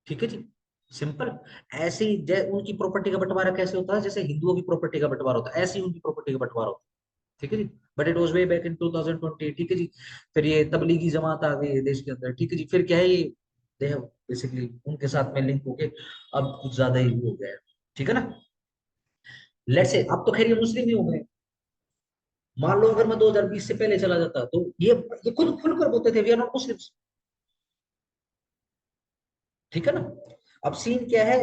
ठीक है जी, सिंपल। ऐसे ही उनकी प्रॉपर्टी का बंटवारा कैसे होता है, जैसे हिंदुओं की प्रॉपर्टी का बंटवारा होता है, ऐसे ही उनकी प्रॉपर्टी का बंटवारा होता है, ठीक है जी। But it was way back in 2020, ठीक है जी। फिर ये तबलीगी जमात आ गई है देश के अंदर, ठीक है जी। फिर क्या है, दे हैव बेसिकली उनके साथ में लिंक होके अब कुछ ज्यादा ही हो गया है, ठीक है ना। लेट्स से अब तो खैर ये मुस्लिम ही हो गए। मान लो अगर मैं 2020 से पहले चला जाता, तो ये खुद खुलकर बोलते थे वी आर नॉट मुस्लिम्स, ठीक है ना। अब सीन क्या है,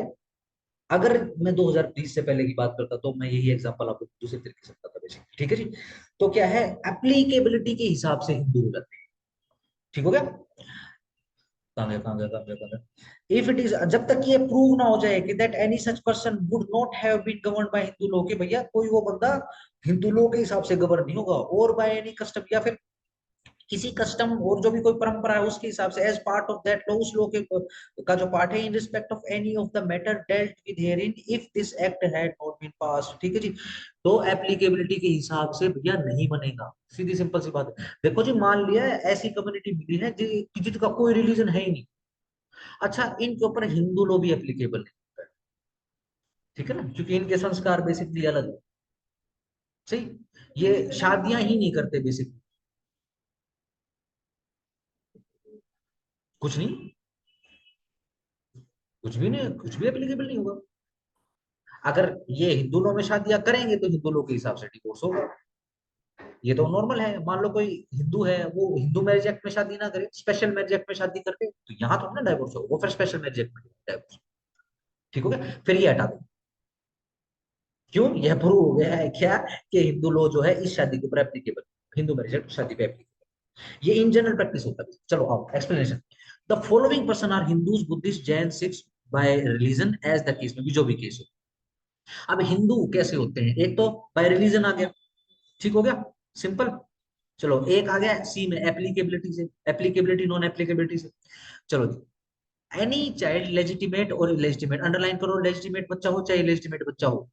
अगर मैं 2020 से पहले की बात करता, तो मैं यही एग्जांपल आपको दूसरे तरीके से बताता बेसिकली, ठीक है जी। तो क्या है, एप्लीकेबिलिटी के हिसाब से हिंदू हो जाते हैं, ठीक हो गया। कहां गया, इफ इट इज, जब तक ये प्रूव ना हो जाए कि that any such person would not have been governed by Hindu law, कि भैया कोई वो बंदा हिंदू लॉ के हिसाब से गवर्न नहीं होगा, और बाय एनी कस्टम, या फिर किसी कस्टम और जो भी कोई परंपरा है उसके हिसाब से, as part of that law, उस लॉ के का जो पार्ट है, in respect of any of the matter dealt with herein, if this act had not been passed, ठीक है जी। तो एप्लीकेबिलिटी के हिसाब से भैया नहीं बनेगा, सीधी सिंपल सी बात है। देखो जी, मान लिया है ऐसी कम्युनिटी मिली है जिसका कोई रिलीजन है ही नहीं, अच्छा, इनके ऊपर हिंदू लॉ भी एप्लीकेबल नहीं होता है, ठीक है ना, क्योंकि इनके संस्कार बेसिकली अलग है, सही। ये शादियां ही नहीं करते बेसिकली, कुछ नहीं, कुछ भी नहीं, कुछ भी एप्लीकेबल नहीं होगा। अगर ये हिंदू लोग में शादियां करेंगे तो हिंदू लोग के हिसाब से डिवोर्स होगा, ये तो नॉर्मल है। मान लो कोई हिंदू है, वो हिंदू मैरिज एक्ट में शादी ना करे, स्पेशल मैरिज एक्ट में शादी करके, तो यहाँ तो ना डाइवोर्स होगा, वो फिर स्पेशल मैरिज एक्ट में डाइवोर्स, ठीक हो गया। फिर ये हटा दो, क्यों, यह प्रूव हो गया है क्या कि हिंदू लॉ जो है इस शादी के ऊपर एप्लीकेबल, हिंदू मैरिज एक्ट शादी पे एप्लीकेबल, ये इन जनरल प्रैक्टिस होता है। चलो आओ explanation. The following person are Hindus, Buddhist, Jain, Sikhs by religion, as the case में भी, जो भी केस हो। अब हिंदू कैसे होते हैं, एक तो बाय रिलीजन आ गया, ठीक हो गया, सिंपल। चलो एक आ गया सी में, एप्लीकेबिलिटी से, एप्लीकेबिलिटी नॉन एप्लीकेबिलिटी से। चलो जी, एनी चाइल्ड लेजिटिमेट और इलेजिटिमेट, अंडरलाइन करो, लेजिटिमेट बच्चा हो चाहे इलेजिटिमेट बच्चा हो,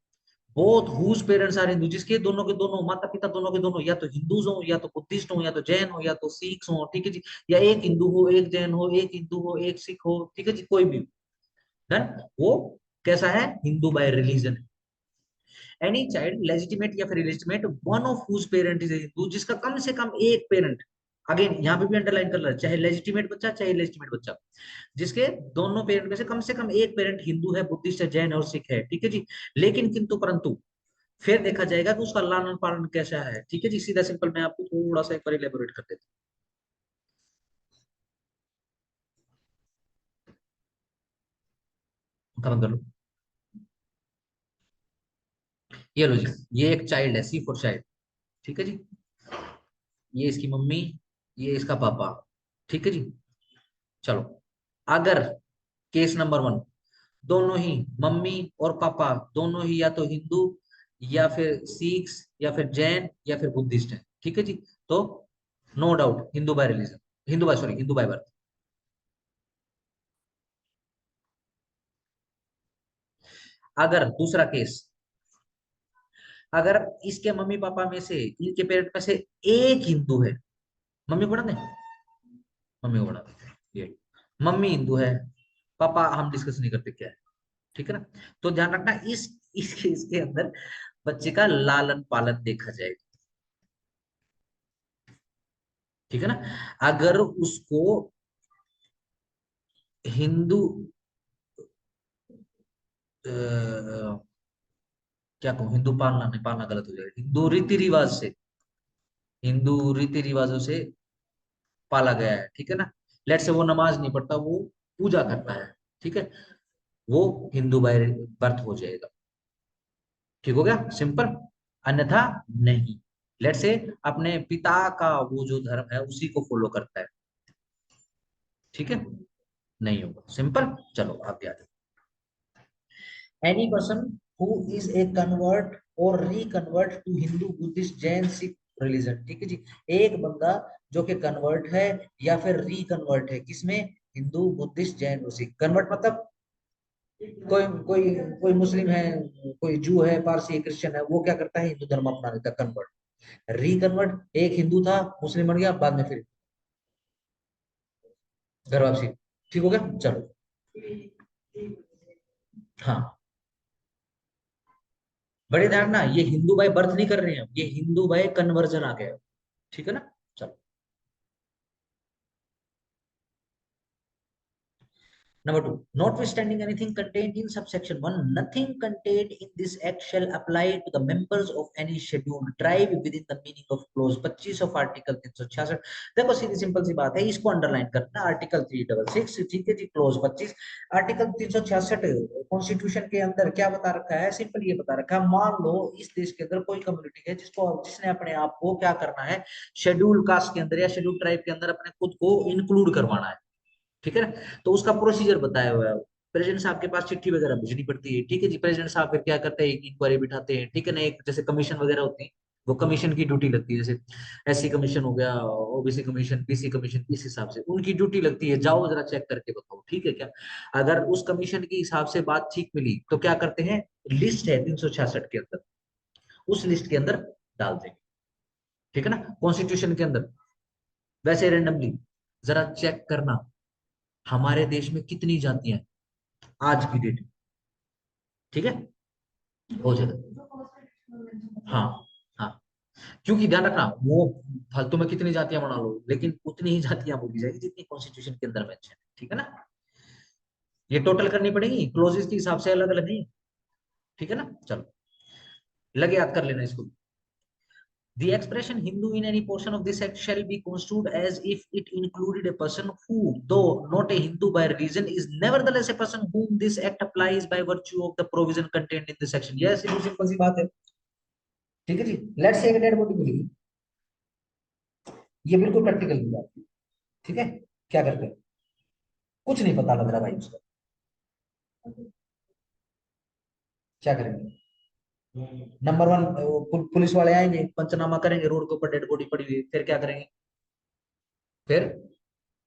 both whose parents are Hindu, जिसके दोनों के दोनों माता पिता, दोनों के दोनों या तो हिंदूज हो, या तो बुद्धिस्ट हो, या तो जैन हो, या तो सिख्स हो, ठीक है जी। या एक हिंदू हो, एक जैन हो, एक हिंदू हो, एक सिख हो, ठीक है जी, कोई भी, डन। वो कैसा है, Hindu by religion. Any child legitimate या फिर illegitimate, one of whose parent is Hindu, जिसका कम से कम एक पेरेंट, अगेन यहाँ पे भी अंडरलाइन कर रहा है, चाहे लेजिटिमेट बच्चा चाहे इलेजिटिमेट बच्चा, जिसके दोनों पेरेंट में से कम एक पेरेंट हिंदू है, बुद्धिस्ट है, जैन और सिख है, ठीक है जी। लेकिन किंतु परंतु फिर देखा जाएगा कि उसका लालन पालन कैसा है, ठीक है जी, सीधा सिंपल। मैं आपको थोड़ा सा एक बार इलेबोरेट कर देता हूँ, खत्म कर लो। ये लो जी, ये एक चाइल्ड है, सी फॉर चाइल्ड, ठीक है जी। ये इसकी मम्मी, ये इसका पापा, ठीक है जी। चलो, अगर केस नंबर वन, दोनों ही मम्मी और पापा दोनों ही या तो हिंदू, या फिर सिख्स, या फिर जैन, या फिर बुद्धिस्ट है, ठीक है जी। तो no doubt Hindu by religion, Hindu by, sorry, Hindu by birth. अगर दूसरा केस, अगर इसके मम्मी पापा में से, इनके पेरेंट में से एक हिंदू है, मम्मी को बढ़ा दें, मम्मी को बढ़ा दें, ये मम्मी हिंदू है, पापा हम डिस्कस नहीं करते क्या है, ठीक है ना। तो ध्यान रखना, इसके इसके अंदर बच्चे का लालन पालन देखा जाएगा, ठीक है ना। अगर उसको हिंदू, क्या कहूँ, हिंदू पालना नहीं, पालना गलत हो जाएगा, हिंदू रीति रिवाज से, हिंदू रीति रिवाजों से पाला गया है, ठीक है ना। लेट से वो नमाज नहीं पढ़ता, वो पूजा करता है, ठीक है, वो हिंदू बाय बर्थ हो जाएगा। ठीक हो गया, सिंपल। अन्यथा नहीं। लेट से अपने पिता का वो जो धर्म है उसी को फॉलो करता है, ठीक है, नहीं होगा, सिंपल। चलो आगे आ जाओ। Any person who is a convert or reconvert to Hindu Buddhist Jain Sikh religion, ठीक है जी। एक बंदा जो कि कन्वर्ट है या फिर रिकन्वर्ट है, किसमें, हिंदू बुद्धिस्ट जैन और सिख। कन्वर्ट मतलब कोई कोई कोई मुस्लिम है, कोई जू है, पारसी है, क्रिश्चियन है, वो क्या करता है, हिंदू धर्म अपना लेता है, कन्वर्ट। रिकन्वर्ट, एक हिंदू था, मुस्लिम बन गया, बाद में फिर घर वापसी। ठीक हो गया, चलो। हाँ, बड़े ध्यान ना, ये हिंदू बाय बर्थ नहीं कर रहे हैं, ये हिंदू बाय कन्वर्जन आ गया, ठीक है ना। चलो, Number two, notwithstanding anything contained in subsection 1, nothing contained in this act shall apply to the members of any scheduled tribe within the meaning of clause 25 of article 366। देखो सीधी सिंपल सी बात है, इसको अंडरलाइन करना, आर्टिकल 366, ठीक है जी, close 25। Article 366 constitution के अंदर क्या बता रखा है, सिंपल ये बता रखा है, मान लो इस देश के अंदर कोई कम्युनिटी है जिसने अपने आप को क्या करना है, शेड्यूल कास्ट के अंदर या शेड्यूल ट्राइब के अंदर अपने खुद को इंक्लूड करवाना है, ठीक है ना। तो उसका प्रोसीजर बताया हुआ है। प्रेसिडेंट साहब के पास चिट्ठी वगैरह भेजनी पड़ती है, ठीक है जी। प्रेसिडेंट साहब फिर क्या करते हैं, एक इंक्वायरी बिठाते हैं, ठीक है ना, एक जैसे कमीशन वगैरह होती है, वो कमीशन की ड्यूटी लगती है, जैसे एससी कमीशन हो गया, ओबीसी कमीशन, बीसी कमीशन, इस हिसाब से उनकी ड्यूटी लगती है, जाओ जरा चेक करके बताओ, ठीक है क्या। अगर उस कमीशन के हिसाब से बात ठीक मिली तो क्या करते हैं, लिस्ट है 366 के अंदर, उस लिस्ट के अंदर डाल देंगे, ठीक है ना, कॉन्स्टिट्यूशन के अंदर। वैसे रेंडमली जरा चेक करना, हमारे देश में कितनी जातियां हैं आज की डेट में, ठीक है, हो जाएगा। हाँ, हाँ, क्योंकि ध्यान रखना, वो फालतू में कितनी जातियां बना लो, लेकिन उतनी ही जातियां बोली जाएगी जितनी कॉन्स्टिट्यूशन के अंदर मेंशन है, ठीक है ना। ये टोटल करनी पड़ेगी, क्लोजेस के हिसाब से अलग अलग नहीं, ठीक है ना। चलो, लगे याद कर लेना इसको। The expression Hindu in any portion of this act shall be construed as if it included a person who, though not a Hindu by religion, is nevertheless a person whom this act applies by virtue of the provision contained in this section। यह simple सी बात है, ठीक है जी। Let's say एक dead body मिलेगी, ये बिल्कुल प्रैक्टिकल की बात है, ठीक है। क्या करते हैं, कुछ नहीं पता लग रहा भाई उसका, क्या करेंगे। नंबर वन, पुलिस वाले आएंगे, पंचनामा करेंगे, रोड के ऊपर डेड बॉडी पड़ी हुई है, फिर क्या करेंगे, फिर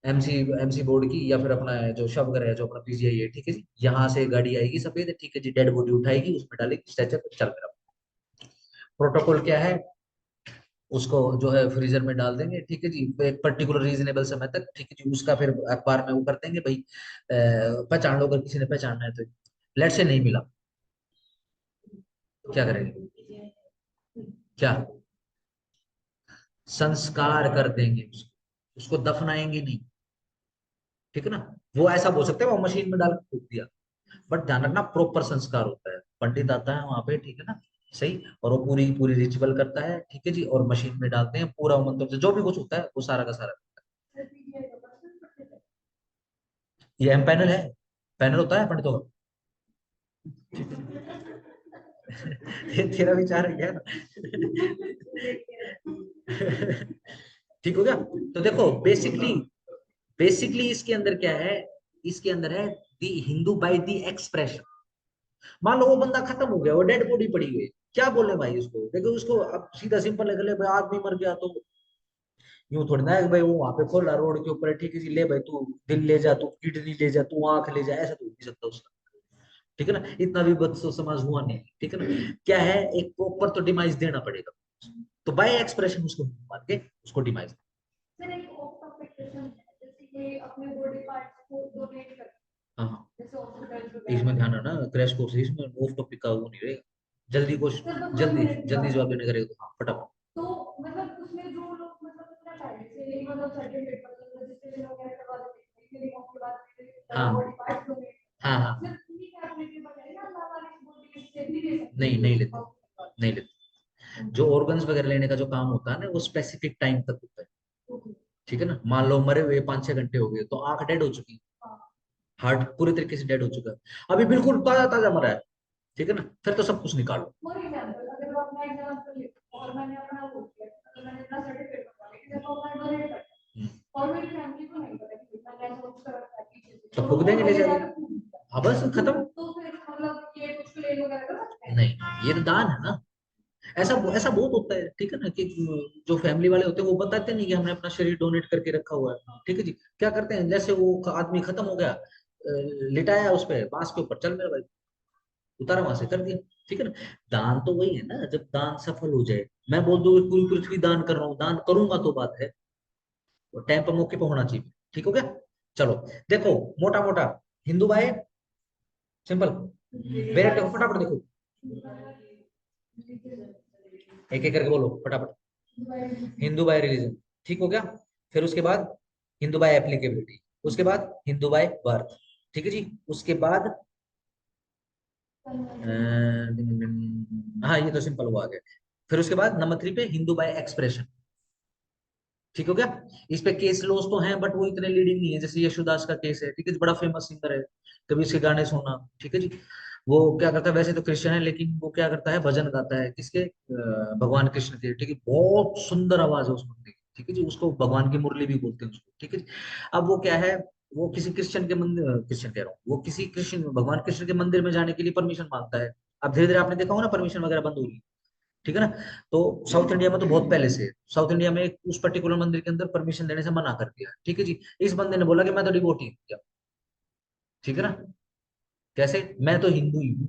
एमसी एमसी बोर्ड की या फिर अपना जो शवघर है, जो अपना पीजीआई है, ठीक है जी, यहाँ से गाड़ी आएगी सफेद, ठीक है जी, डेड बॉडी उठाएगी, उसमें डालेगी स्ट्रेचर पे, चल मेरा। प्रोटोकॉल क्या है, उसको जो है फ्रीजर में डाल देंगे, ठीक है जी, एक पर्टिकुलर रीजनेबल समय तक, ठीक है जी, उसका फिर अखबार में वो कर देंगे भाई, पहचान लो, अगर किसी ने पहचानना है तो। लेट से नहीं मिला, क्या करेंगे, क्या, संस्कार कर देंगे उसको दफनाएंगे नहीं, ठीक है ना। वो ऐसा बोल सकते हैं वो मशीन में डाल के फूक दिया, बट ध्यान रखना प्रॉपर संस्कार होता है, पंडित आता है वहां पे, ठीक है ना, सही, और वो पूरी पूरी रिचुअल करता है, ठीक है जी, और मशीन में डालते हैं पूरा मंत्र से जो भी कुछ होता है वो सारा का सारा। ये एम पैनल है, पैनल होता है पंडितों का। ये तेरा विचार है क्या ना। ठीक हो गया। तो देखो बेसिकली, इसके अंदर क्या है, इसके अंदर है दी हिंदू बाय दी एक्सप्रेशन। मान लो वो बंदा खत्म हो गया, वो डेड बॉडी पड़ी हुई है, क्या बोले भाई उसको, देखो उसको अब सीधा सिंपल है, भाई आदमी मर गया तो यूं थोड़ी ना है कि भाई वो वहां पे खोला रोड के ऊपर है, ठीक है जी, ले भाई तू दिल ले जा, तू किडनी ले जा, तू आंख ले जा, ऐसा तो हो नहीं सकता उसका, ठीक है ना, इतना भी बदसो समाज हुआ नहीं, ठीक है ना। क्या है, एक प्रॉपर तो डिमाइस देना पड़ेगा, तो बाय एक्सप्रेशन उसको मार के उसको डिमाइस। हाँ, हाँ, इसमें ध्यान रखना, क्रैश कोर्स है इसमें, ऑफ टॉपिक का वो नहीं रहेगा, जल्दी क्वेश्चन, जल्दी जल्दी जवाब देने करेगा तो हाँ फटाफट। तो मतलब उसमें जो लोग मतलब इतना पहले से ही मतलब सर्टिफिकेट मतलब रजिस्ट्रेशन वगैरह करवा देते हैं, फिर उसके बाद हाँ, हाँ, हाँ, नहीं, नहीं लेते, नहीं लेते। जो ऑर्गन्स वगैरह लेने का जो काम होता है ना, वो स्पेसिफिक टाइम तक होता है। ठीक है ना, मान लो मरे हुए 5-6 घंटे हो गए तो आंख डेड हो चुकी, हार्ट पूरे तरीके से डेड हो चुका है, अभी बिल्कुल ताजा ताजा मरा है, ठीक है ना, फिर तो सब कुछ निकालो। तो फूक देंगे ले जाके, हाँ बस खत्म। नहीं, ये तो दान है ना। ऐसा ऐसा बहुत होता है, ठीक है ना, कि जो फैमिली वाले होते हैं वो बताते नहीं कि हमने अपना शरीर डोनेट करके रखा हुआ है, ठीक है जी। क्या करते हैं, जैसे वो आदमी खत्म हो गया, लिटाया उस पे बांस के ऊपर, चल मेरे भाई, उतारा वहां से, कर दिया, ठीक है ना। दान तो वही है ना, जब दान सफल हो जाए, मैं बोल दूं कि पूरी पृथ्वी दान कर रहा हूँ, दान करूंगा तो बात है, वो टाइम पर मौके पर होना चाहिए, ठीक हो गया। चलो देखो, मोटा मोटा हिंदू भाई, सिंपल, मेरे देखो फटाफट देखो, एक एक करके बोलो फटाफट। हिंदू बाय रिलीजन, ठीक हो गया। फिर उसके बाद हिंदू बाय एप्लीकेबिलिटी, उसके बाद हिंदू बाय बर्थ, ठीक है जी। उसके बाद हाँ ये तो सिंपल हुआ आ गया। फिर उसके बाद नंबर 3 पे हिंदू बाय एक्सप्रेशन, ठीक हो गया। इस पे केस लॉस तो हैं बट वो इतने लीडिंग नहीं है, जैसे यशुदास का केस है, ठीक है, बड़ा फेमस सिंगर है, कभी इसके गाने सुनना, ठीक है जी। वो क्या करता है, वैसे तो क्रिश्चियन है लेकिन वो क्या करता है, भजन गाता है, किसके, भगवान कृष्ण के, ठीक है, बहुत सुंदर आवाज है उस बंदे की, ठीक है जी, उसको भगवान की मुरली भी बोलते हैं उसको, ठीक है जी। अब वो क्या है, वो किसी क्रिश्चियन के मंदिर, क्रिश्चियन कह रहा हूँ, वो किसी कृष्ण भगवान कृष्ण के मंदिर में जाने के लिए परमिशन मांगता है। अब धीरे धीरे आपने देखा होगा ना, परमिशन वगैरह बंद हो रही है, ठीक है ना। तो साउथ इंडिया में तो बहुत पहले से है। साउथ इंडिया में उस पर्टिकुलर मंदिर के अंदर परमिशन देने से मना कर दिया, ठीक है जी। इस बंदे ने बोला कि मैं तो डिवोटी हूँ, ठीक है ना, कैसे, मैं तो हिंदू ही हूँ,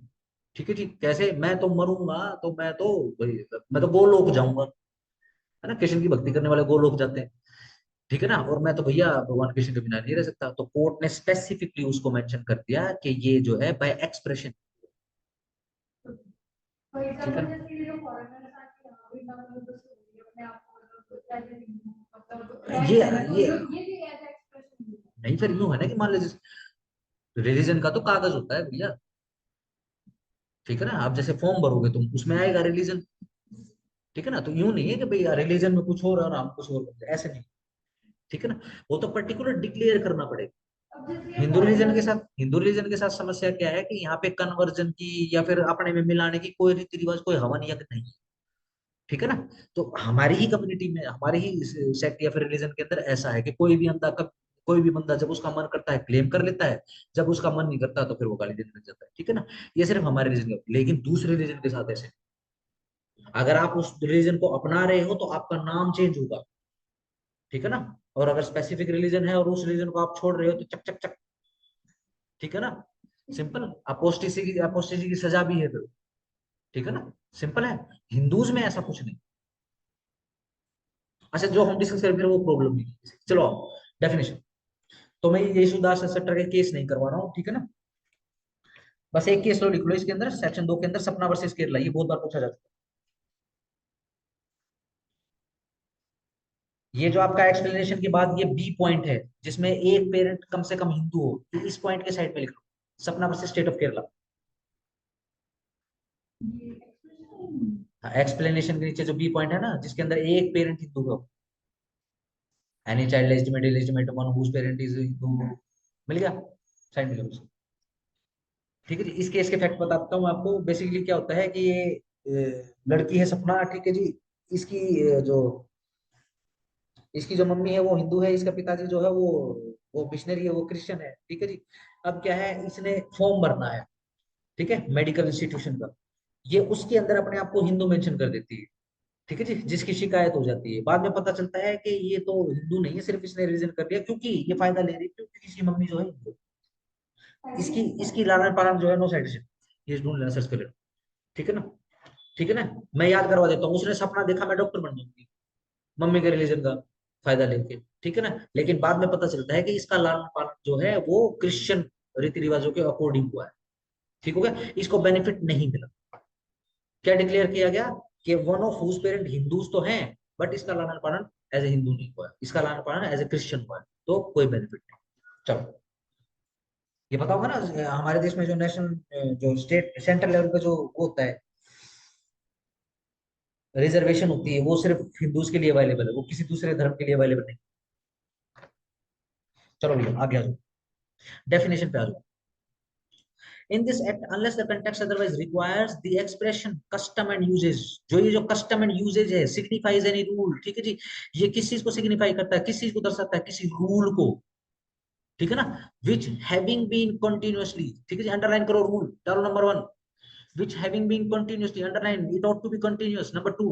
ठीक है जी, कैसे, मैं तो मरूंगा तो भाई, मैं तो गोलोक जाऊंगा, है ना, कृष्ण की भक्ति करने वाले गोलोक जाते हैं, ठीक है ना, और मैं तो भैया भगवान कृष्ण के बिना नहीं रह सकता, तो कोर्ट ने स्पेसिफिकली उसको मेंशन कर दिया कि ये जो है बाय एक्सप्रेशन, ठीक है। ये नहीं, फिर यूं है ना कि मान लीजिए रिलीजन का तो कागज होता है भैया, ठीक है ना, आप जैसे फॉर्म भरोगे तुम, उसमें आएगा रिलीजन, ठीक है ना, तो यूं नहीं है कि भाई रिलीजन में कुछ और और हम कुछ और करते हैं, ऐसे नहीं, ठीक है ना, वो तो पर्टिकुलर डिक्लेयर करना पड़ेगा। हिंदू रिलीजन के साथ समस्या क्या है कि यहाँ पे कन्वर्जन की या फिर अपने में मिलाने की कोई रीति रिवाज, कोई हवन यज्ञ नहीं है, ठीक है ना। तो हमारी ही कम्युनिटी में, हमारी ही सेक्ट या फिर रिलीजन के अंदर ऐसा है कि कोई भी बंदा जब उसका मन करता है क्लेम कर लेता है, जब उसका मन नहीं करता तो फिर वो गाली देने लग जाता है, ठीक है ना। ये सिर्फ हमारे रिलीजन का, लेकिन दूसरे रिलीजन के साथ ऐसे नहीं। अगर आप उस रिलीजन को अपना रहे हो तो आपका नाम चेंज होगा, ठीक है ना। और अगर स्पेसिफिक रिलीजन है और उस रिलीजन को आप छोड़ रहे हो तो चक चक चक, ठीक है ना, सिंपल। अपोस्टेसी की सजा भी है फिर, ठीक है ना, सिंपल है। हिंदूज में ऐसा कुछ नहीं। अच्छा, जो हम डिस्कस करेंगे वो प्रॉब्लम नहीं है। चलो डेफिनेशन, तो मैं ये यशुदास सट्टर के केस नहीं करवा रहा हूँ, ठीक है ना। बस एक केस लो, लिख लो इसके अंदर, सेक्शन 2 के अंदर, सपना वर्सेस केरला, ये बहुत बार पूछा जाता है। ये जो आपका एक्सप्लेनेशन के बाद ये बी पॉइंट है, जिसमें एक पेरेंट कम से कम हिंदू हो, तो इस पॉइंट के साइड में लिख लो, सपना versus state of Kerala. Explanation के नीचे जो बी पॉइंट है ना, जिसके अंदर एक पेरेंट हिंदू हो, any child legitimate one whose parent is Hindu, मिल गया, साइड में लिखो। ठीक है जी, इस केस के फैक्ट बताता हूँ आपको। बेसिकली क्या होता है कि ये लड़की है सपना, ठीक है जी, इसकी जो इसकी जो मम्मी है वो हिंदू है, इसका पिताजी जो है वो मिशनरी है, वो क्रिश्चियन है, ठीक है जी। अब क्या है, इसने फॉर्म भरना है, ठीक है, मेडिकल इंस्टीट्यूशन का, ये उसके अंदर अपने आप को हिंदू मेंशन कर देती है, ठीक है जी, जिसकी शिकायत हो जाती है। बाद में पता चलता है कि ये तो हिंदू नहीं है, सिर्फ इसने रिलीजन कर दिया क्योंकि ये फायदा ले रही है, क्योंकि इसकी मम्मी जो है हिंदू, इसकी इसकी लालन पालन जो है नो साइड, ये ढूंढ लेना, सर्च कर लेना, ठीक है ना, ठीक है ना। मैं याद करवा देता हूँ, उसने सपना देखा मैं डॉक्टर बन जाऊंगी, मम्मी के रिलीजन का फायदा लेके, ठीक है ना। लेकिन बाद में पता चलता है कि इसका लालन पालन जो है वो क्रिश्चियन रीति रिवाजों के अकॉर्डिंग हुआ है, ठीक हो गया, इसको बेनिफिट नहीं मिला। क्या डिक्लेयर किया गया कि one of whose parent Hindus तो हैं, बट इसका लालन पालन एज ए हिंदू नहीं हुआ है, इसका लालन पालन एज ए क्रिश्चियन हुआ है, तो कोई बेनिफिट नहीं। चलो, ये पता होगा ना, हमारे देश में जो नेशनल जो स्टेट सेंट्रल लेवल पे जो वो होता है, रिजर्वेशन होती है वो सिर्फ हिंदूज के लिए अवेलेबल है, वो किसी दूसरे धर्म के लिए अवेलेबल नहीं। चलो भैया आगे आ जाओ, डेफिनेशन पे आ जाओ। In this act, unless the context otherwise requires the expression custom and usage, जो ये जो custom and usage है, signifies any rule, ठीक है जी, ये किस चीज को सिग्निफाई करता है, किस चीज को दर्शाता है, किसी रूल को, ठीक है ना, which having been continuously, ठीक है जी, अंडरलाइन करो रूल, डालो number one, which having been continuously, underline, it ought to be continuous, number two,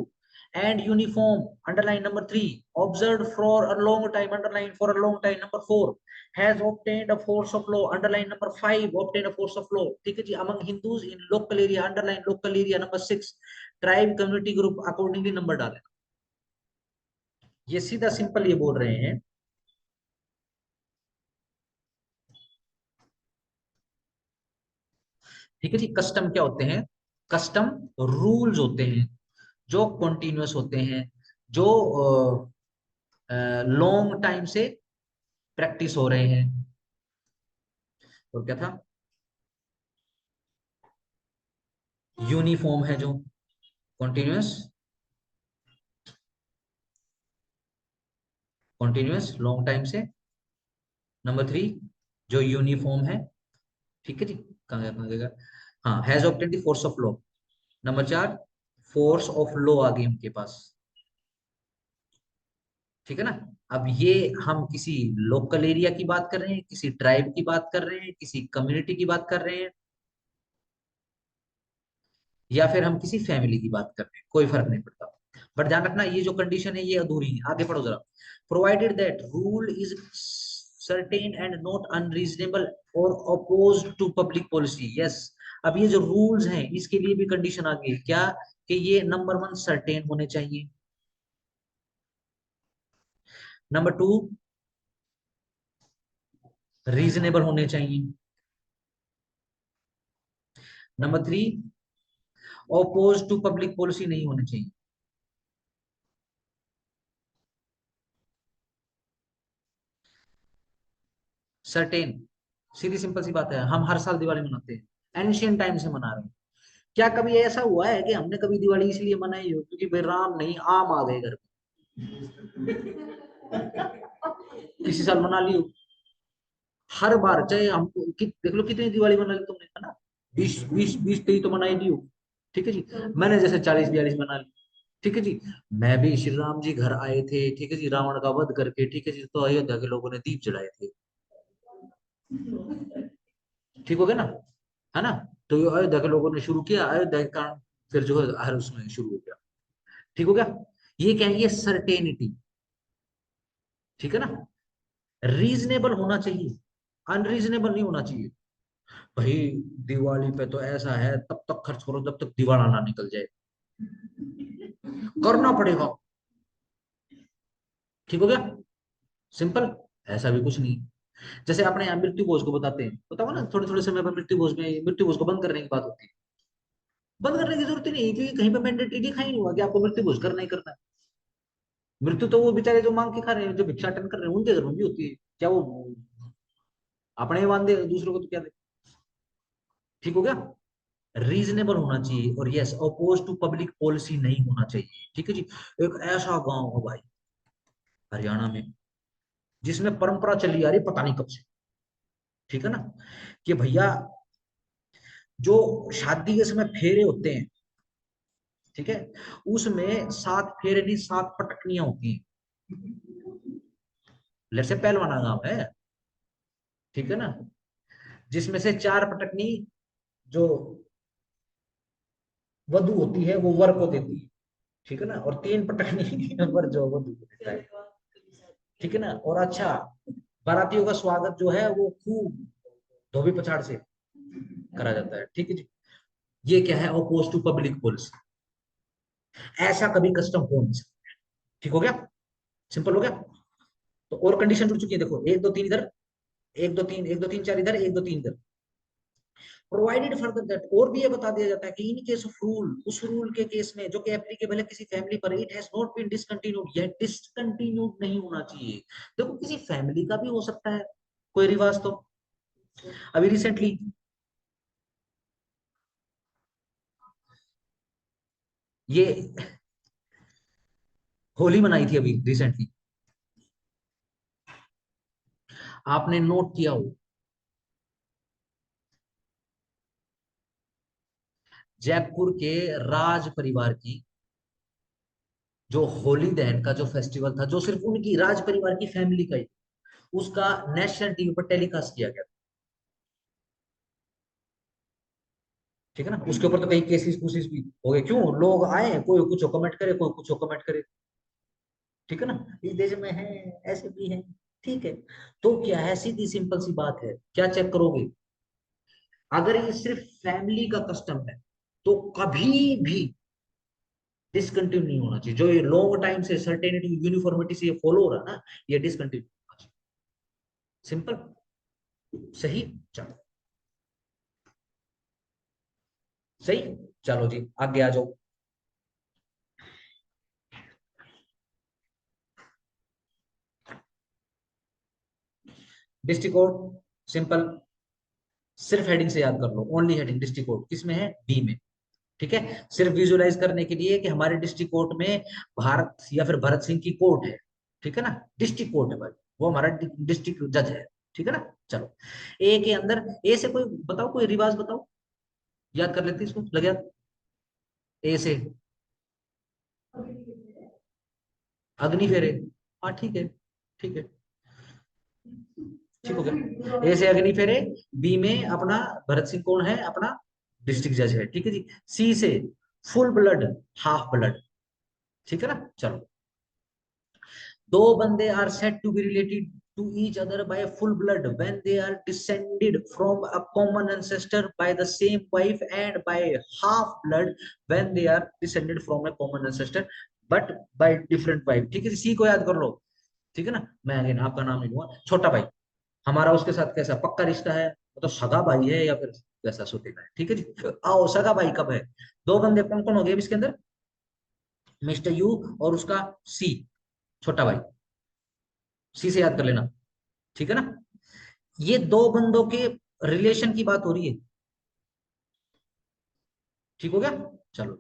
and uniform, underline, number three, observed for a long time, underline, for a long time, number four, has obtained a force of law, underline, number five, obtained a force of law, ठीक है जी, among Hindus in local area, underline, local area, number six, tribe community group, accordingly number डालें। ये सीधा simple ये बोल रहे हैं, ठीक है जी, कस्टम क्या होते हैं, कस्टम रूल्स होते हैं जो कॉन्टिन्यूस होते हैं, जो लॉन्ग टाइम से प्रैक्टिस हो रहे हैं। और क्या था, यूनिफॉर्म है जो कॉन्टिन्यूस, कॉन्टिन्यूस लॉन्ग टाइम से, नंबर थ्री जो यूनिफॉर्म है, ठीक है जी, कहाँ गया कहाँ गया, हाँ, has obtained the force of law, number चार, फोर्स ऑफ लॉ आ गई उनके पास, ठीक है ना। अब ये हम किसी लोकल एरिया की बात कर रहे हैं, किसी ट्राइब की बात कर रहे हैं, किसी कम्युनिटी की बात कर रहे हैं, या फिर हम किसी फैमिली की बात कर रहे हैं, कोई फर्क नहीं पड़ता। बट ध्यान रखना ये जो कंडीशन है ये अधूरी है, आगे पढ़ो जरा, provided that rule is certain and not unreasonable और oppose to public policy, yes. अब ये जो रूल्स हैं इसके लिए भी कंडीशन आ गई, क्या, कि ये नंबर वन सर्टेन होने चाहिए, नंबर टू रीजनेबल होने चाहिए, number three oppose to public policy नहीं होने चाहिए। सर्टेन, सीधी सिंपल सी बात है, हम हर साल दिवाली मनाते हैं, एंशियंट टाइम से मना रहे हैं। क्या कभी ऐसा हुआ है कि हमने कभी दिवाली इसलिए मनाई हो क्योंकि भाई राम नहीं आम आ गए घर पे, किसी साल मना ली हो? हर बार चाहे हमको देख लो कितनी दिवाली मना ली तुमने, है ना, 20 20 20 23 तो मनाई ली हो, ठीक है जी, मैंने जैसे 40 42 मना ली, ठीक है जी। मैं भी श्री राम जी घर आए थे, ठीक है जी, रावण का वध करके, ठीक है जी, तो अयोध्या के लोगों ने दीप जलाए थे, ठीक हो गया ना, है ना। तो ये अयोध्या के लोगों ने शुरू किया, अयोध्या के कारण फिर जो है हर उसमें शुरू हो गया, ठीक हो गया। ये क्या है, ये सर्टेनिटी, ठीक है ना, रीजनेबल होना चाहिए, अनरीजनेबल नहीं होना चाहिए। भाई दिवाली पे तो ऐसा है तब तक खर्च करो जब तक दिवाला ना निकल जाए, करना पड़ेगा, ठीक हो गया, सिंपल। ऐसा भी कुछ नहीं, जैसे अपने यहाँ मृत्यु भोज को बताते हैं, बताओ ना, थोड़े थोड़े समय पर मृत्यु भोज को बंद करने की बात होती है, बंद करने की जरूरत ही नहीं है, क्योंकि कहीं पे मैंडेटरी लिखा ही नहीं हुआ कि आपको मृत्यु भोज करना ही करना है। मृत्यु तो वो बेचारे जो मांग के खा रहे हैं, जो भिक्षाटन कर रहे हैं, उनके घर में भी होती है, क्या वो अपने ही मान दे दूसरों को तो क्या दे, ठीक हो गया। रीजनेबल होना चाहिए, और yes oppose to public policy नहीं होना चाहिए, ठीक है जी। एक ऐसा गांव है भाई हरियाणा में जिसमें परंपरा चली आ रही पता नहीं कब से, ठीक है ना, कि भैया जो शादी के समय फेरे होते हैं, ठीक है, उसमें 7 फेरे नहीं 7 पटकनियां होती हैं, लेट से पहलवाना गांव है, ठीक है ना, जिसमें से 4 पटकनी जो वधु होती है वो वर को देती है, ठीक है ना, और 3 पटकनी वर जो वधु को देता है, ठीक है ना। और अच्छा, बारातियों का स्वागत जो है वो खूब धोबी पछाड़ से करा जाता है, ठीक है जी। ये क्या है, अपोज टू पब्लिक पॉलिसी, ऐसा कभी कस्टम हो नहीं सकता, ठीक हो गया, सिंपल हो गया। तो और कंडीशन जुड़ चुकी है, देखो 1 2 3 इधर, 1 2 3 1 2 3 4 इधर, 1 2 3 इधर, प्रोवाइडेड फर्दर दैट, और भी ये बता दिया जाता है कि इन केस ऑफ रूल, उस रूल के केस में जो कि एप्लीकेबल है किसी फैमिली पर, it has not been discontinued, यह डिसकंटिन्यूड नहीं होना चाहिए। देखो किसी फैमिली का भी हो सकता है कोई रिवाज, तो अभी रिसेंटली ये होली मनाई थी अभी रिसेंटली, आपने नोट किया हो। जयपुर के राज परिवार की जो होली दहन का जो फेस्टिवल था, जो सिर्फ उनकी राज परिवार की फैमिली का ही, उसका नेशनल टीवी पर टेलीकास्ट किया गया। ठीक है ना, उसके ऊपर तो कई केसेस कुसेस भी हो गए, क्यों लोग आए, कोई कुछ कमेंट करे, कोई कुछ कमेंट करे। ठीक है ना, इस देश में है, ऐसे भी है। ठीक है, तो क्या है, सीधी सिंपल सी बात है, क्या चेक करोगे, अगर ये सिर्फ फैमिली का कस्टम है तो कभी भी डिसकंटिन्यू नहीं होना चाहिए। जो ये लॉन्ग टाइम से सर्टेनिटी यूनिफॉर्मिटी से ये फॉलो हो रहा है ना, ये डिसकंटिन्यू होना चाहिए। सिंपल, सही। चलो, सही। चलो जी, आगे आ जाओ। डिस्ट्रिक्ट कोड, सिंपल, सिर्फ हेडिंग से याद कर लो, ओनली हेडिंग। डिस्ट्रिक्ट कोड किसमें है, बी में। ठीक है, सिर्फ विजुअलाइज करने के लिए कि हमारे डिस्ट्रिक्ट कोर्ट में भारत या फिर भरत सिंह की कोर्ट है। ठीक है ना, डिस्ट्रिक्ट कोर्ट है भाई, वो हमारा डिस्ट्रिक्ट जज है। ठीक है ना, चलो। ए के अंदर, ए से कोई बताओ, कोई रिवाज बताओ, याद कर लेते हैं इसको, लगे याद। ए से अग्नि फेरे, हाँ ठीक है, ठीक है, ठीक हो गया। ए से अग्नि फेरे, बी में अपना भरत सिंह कौन है, अपना डिस्ट्रिक्ट जज है। ठीक है जी। सी से फुल ब्लड, हाफ ब्लड। ठीक है ना, चलो। दो बंदे are said to be related to each other by full blood when they are descended from a common ancestor by the same wife, and by half blood when they are descended from a common ancestor but by different wife। ठीक है, सी को याद कर लो। ठीक है ना, मैं again आपका नाम नहीं लूंगा। छोटा भाई, हमारा उसके साथ कैसा पक्का रिश्ता है, मतलब सगा भाई है या फिर कैसा सुतेगा है। ठीक है जी, आओ सगा भाई कब है। दो बंदे कौन कौन हो गए इसके अंदर, मिस्टर यू और उसका सी, छोटा भाई। सी से याद कर लेना। ठीक है ना, ये दो बंदों के रिलेशन की बात हो रही है। ठीक हो गया, चलो।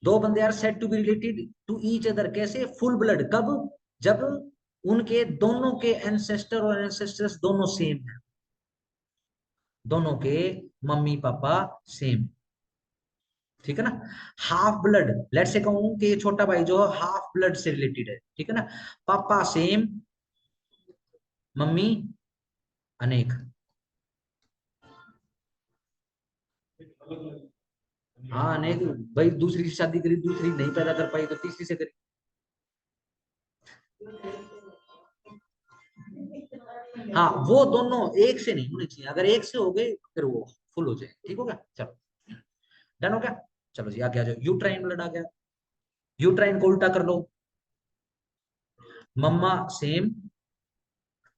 दो बंदे are said to be related to each other, कैसे, फुल ब्लड, कब, जब उनके दोनों के एंसेस्टर और एंसेस्टर्स दोनों सेम है, दोनों के मम्मी पापा सेम। ठीक है ना, हाफ ब्लड, लेट से कहूं कि ये छोटा भाई जो हाफ ब्लड से रिलेटेड है। ठीक है ना, पापा सेम, मम्मी अनेक। हाँ अनेक, भाई दूसरी से शादी करी, दूसरी नहीं पैदा कर पाई तो तीसरी से करी। हाँ, वो दोनों एक से नहीं होने चाहिए, अगर एक से हो गए तो फिर वो फुल हो जाए। ठीक हो गया, चलो। डन हो गया, चलो जी आगे आ जाओ। यूट्राइन ब्लड आ गया, यूट्राइन को उल्टा कर लो, मम्मा सेम,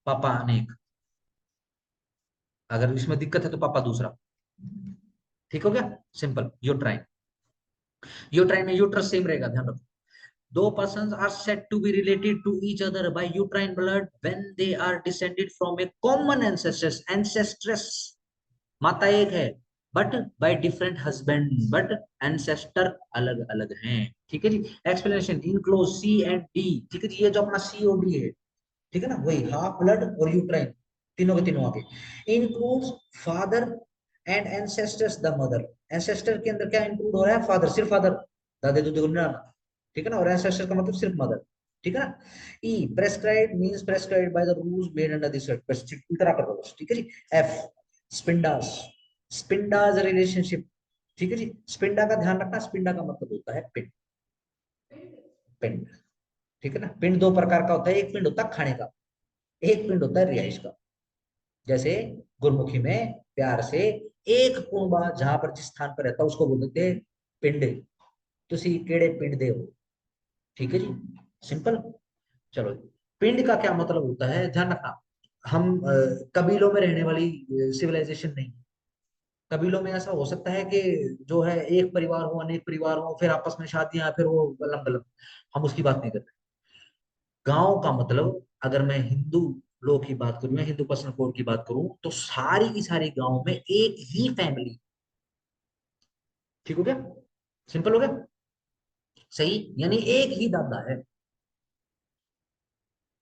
पापा अनेक। अगर इसमें दिक्कत है तो पापा दूसरा। ठीक हो गया, सिंपल। यूट्राइन, यूट्राइन में यूट्रस सेम रहेगा, ध्यान रखो। दो persons are said to be related to each other by uterine blood when they are descended from a common ancestress। माता एक है, but by different husband, but ancestor अलग अलग हैं। ठीक है जी, explanation in clause C and D. ठीक है जी, ये जो अपना सी और डी है, ठीक है ना, वही हाफ ब्लड और यूट्राइन, तीनों के तीनों आगे। Includes father and ancestors the mother. Ancestor के अंदर क्या इंक्लूड हो रहा है, फादर, सिर्फ फादर, दादे दूधे को नहीं डालना। ठीक है ना, और एंसेस्टर का मतलब सिर्फ मदर। ठीक है ना। E prescribe means prescribe by the rules made under this act, इतना कर दो बस। ठीक है जी। F स्पिंडास, स्पिंडास relationship. ठीक है जी, स्पिंडा का ध्यान रखना, स्पिंडा का मतलब होता है पिंड, पिंड। ठीक है ना, पिंड दो प्रकार का होता है, एक पिंड होता है खाने का, एक पिंड होता है रिहाइश का। जैसे गुरमुखी में प्यार से एक कुंबा जहां पर जिस स्थान पर रहता है उसको बोल देते हैं पिंड, तुसी केड़े पिंड दे हो। ठीक है जी, सिंपल। चलो, पिंड का क्या मतलब होता है, ध्यान रखना। हम कबीलों में रहने वाली सिविलाइजेशन नहीं। कबीलों में ऐसा हो सकता है कि जो है एक परिवार हो, अनेक परिवार हो, फिर आपस में शादियां, फिर वो गलम गलम, हम उसकी बात नहीं करते। गांव का मतलब, अगर मैं हिंदू लोग की बात करूं या हिंदू पर्सनल कोड की बात करूं, तो सारी की सारी गांव में एक ही फैमिली। ठीक हो गया, सिंपल हो गया। सही, यानी एक ही दादा है।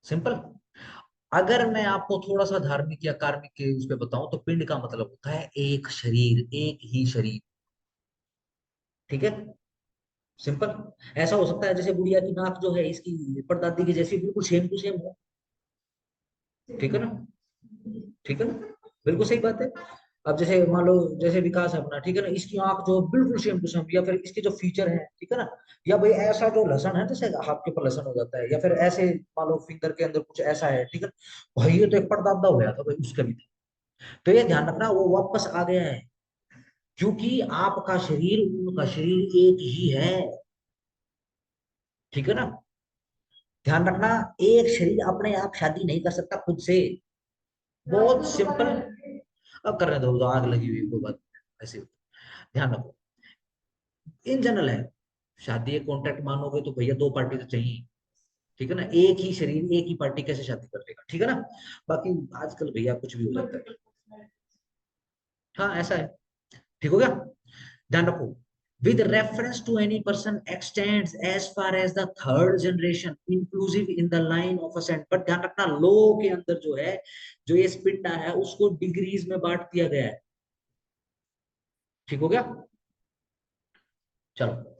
सिंपल। अगर मैं आपको थोड़ा सा धार्मिक या कार्मिक के उस पे बताऊं तो पिंड का मतलब होता है एक शरीर, एक ही शरीर। ठीक है, सिंपल। ऐसा हो सकता है जैसे गुड़िया की नाक जो है इसकी परदादी की जैसी बिल्कुल सेम टू सेम हो। ठीक है ना, ठीक है ना, बिल्कुल सही बात है। अब जैसे मान लो जैसे विकास है अपना, ठीक है ना, इसकी आंख जो बिल्कुल सेम टू सेम, या फिर इसके जो फीचर है, ठीक है ना, या भाई ऐसा जो लसन है जैसे हाथ के ऊपर लसन हो जाता है, या फिर ऐसे मान लो फिंगर के अंदर कुछ ऐसा है, ठीक है, भाई ये तो एक परदादा हो गया था भाई उसका भी था। तो ये ध्यान रखना वो वापस आ गया है, क्योंकि आपका शरीर उनका शरीर एक ही है। ठीक है ना, ध्यान रखना, एक शरीर अपने आप शादी नहीं कर सकता खुद से। बहुत सिंपल। अब करने दो, तो आग लगी हुई कोई बात नहीं, ऐसे ध्यान रखो। इन जनरल है, शादी एक कॉन्ट्रैक्ट मानोगे तो भैया दो पार्टी तो चाहिए। ठीक है ना, एक ही शरीर एक ही पार्टी कैसे शादी कर लेगा, ठीक है ना। बाकी आजकल भैया कुछ भी हो जाता है। हाँ ऐसा है। ठीक हो गया, ध्यान रखो। With reference to any person extends as far as the third generation inclusive in the line of ascent, but ध्यान रखना लो के अंदर जो है, जो ये स्पिंडा है उसको डिग्रीज में बांट दिया गया है। ठीक हो गया, चलो।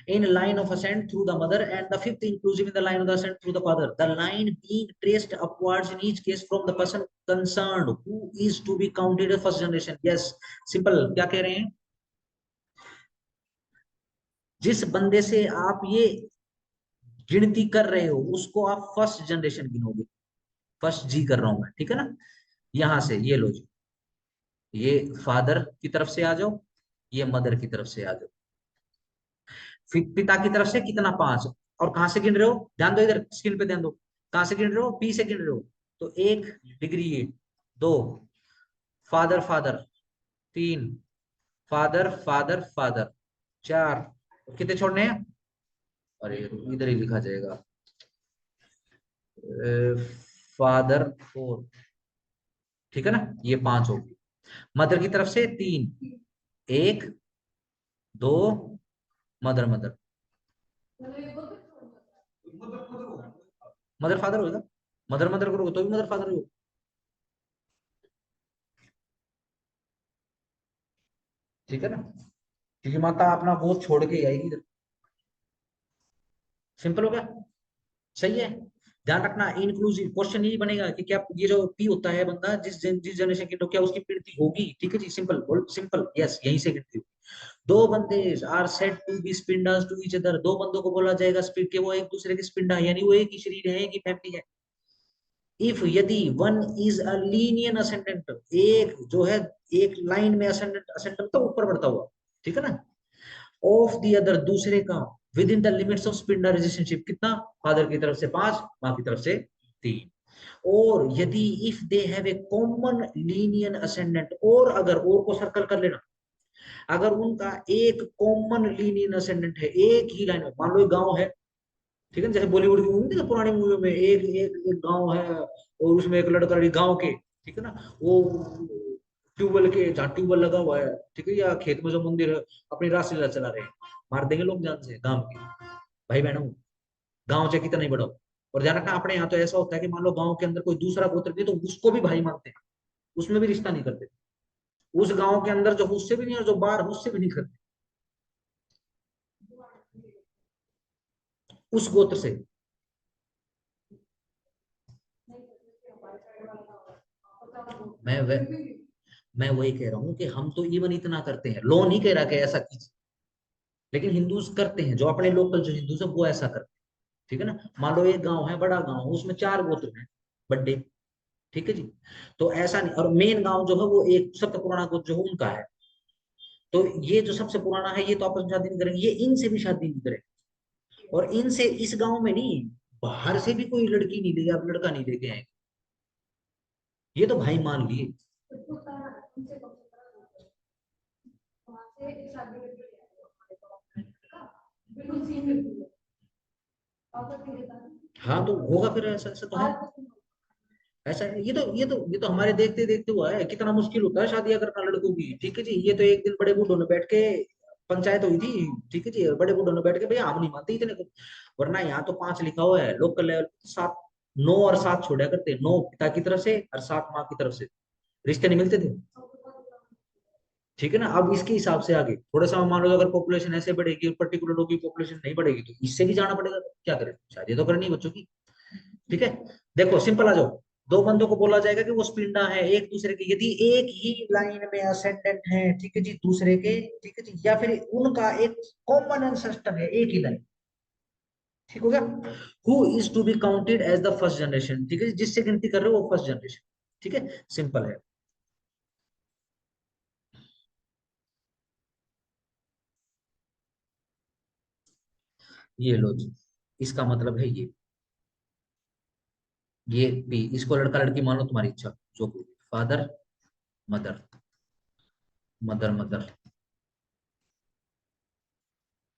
In line of ascent through the mother, and the fifth inclusive in the line of the ascent through the father, the line being traced upwards in each case from the person concerned who is to be counted as first generation. Yes, simple। क्या कह रहे हैं, जिस बंदे से आप ये गिनती कर रहे हो उसको आप फर्स्ट जनरेशन गिनोगे। फर्स्ट जी कर रहा हूं मैं, ठीक है ना। यहां से ये लो जी, ये फादर की तरफ से आ जाओ, ये मदर की तरफ से आ जाओ। फिर पिता की तरफ से कितना, पांच। और कहां से गिन रहे हो, ध्यान दो इधर स्क्रीन पे ध्यान दो, कहां से गिन रहे हो, पी से गिन रहे हो। तो एक डिग्री ये, दो फादर फादर, तीन फादर फादर फादर, चार, कितने छोड़ने हैं, अरे इधर ही लिखा जाएगा, फादर फोर। ठीक है ना, ये पांच होगी। मदर की तरफ से तीन, एक, दो, मदर मदर, मदर फादर होगा, मदर मदर करोगे तो भी मदर फादर होगा। ठीक है ना, क्योंकि माता अपना गोद छोड़ के ही आएगी इधर। सिंपल हो गया, सही है। ध्यान रखना इंक्लूसिव क्वेश्चन यही बनेगा कि क्या ये जो पी होता है बंदा जिस जनरेशन की, तो क्या उसकी गिनती होगी। ठीक है जी, सिंपल बोल, सिंपल यस, यहीं से गिनती होगी। दो बंदे are said to be sapindas to each other, दो बंदों को बोला जाएगा स्पिंड के वो एक दूसरे के स्पिंडा, यानी वो एक ही शरीर है, एक ही फैमिली है। इफ यदि one is a linear ascendant, एक जो है एक लाइन में असेंडेंट, असेंडेंट तो ऊपर बढ़ता हुआ, ठीक है ना, ऑफ द अदर दूसरे का, within the limits of sapinda relationship, कितना, फादर की तरफ से पांच, माँ की तरफ से तीन। और यदि if they have a common linear ascendant, और अगर और को सर्कल कर लेना, अगर उनका एक कॉमन लीनियर असेंडेंट है, एक ही लाइन में, मान लो एक गांव है, ठीक है, जैसे बॉलीवुड की मूवी थी पुरानी मूवी में, एक एक एक गांव है और उसमें एक लड़का लड़की गांव के, ठीक है ना, वो ट्यूबवेल के जहाँ ट्यूबवेल लगा हुआ है, ठीक है, या खेत में जो मंदिर है, अपनी रासलीला चला रहे हैं, मार देंगे लोग जान से गांव के, भाई बहनों, गांव चाहे कितना ही बड़ा हो। और ध्यान रखना अपने यहाँ तो ऐसा होता है कि मान लो गांव के अंदर कोई दूसरा गोत्र भी है, तो उसको भी भाई मानते हैं, उसमें भी रिश्ता नहीं करते, उस गांव के अंदर जो उससे भी नहीं और जो बाहर उससे भी नहीं करते, उस गोत्र से। मैं वे, मैं वही कह रहा हूँ कि हम तो इवन इतना करते हैं, लॉ नहीं कह रहा कि ऐसा कीजिए, लेकिन हिंदूज करते हैं, जो अपने लोकल जो हिंदूज है वो ऐसा करते हैं। ठीक है ना, मान लो एक गांव है, बड़ा गांव, उसमें चार गोत्र हैं बड़े, ठीक है जी, तो ऐसा नहीं, और मेन गांव जो है वो एक सबसे पुराना गोत्र जो है उनका है, तो ये जो सबसे पुराना है ये तो आपस में शादी नहीं करेंगे, ये इनसे भी शादी नहीं करेंगे, और इनसे इस गांव में नहीं, बाहर से भी कोई लड़की नहीं लेगा, अब लड़का नहीं लेके आएंगे, ये तो भाई मान लिए। हाँ तो होगा फिर, ऐसा ऐसा तो है, ऐसा है, ये तो हमारे देखते देखते हुआ है, कितना मुश्किल होता है शादियां करना लड़कों की, ठीक है जी, ये तो एक दिन बड़े बूढ़ों ने बैठ के पंचायत हुई थी, ठीक है जी, बड़े बूढ़ों ने बैठ के भैया हम नहीं मानते इतने को, वरना यहाँ तो 5 लिखा हुआ है, लोकल लेवल 7, 9 और 7 छोड़ा करते, 9 पिता की तरफ से और 7 माँ की तरफ से, रिश्ते नहीं मिलते थे। ठीक है ना। अब इसके हिसाब से आगे थोड़ा सा मान लो अगर पॉपुलेशन ऐसे बढ़ेगी और पर्टिकुलर लोगों की पॉपुलेशन नहीं बढ़ेगी तो इससे भी जाना पड़ेगा, तो क्या करें, शादी तो करनी है बच्चों की। ठीक है, देखो सिंपल आ जाओ। दो बंदों को बोला जाएगा कि वो स्पिंडा है एक दूसरे के, यदि एक ही लाइन में असेंडेंट है, ठीक है जी, दूसरे के, ठीक है जी, या फिर उनका एक कॉमन एंसेस्टर है एक ही लाइन, ठीक हो गया। Who is to be counted as the first generation, ठीक है, जिससे गिनती कर रहे हो वो फर्स्ट जनरेशन, ठीक है, सिंपल है। ये लो जी, इसका मतलब है ये बी, इसको लड़का लड़की मानो तुम्हारी इच्छा, जो father mother, mother mother,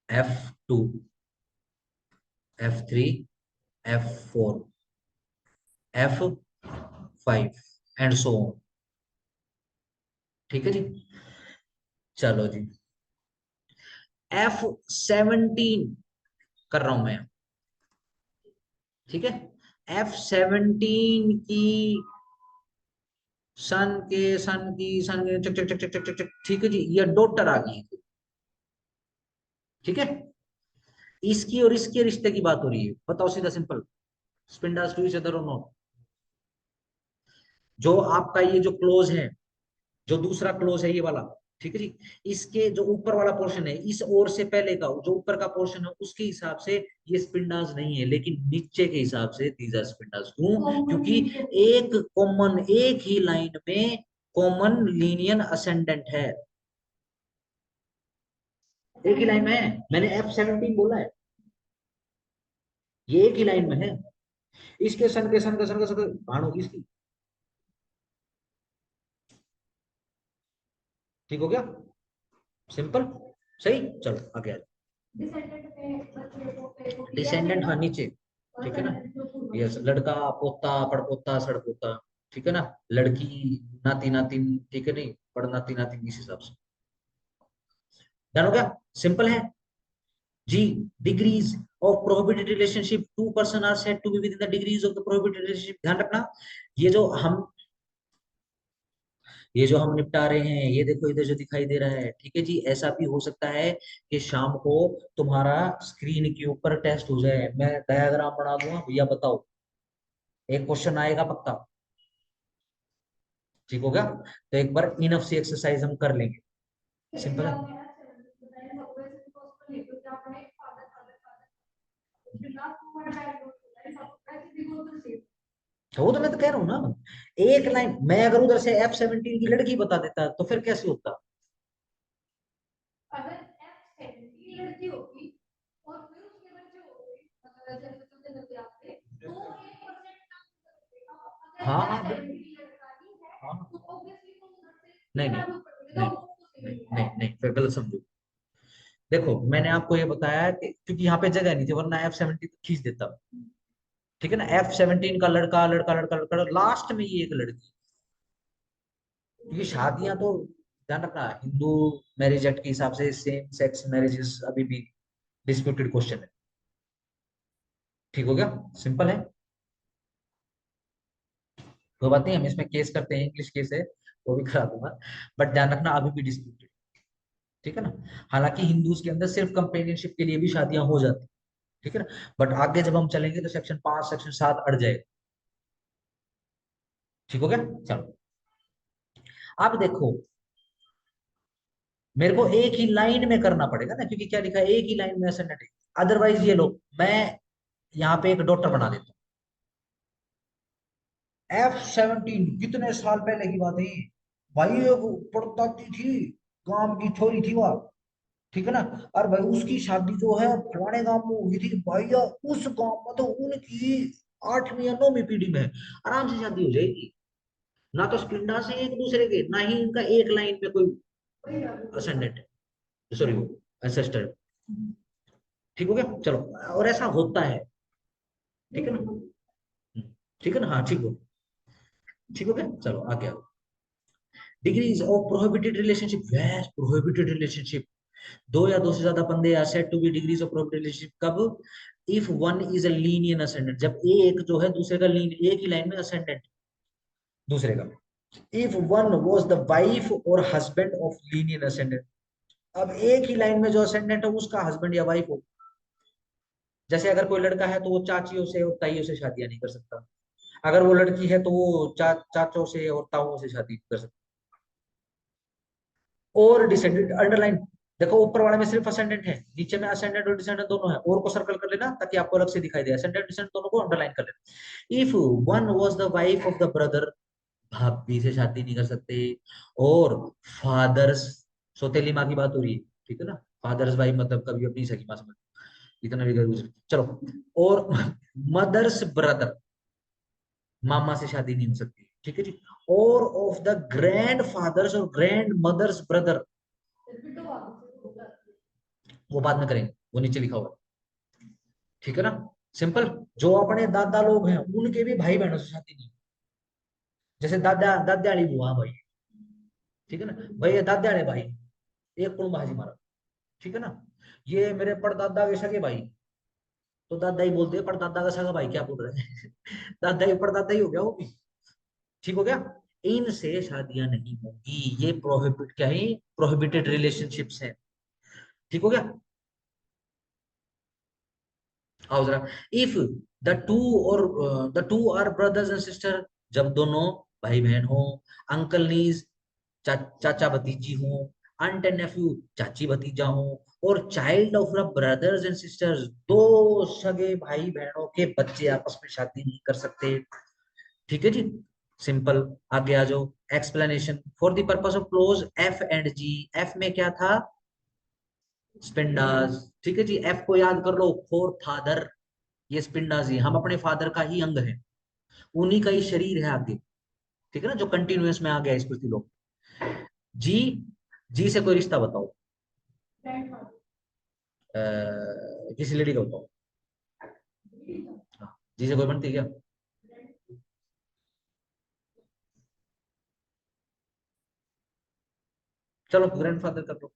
F2, F3, F4, F5 and so on, ठीक है जी। चलो जी, F17 कर रहा हूं मैं, ठीक है। F17 की सन के चक चक चक चक चक चक चक, ठीक है जी, ये डॉटर आ गई है, ठीक है। इसकी और इसके रिश्ते की बात हो रही है, बताओ सीधा simple, sapindas to each other और नॉट। जो आपका ये जो क्लोज है, जो दूसरा क्लोज है ये वाला, ठीक है जी, इसके जो ऊपर वाला पोर्शन है, इस ओर से पहले का जो ऊपर का पोर्शन है उसके हिसाब से ये स्पिंडास नहीं है, लेकिन नीचे के हिसाब से दीज आर स्पिंडास, क्यों, क्योंकि एक कॉमन, एक ही लाइन में कॉमन लीनियर असेंडेंट है, एक ही लाइन में है, मैंने F17 बोला है, ये एक ही लाइन में है, इसके सन के सन के सन के सन भाण होगी इसकी, ठीक हो गया, सिंपल, सही। चलो आगे आ जाओ, डिसेंडेंट हाँ नीचे, ठीक है ना, यस, लड़का पोता पड़पोता सड़पोता, ठीक है ना, लड़की नाती नातिन, ठीक है, नहीं पड़ नाती नातिन, इस हिसाब से डन हो गया, सिंपल है जी। Degrees of prohibited relationship, two person are said to be within the degrees of the prohibited relationship, ध्यान रखना, ये जो हम ये जो हम निपटा रहे हैं, ये देखो इधर जो दिखाई दे रहा है, ठीक है जी, ऐसा भी हो सकता है कि शाम को तुम्हारा स्क्रीन के ऊपर टेस्ट हो जाए, मैं डायग्राम बना दूंगा, भैया बताओ, एक क्वेश्चन आएगा पक्का, ठीक हो गया। तो एक बार इनफ सी एक्सरसाइज हम कर लेंगे, सिंपल है। तो वो तो मैं तो कह रहा हूँ ना, एक लाइन, मैं अगर उधर से F17 की लड़की बता देता तो फिर कैसे होता। हाँ हाँ हाँ, नहीं नहीं नहीं नहीं नहीं नहीं, फिर गलत समझो। देखो मैंने आपको ये बताया कि क्योंकि यहाँ पे जगह नहीं थी, वरना F17 खींच देता, ठीक है ना, F17 का लड़का लड़का लड़का लड़का, लास्ट में ये एक लड़की, क्योंकि शादियां तो ध्यान रखना, हिंदू मैरिज एक्ट के हिसाब से सेम सेक्स मैरिजेस अभी भी डिस्प्यूटेड क्वेश्चन है, ठीक हो गया, सिंपल है, कोई बात नहीं, हम इसमें केस करते हैं, इंग्लिश केस है वो भी करा दूंगा, बट ध्यान रखना अभी भी डिस्प्यूटेड, ठीक है ना। हालांकि हिंदूज के अंदर सिर्फ कंपेनियनशिप के लिए भी शादियां हो जाती, ठीक है ना, बट आगे जब हम चलेंगे तो सेक्शन 5 सेक्शन 7 अड़ जाएगा, ठीक हो गया। चलो अब देखो, मेरे को एक ही लाइन में करना पड़ेगा ना, क्योंकि क्या लिखा है, एक ही लाइन में असेंडेंट है, अदरवाइज ये लो, मैं यहाँ पे एक डॉटर बना देता हूँ। F17 कितने साल पहले की बात है ये, भाई ये वो पड़ताती थी, गांव की छोरी थी वह, ठीक है ना, और भाई उसकी शादी जो है फलाने गांव में हुई थी भैया, उस गांव में तो उनकी 8वीं या 9वीं पीढ़ी में आराम से शादी हो जाएगी, ना तो स्पिंडा से एक दूसरे के, ना ही इनका एक लाइन पे कोई असेंडेंट है, सॉरी वो एंसेस्टर, ठीक हो गया। चलो, और ऐसा होता है, ठीक है ना, ठीक है ना, हाँ ठीक हो, ठीक हो गया, चलो आगे आओ। Degrees of prohibited relationship, yes prohibited relationship, दो या दो से ज्यादा बंदे are said to be degrees of probability कब? If one is a linear ascendant, जब एक जो है दूसरे का लीन एक ही लाइन में असेंडेंट दूसरे का। If one was the wife और हस्बैंड ऑफ लीनियर असेंडेंट, अब एक ही लाइन में जो असेंडेंट है उसका हस्बैंड या वाइफ हो। जैसे अगर कोई लड़का है तो वो चाचियों से और ताइयों से शादियां नहीं कर सकता, अगर वो लड़की है तो वो चाचों से और ताऊओं से शादी कर सकता। और डिसेंडेंट अंडरलाइन, देखो ऊपर वाले में सिर्फ असेंडेंट है, नीचे में असेंडेंट और डिसेंडेंट दोनों है, और को सर्कल कर लेना ताकि आपको अलग से दिखाई दे, असेंडेंट डिसेंडेंट दोनों को अंडरलाइन कर लेना। If one was the wife of the brother, भाभी से शादी नहीं कर सकते। और फादर्स, सौतेली माँ की बात हो रही है, ठीक है ना, फादर्स वाइफ मतलब कभी अपनी सगी माँ समझ, इतना भी चलो। और मदर्स ब्रदर, मामा से शादी नहीं हो सकती, ठीक है जी। और ऑफ द ग्रैंड फादर्स और ग्रैंड मदर्स ब्रदर, वो बाद में करेंगे, वो नीचे लिखा हुआ है, ठीक है ना। सिंपल, जो अपने दादा लोग हैं उनके भी भाई बहनों से शादी नहीं, जैसे दादा दादाली बुआ भाई, ठीक है ना, भाई ये दादाले भाई, एक कुल महाजी मारा, ठीक है ना। ये मेरे परदादा के सगे भाई, तो दादा ही बोलते हैं, परदादा का सगा भाई क्या बोल रहे हैं दादा ही परदादा ही हो गया वो भी, ठीक हो गया। इनसे शादियां नहीं होंगी, ये प्रोहिबिट क्या है, प्रोहिबिटेड रिलेशनशिप्स है, ठीक हो गया। आओ जरा, इफ द टू और the two are brothers and sister, जब दोनों भाई बहन हो, अंकल नीज, चाचा भतीजी हो, आंट एंड नेफ्यू, चाची भतीजा हो, और child of the brothers and sisters, दो सगे भाई बहनों के बच्चे आपस में शादी नहीं कर सकते, ठीक है जी। सिंपल, आगे आ जाओ। Explanation for the purpose of clause F and G, F में क्या था, स्पिंडास, ठीक है जी। एफ को याद कर लो, फॉर फादर, ये स्पिंडास ही हम अपने फादर का ही अंग है, उन्हीं का ही शरीर है आगे, ठीक है ना, जो कंटिन्यूअस में आ गया स्मृति लोग। जी, जी से कोई रिश्ता बताओ, किसी लेडी का बताओ। हाँ, जी से कोई बनती है क्या? चलो ग्रैंडफादर कर लो,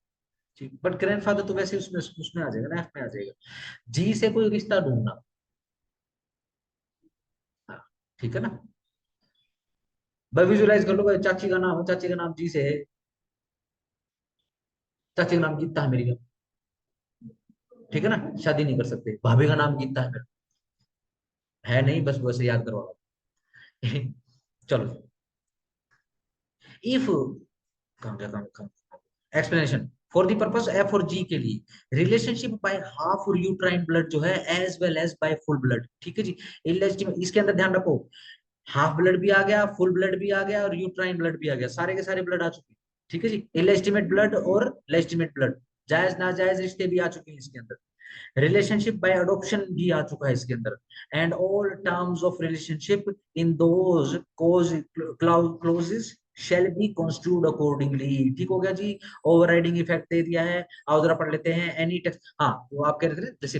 ठीक, बट ग्रैंडफादर तो वैसे उसमें उसमें आ जाएगा ना, एफ में आ जाएगा। जी से कोई रिश्ता ढूंढना, हाँ, ठीक है ना। भाई विजुलाइज कर लो, भाई चाची का नाम, चाची का नाम जी से है, चाची का नाम गीता है मेरी का, ठीक है ना, शादी नहीं कर सकते। भाभी का नाम गीता है मेरा, है नहीं, बस वैसे याद करवा रहा हूं। चलो, इफ, कहाँ गया काम, explanation for the purpose F और जी के लिए, रिलेशनशिप बाय हाफ और यूट्राइन ब्लड जो है as well as by full blood, ठीक है जी। इलेजिटिमेट, इसके अंदर ध्यान रखो, हाफ ब्लड भी आ गया, फुल ब्लड भी आ गया और यूट्राइन ब्लड भी आ गया, सारे के सारे ब्लड आ चुके हैं, ठीक है जी। इलेजिटिमेट ब्लड और लेजिटिमेट ब्लड, जायज नाजायज रिश्ते भी आ चुके हैं इसके अंदर, रिलेशनशिप बाय अडॉप्शन भी आ चुका है इसके अंदर, and all terms of relationship in those clause clauses shall be construed accordingly, ठीक हो गया जी। ओवरराइडिंग इफेक्ट दे दिया है, आओ जरा पढ़ लेते हैं एनी टेक्स्ट। हाँ, वो आप कह रहे थे जैसे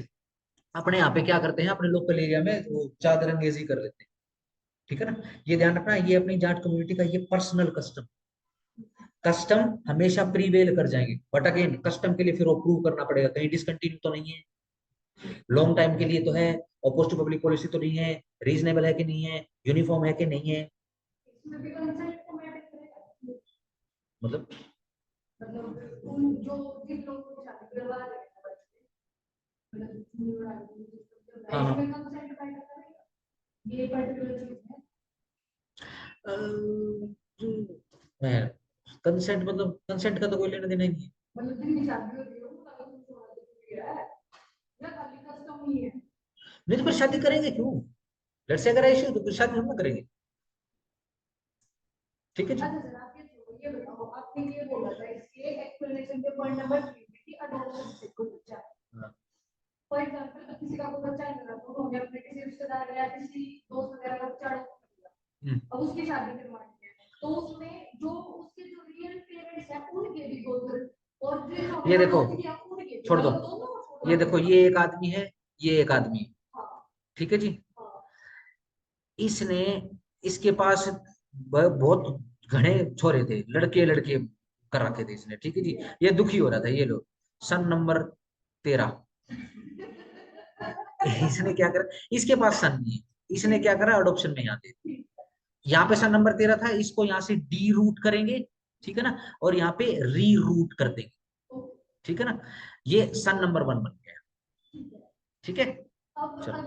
अपने यहाँ पे क्या करते हैं, अपने लोकल एरिया में वो चादर अंगेजी कर लेते हैं, ठीक है ना। ये ध्यान रखना, ये अपनी जाट कम्युनिटी का ये पर्सनल कस्टम, कस्टम हमेशा प्रीवेल कर जाएंगे, बट अगेन कस्टम के लिए फिर वो प्रूव करना पड़ेगा, कहीं डिसकंटिन्यू तो नहीं है, लॉन्ग टाइम के लिए तो है, अपोज टू पब्लिक पॉलिसी तो नहीं है, रीजनेबल है कि नहीं है, यूनिफॉर्म है कि नहीं है, मतलब हाँ कंसेंट, मतलब कंसेंट का तो कोई लेना देना ही नहीं है, नहीं तो फिर शादी करेंगे क्यों, लेट्स से अगर इश्यू तो फिर शादी हम ना करेंगे, ठीक है जी। अच्छा सर, आप ये बताओ, आपने ये बोला था इसके एक्सप्लेनेशन के पॉइंट नंबर 3 में कि अडॉप्शन से कोई बच्चा है, फॉर एग्जांपल किसी का कोई बच्चा नहीं रहा तो उन्होंने अपने किसी रिश्तेदार या किसी दोस्त वगैरह का बच्चा अडॉप्ट कर लिया, अब उसकी शादी करवानी है, तो उसमें जो उसके जो रियल पेरेंट्स हैं उनके भी गोत्र, और जो ये देखो, छोड़ दो, ये देखो, ये एक आदमी है, ये एक आदमी है, ठीक है जी। इसने, इसके पास बहुत घने छोरे थे, लड़के लड़के कर रखे थे इसने, ठीक है जी। ये दुखी हो रहा था, ये लो, सन नंबर 13। इसने क्या करा, इसके पास सन नहीं है, इसने क्या करा, अडॉप्शन में यहाँ दे दिया। यहाँ पे सन नंबर 13 था, इसको यहाँ से डी रूट करेंगे, ठीक है ना, और यहाँ पे री रूट कर देंगे, ठीक है ना, ये सन नंबर 1 बन गया। ठीक है, चलो,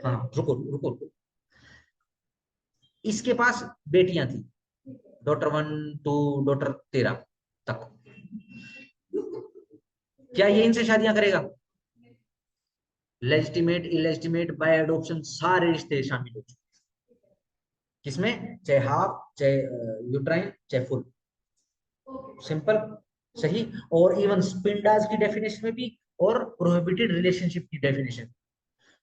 हाँ रुको रुको रुको, इसके पास बेटियां थी, डॉटर 1 टू डॉटर 13 तक, क्या ये इनसे शादियां करेगा? लेजिटिमेट इलेजिटिमेट बाय एडॉप्शन सारे रिश्ते शामिल हो चुके, किसमें, चाहे हाफ, चाहे यूट्राइन, चाहे फुल, सिंपल, सही। और इवन स्पिंडास की डेफिनेशन में भी, और प्रोहिबिटेड रिलेशनशिप की डेफिनेशन,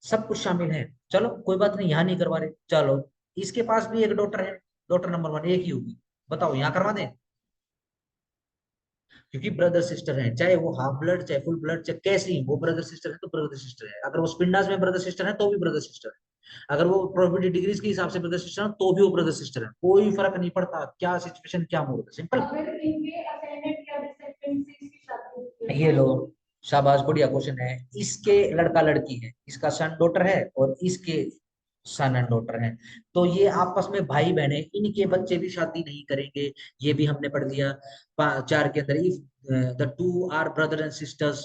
सब कुछ शामिल है। चलो कोई बात नहीं, यहाँ नहीं करवा रहे, चलो इसके पास भी एक डॉटर है, डॉटर नंबर 1 एक ही होगी, बताओ यहाँ करवा दें? क्योंकि ब्रदर सिस्टर हैं, चाहे वो हाफ ब्लड, चाहे फुल ब्लड, चाहे कैसी, वो ब्रदर सिस्टर है तो ब्रदर सिस्टर है। अगर वो स्पिंडास में ब्रदर सिस्टर है तो भी ब्रदर सिस्टर है, अगर वो प्रोबेबिलिटी डिग्रीज के हिसाब से ब्रदर सिस्टर है तो भी वो ब्रदर सिस्टर है, कोई फर्क नहीं पड़ता क्या सिचुएशन, क्या मूड है, सिंपल। ये लो, शाबाश, बढ़िया क्वेश्चन है। इसके लड़का लड़की है, इसका सन डॉटर है और इसके सन एंड डॉटर है, तो ये आपस में भाई बहन है, इनके बच्चे भी शादी नहीं करेंगे, ये भी हमने पढ़ दिया। 4 के अंदर, if the two are brother and sisters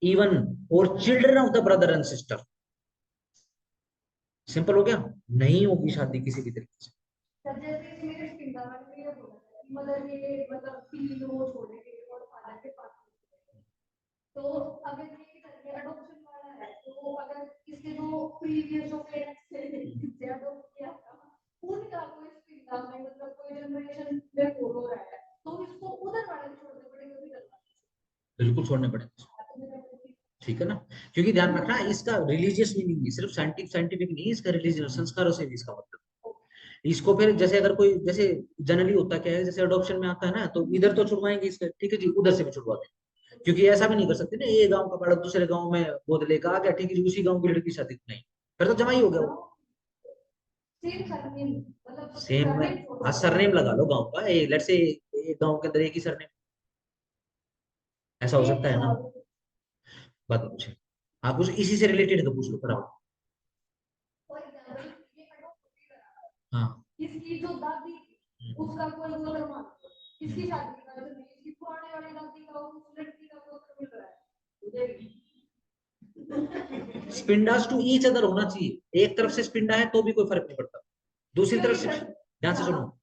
even और children of the brother and sister, simple हो गया, नहीं होगी शादी किसी भी तरीके से। सर जैसे कि मेरे वृंदावन में ये बोला था कि मतलब ये मतलब 3 वो छोड़ेंगे और फादर के पास, तो अगर ये करके अडॉप्शन वाला है तो अगर इसके जो प्रीवियस जो पेरेंट्स थे जिनसे अडॉप्ट किया था उनका कोई वृंदावन में मतलब कोई जनरेशन में फॉलो रहा है तो इसको उधर वाले छोड़ने पड़ेगा, भी करना बिल्कुल छोड़ने पड़ेंगे, ठीक है ना, क्योंकि ध्यान रखना इसका रिलीजियस मीनिंग नहीं, सिर्फ साइंटिफिक नहीं, इसका रिलीजियस संस्कारों से भी इसका मतलब, इसको फिर जैसे अगर कोई, जैसे जनरली होता क्या है, जैसे अडॉप्शन में आता है ना, तो इधर तो छुड़वाएंगे इसका, ठीक है जी, उधर से भी छुड़वाते हैं, क्योंकि ऐसा भी नहीं कर सकते ना, ये गांव का बालक दूसरे गांव में गोद लेकर आ गया, ठीक है जी, उसी गांव की लड़की की शादी नहीं, फिर तो जमा ही हो गया वो, सेम में, हाँ सरनेम लगा लो गांव का, लेट्स से एक गांव के अंदर एक ही सरनेम, ऐसा हो सकता है ना, बात पूछे, हाँ कुछ इसी से रिलेटेड तो पूछ लो फटाफट। हाँ, इसकी जो दादी थी उसका कोई गोत्र मान, इसकी शादी का नहीं, इसकी पुराने वाली दादी का उस लड़की का गोत्र मिल रहा है, स्पिंडास टू ईच अदर होना चाहिए, एक तरफ से स्पिंडा है तो भी कोई फर्क नहीं पड़ता, दूसरी तरफ से, ध्यान से सुनो,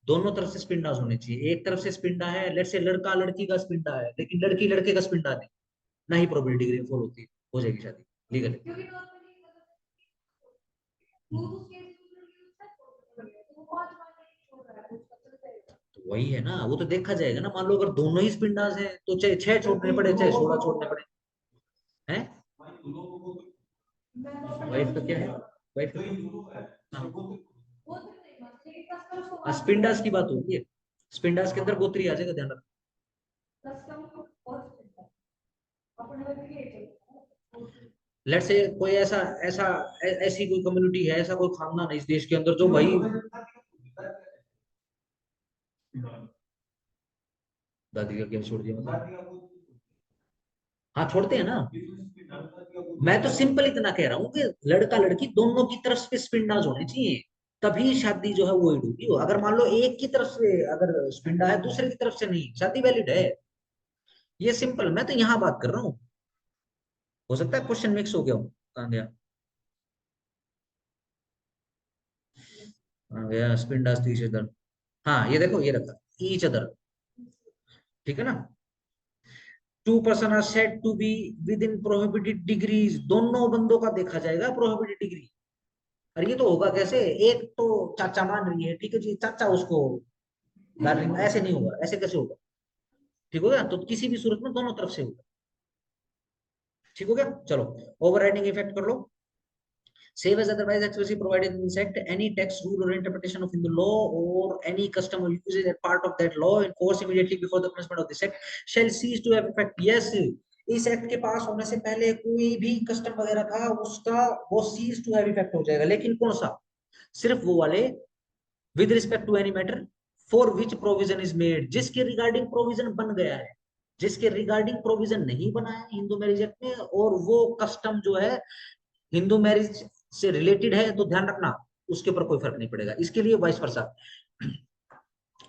दोनों तरफ से स्पिंडास होने चाहिए, एक तरफ से स्पिंडा है, लेट्स से लड़का लड़की का स्पिंडा है, लेकिन लड़की लड़के का स्पिंडा नहीं, ना ही प्रोबेबिलिटी डिग्री फॉलो होती है, हो जाएगी शादी लीगल। तो वही है ना, वो तो देखा जाएगा ना, मान लो अगर दोनों ही स्पिंडास हैं तो चाहे 6 छोड़ने पड़े चाहे 16 छोड़ने पड़े, हैं वाइफ का क्या है, वाइफ का, हाँ स्पिंडास की बात होती है, स्पिंडास के अंदर गोत्री आ जाएगा, ध्यान रखना। लेट्स से कोई ऐसा ऐसा ऐसी कोई कम्युनिटी है, ऐसा कोई खानदान है इस देश के अंदर जो भाई, दादी का क्या छोड़ दिया मतलब, हाँ छोड़ते हैं ना, मैं तो सिंपल इतना कह रहा हूँ कि लड़का लड़की दोनों की तरफ से स्पिंडाज होने चाहिए, तभी शादी जो है वो होगी, अगर मान लो एक की तरफ से अगर स्पिंडा है दूसरे की तरफ से नहीं, शादी वैलिड है, ये सिंपल, मैं तो यहाँ बात कर रहा हूँ, हो सकता है क्वेश्चन मिक्स हो गया हो, कहाँ गया, कहाँ गया, स्पिंडाज तो ईच अदर, हाँ ये देखो ये रखा, ईच अदर, ठीक है ना, 2 person are said to be within prohibited degrees, दोनों बंदों का देखा जाएगा प्रोहिबिटेड डिग्री, और ये तो होगा कैसे, एक तो चाचा मान रही है, ठीक है जी, चाचा उसको डार्लिंग, ऐसे नहीं होगा, ऐसे कैसे होगा, ठीक हो गया, तो किसी भी सूरत में दोनों तरफ से होगा, ठीक हो गया, चलो ओवरराइडिंग इफेक्ट कर लो, save as otherwise expressly provided in this act, any text, rule or interpretation of Hindu law or any custom or usage as part of that law in force immediately before the commencement of this act shall cease to have effect. Yes, इस act के पास होने से पहले कोई भी custom वगैरह था उसका वो सीज टू हैव इफेक्ट हो जाएगा, लेकिन कौन सा, सिर्फ वो वाले with respect to any matter for which provision is made, जिसके रिगार्डिंग प्रोविजन बन गया है। जिसके रिगार्डिंग प्रोविजन नहीं बना है हिंदू मैरिज एक्ट में, और वो कस्टम जो है हिंदू मैरिज से रिलेटेड है, तो ध्यान रखना उसके ऊपर कोई फर्क नहीं पड़ेगा। इसके लिए vice versa,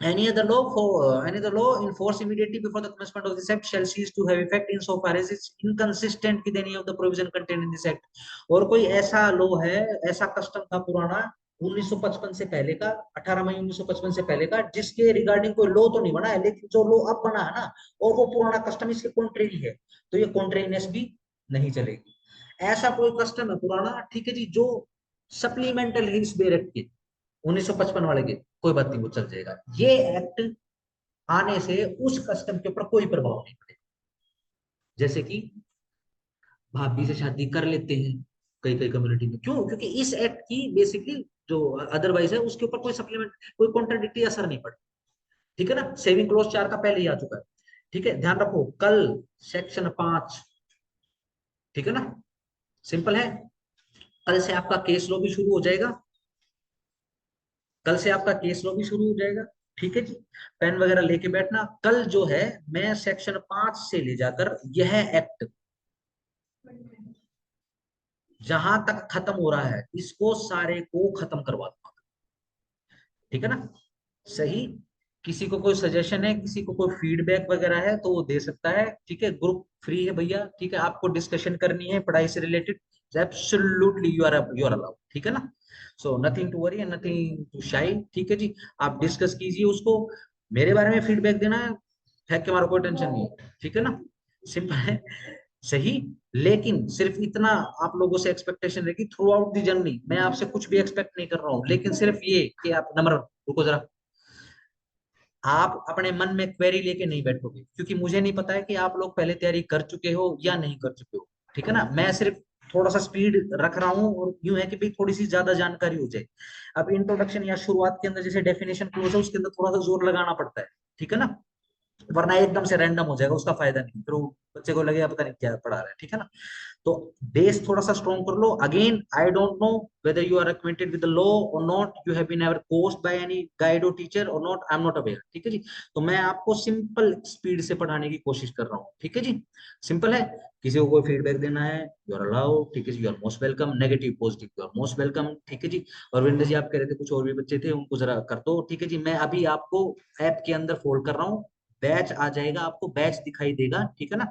any other law in force immediately before the commencement of this act shall cease to have effect in so far as it's inconsistent with any of the provision contained in this act। और कोई ऐसा law है, ऐसा custom था पुराना 1955 से पहले का, 18 मई 1955 से पहले का, जिसके रिगार्डिंग कोई लॉ तो नहीं बना है, लेकिन जो लॉ अब बना है ना, और वो पुराना कस्टम इसके कॉन्ट्रेरी है, तो ये कॉन्ट्रेरीनेस भी नहीं चलेगी। ऐसा कोई कस्टम है पुराना, ठीक है जी, जो सप्लीमेंटल है इस बेर एक्ट के, 1955 वाले के, कोई बात नहीं, वो चल जाएगा। ये एक्ट आने से उस कस्टम के ऊपर कोई प्रभाव नहीं पड़ेगा। जैसे कि भाभी से शादी कर लेते हैं कई कई कम्युनिटी में, क्यों? क्योंकि इस एक्ट की बेसिकली जो अदरवाइज है उसके ऊपर कोई सप्लीमेंट, कोई कॉन्ट्राडिक्टरी असर नहीं पड़ता। ठीक है ना, सेविंग क्लोज 4 का पहले ही आ चुका है। ठीक है, ध्यान रखो, कल सेक्शन 5, ठीक है ना, सिंपल है, कल से आपका केस लॉ भी शुरू हो जाएगा, कल से आपका केस लॉ भी शुरू हो जाएगा। ठीक है जी, पेन वगैरह लेके बैठना। कल जो है मैं सेक्शन 5 से ले जाकर यह एक्ट जहां तक खत्म हो रहा है, इसको सारे को खत्म करवा दूंगा। ठीक है ना, सही। किसी को कोई सजेशन है, किसी को कोई फीडबैक वगैरह है तो वो दे सकता है। ठीक है, ग्रुप फ्री है भैया। ठीक है, आपको डिस्कशन करनी है पढ़ाई से related, absolutely you are allowed. ठीक है ना, so nothing to worry and nothing to shy. ठीक है जी, आप डिस्कस कीजिए उसको। मेरे बारे में फीडबैक देना है, फेंक के मारो, कोई टेंशन नहीं है। ठीक है ना, सिंपल है, सही। लेकिन सिर्फ इतना आप लोगों से एक्सपेक्टेशन है कि थ्रू आउट दी जर्नी मैं आपसे कुछ भी एक्सपेक्ट नहीं कर रहा हूँ, लेकिन सिर्फ ये कि आप नंबर, रुको जरा, आप अपने मन में क्वेरी लेके नहीं बैठोगे, क्योंकि मुझे नहीं पता है कि आप लोग पहले तैयारी कर चुके हो या नहीं कर चुके हो। ठीक है ना, मैं सिर्फ थोड़ा सा स्पीड रख रहा हूँ, और यूं है कि भाई थोड़ी सी ज्यादा जानकारी हो जाए। अब इंट्रोडक्शन या शुरुआत के अंदर जैसे डेफिनेशन क्लोज है, उसके अंदर थोड़ा सा जोर लगाना पड़ता है। ठीक है ना, वरना एकदम से रैंडम हो जाएगा, उसका फायदा नहीं, फिर वो बच्चे को लगेगा पता नहीं क्या पढ़ा रहा है। ठीक है ना, तो बेस थोड़ा सा स्ट्रॉन्ग कर लो। Again I don't know whether you are acquainted with the law or not, you have been ever coached by any guide or teacher or not, I am not aware। ठीक है जी, तो मैं आपको सिंपल स्पीड से पढ़ाने की कोशिश कर रहा हूँ। ठीक है जी, सिंपल है। किसी को कोई फीडबैक देना है, यू आर अलाउड। ठीक है जी, you are most welcome. Negative positive you are most welcome. ठीक है जी, और वीरेंद्र जी आप कह रहे थे कुछ और भी बच्चे थे, उनको जरा कर दो। ठीक है जी, मैं अभी आपको ऐप के अंदर फोल्ड कर रहा हूँ, बैच आ जाएगा, आपको बैच दिखाई देगा। ठीक है ना,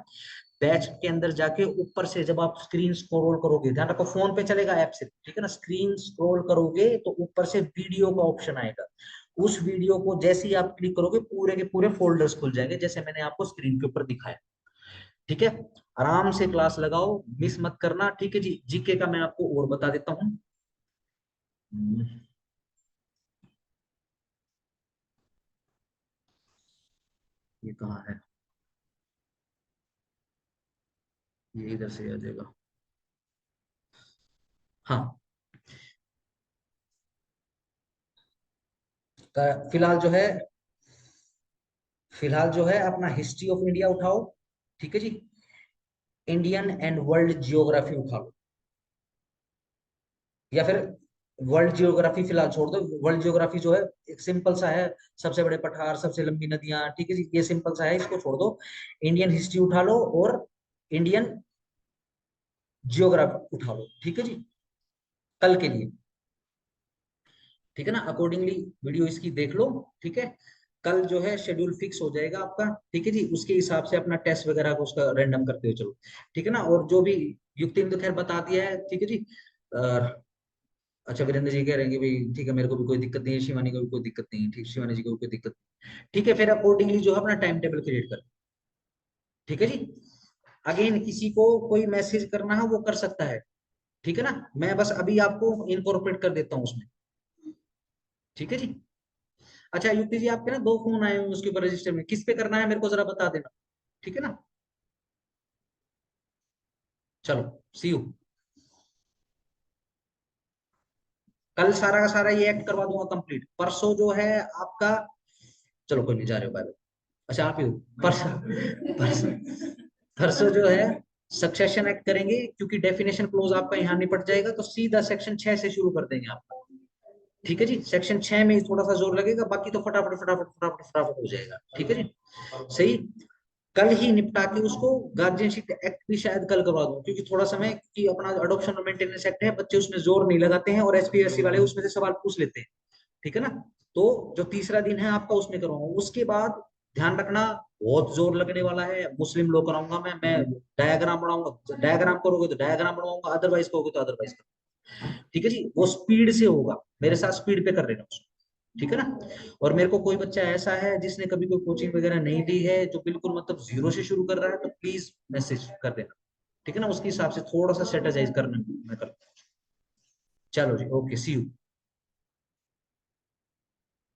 बैच के अंदर जाके ऊपर से जब आप स्क्रीन स्क्रॉल करोगे, ध्यान रखो फोन पे चलेगा ऐप से, ठीक है ना, स्क्रीन स्क्रॉल करोगे तो ऊपर से वीडियो का ऑप्शन आएगा। उस वीडियो को जैसे ही आप क्लिक करोगे, पूरे के पूरे फोल्डर्स खुल जाएंगे, जैसे मैंने आपको स्क्रीन के ऊपर दिखाया। ठीक है, आराम से क्लास लगाओ, मिस मत करना। ठीक है जी, जीके का मैं आपको और बता देता हूँ। ये कहाँ है, ये इधर से आ जाएगा। हाँ, फिलहाल जो है, फिलहाल जो है अपना हिस्ट्री ऑफ इंडिया उठाओ। ठीक है जी, इंडियन एंड वर्ल्ड जियोग्राफी उठा लो, या फिर वर्ल्ड जियोग्राफी फिलहाल छोड़ दो। वर्ल्ड जियोग्राफी जो है एक सिंपल सा है, सबसे बड़े पठार, सबसे लंबी नदियां। ठीक है जी, ये सिंपल सा है, इसको छोड़ दो। इंडियन हिस्ट्री उठा लो और इंडियन जियोग्राफी उठा लो। ठीक है जी, कल के लिए। ठीक है ना, अकॉर्डिंगली वीडियो इसकी देख लो। ठीक है, कल जो है शेड्यूल फिक्स हो जाएगा आपका। ठीक है जी, उसके हिसाब से अपना टेस्ट वगैरह को उसका रैंडम करते हुए चलो। ठीक है ना, और जो भी युक्ति ने तो खैर बता दिया है। ठीक है जी, अच्छा वीरेंद्र जी कह रहे हैं कि भाई ठीक है, मेरे को भी कोई दिक्कत नहीं है, शिवानी को भी कोई दिक्कत नहीं है। ठीक, शिवानी जी को भी कोई दिक्कत नहीं। ठीक है, फिर अकॉर्डिंगली जो है अपना टाइम टेबल क्रिएट कर। ठीक है जी, अगेन किसी को कोई मैसेज करना है वो कर सकता है। ठीक है ना, मैं बस अभी आपको इनकॉर्पोरेट कर देता हूँ उसमें। ठीक है जी, अच्छा युक्ति जी आपके ना 2 फोन आए हुए हैं उसके ऊपर रजिस्टर में, किस पे करना है मेरे को जरा बता देना। ठीक है ना, चलो, सी यू। कल सारा का सारा ये एक्ट करवा दूंगा कंप्लीट। परसों जो है आपका, चलो कोई नहीं, जा रहे हो, बाय। अच्छा आप ही हो। परसों, परसों, परसों जो है सक्सेशन एक्ट करेंगे, क्योंकि डेफिनेशन क्लोज आपका यहाँ निपट जाएगा, तो सीधा सेक्शन 6 से शुरू कर देंगे आपका। ठीक है जी। सेक्शन 6 में थोड़ा सा जोर लगेगा, बाकी तो फटाफट फटाफट फटाफट फटाफट हो जाएगा। ठीक है जी, सही। कल ही निपटा के उसको गार्जियनशिप एक्ट भी शायद कल करवा दूं, क्योंकि थोड़ा समय कि अपना अडॉप्शन और मेंटेनेंस एक्ट है, बच्चे उसमें जोर नहीं लगाते हैं और एसपीएससी वाले उसमें से सवाल पूछ लेते हैं। ठीक है ना। तो जो तीसरा दिन है आपका उसमें करवाऊंगा। उसके बाद ध्यान रखना, बहुत जोर लगने वाला है, मुस्लिम लॉ कराऊंगा मैं डायग्राम बनाऊंगा, डायग्राम करोगे तो डायग्राम बनवाऊंगा, अदरवाइज करोगे तो अदरवाइज। ठीक है जी, वो स्पीड से होगा, मेरे साथ स्पीड पे कर लेना उसको। ठीक है ना। और मेरे को कोई बच्चा ऐसा है जिसने कभी कोई कोचिंग वगैरह नहीं ली है, जो बिल्कुल मतलब जीरो से शुरू कर रहा है, तो प्लीज मैसेज कर देना। ठीक है ना, उसके हिसाब से थोड़ा सा स्ट्रेटेजाइज करना मैं करता हूँ। चलो जी, ओके, सी यू।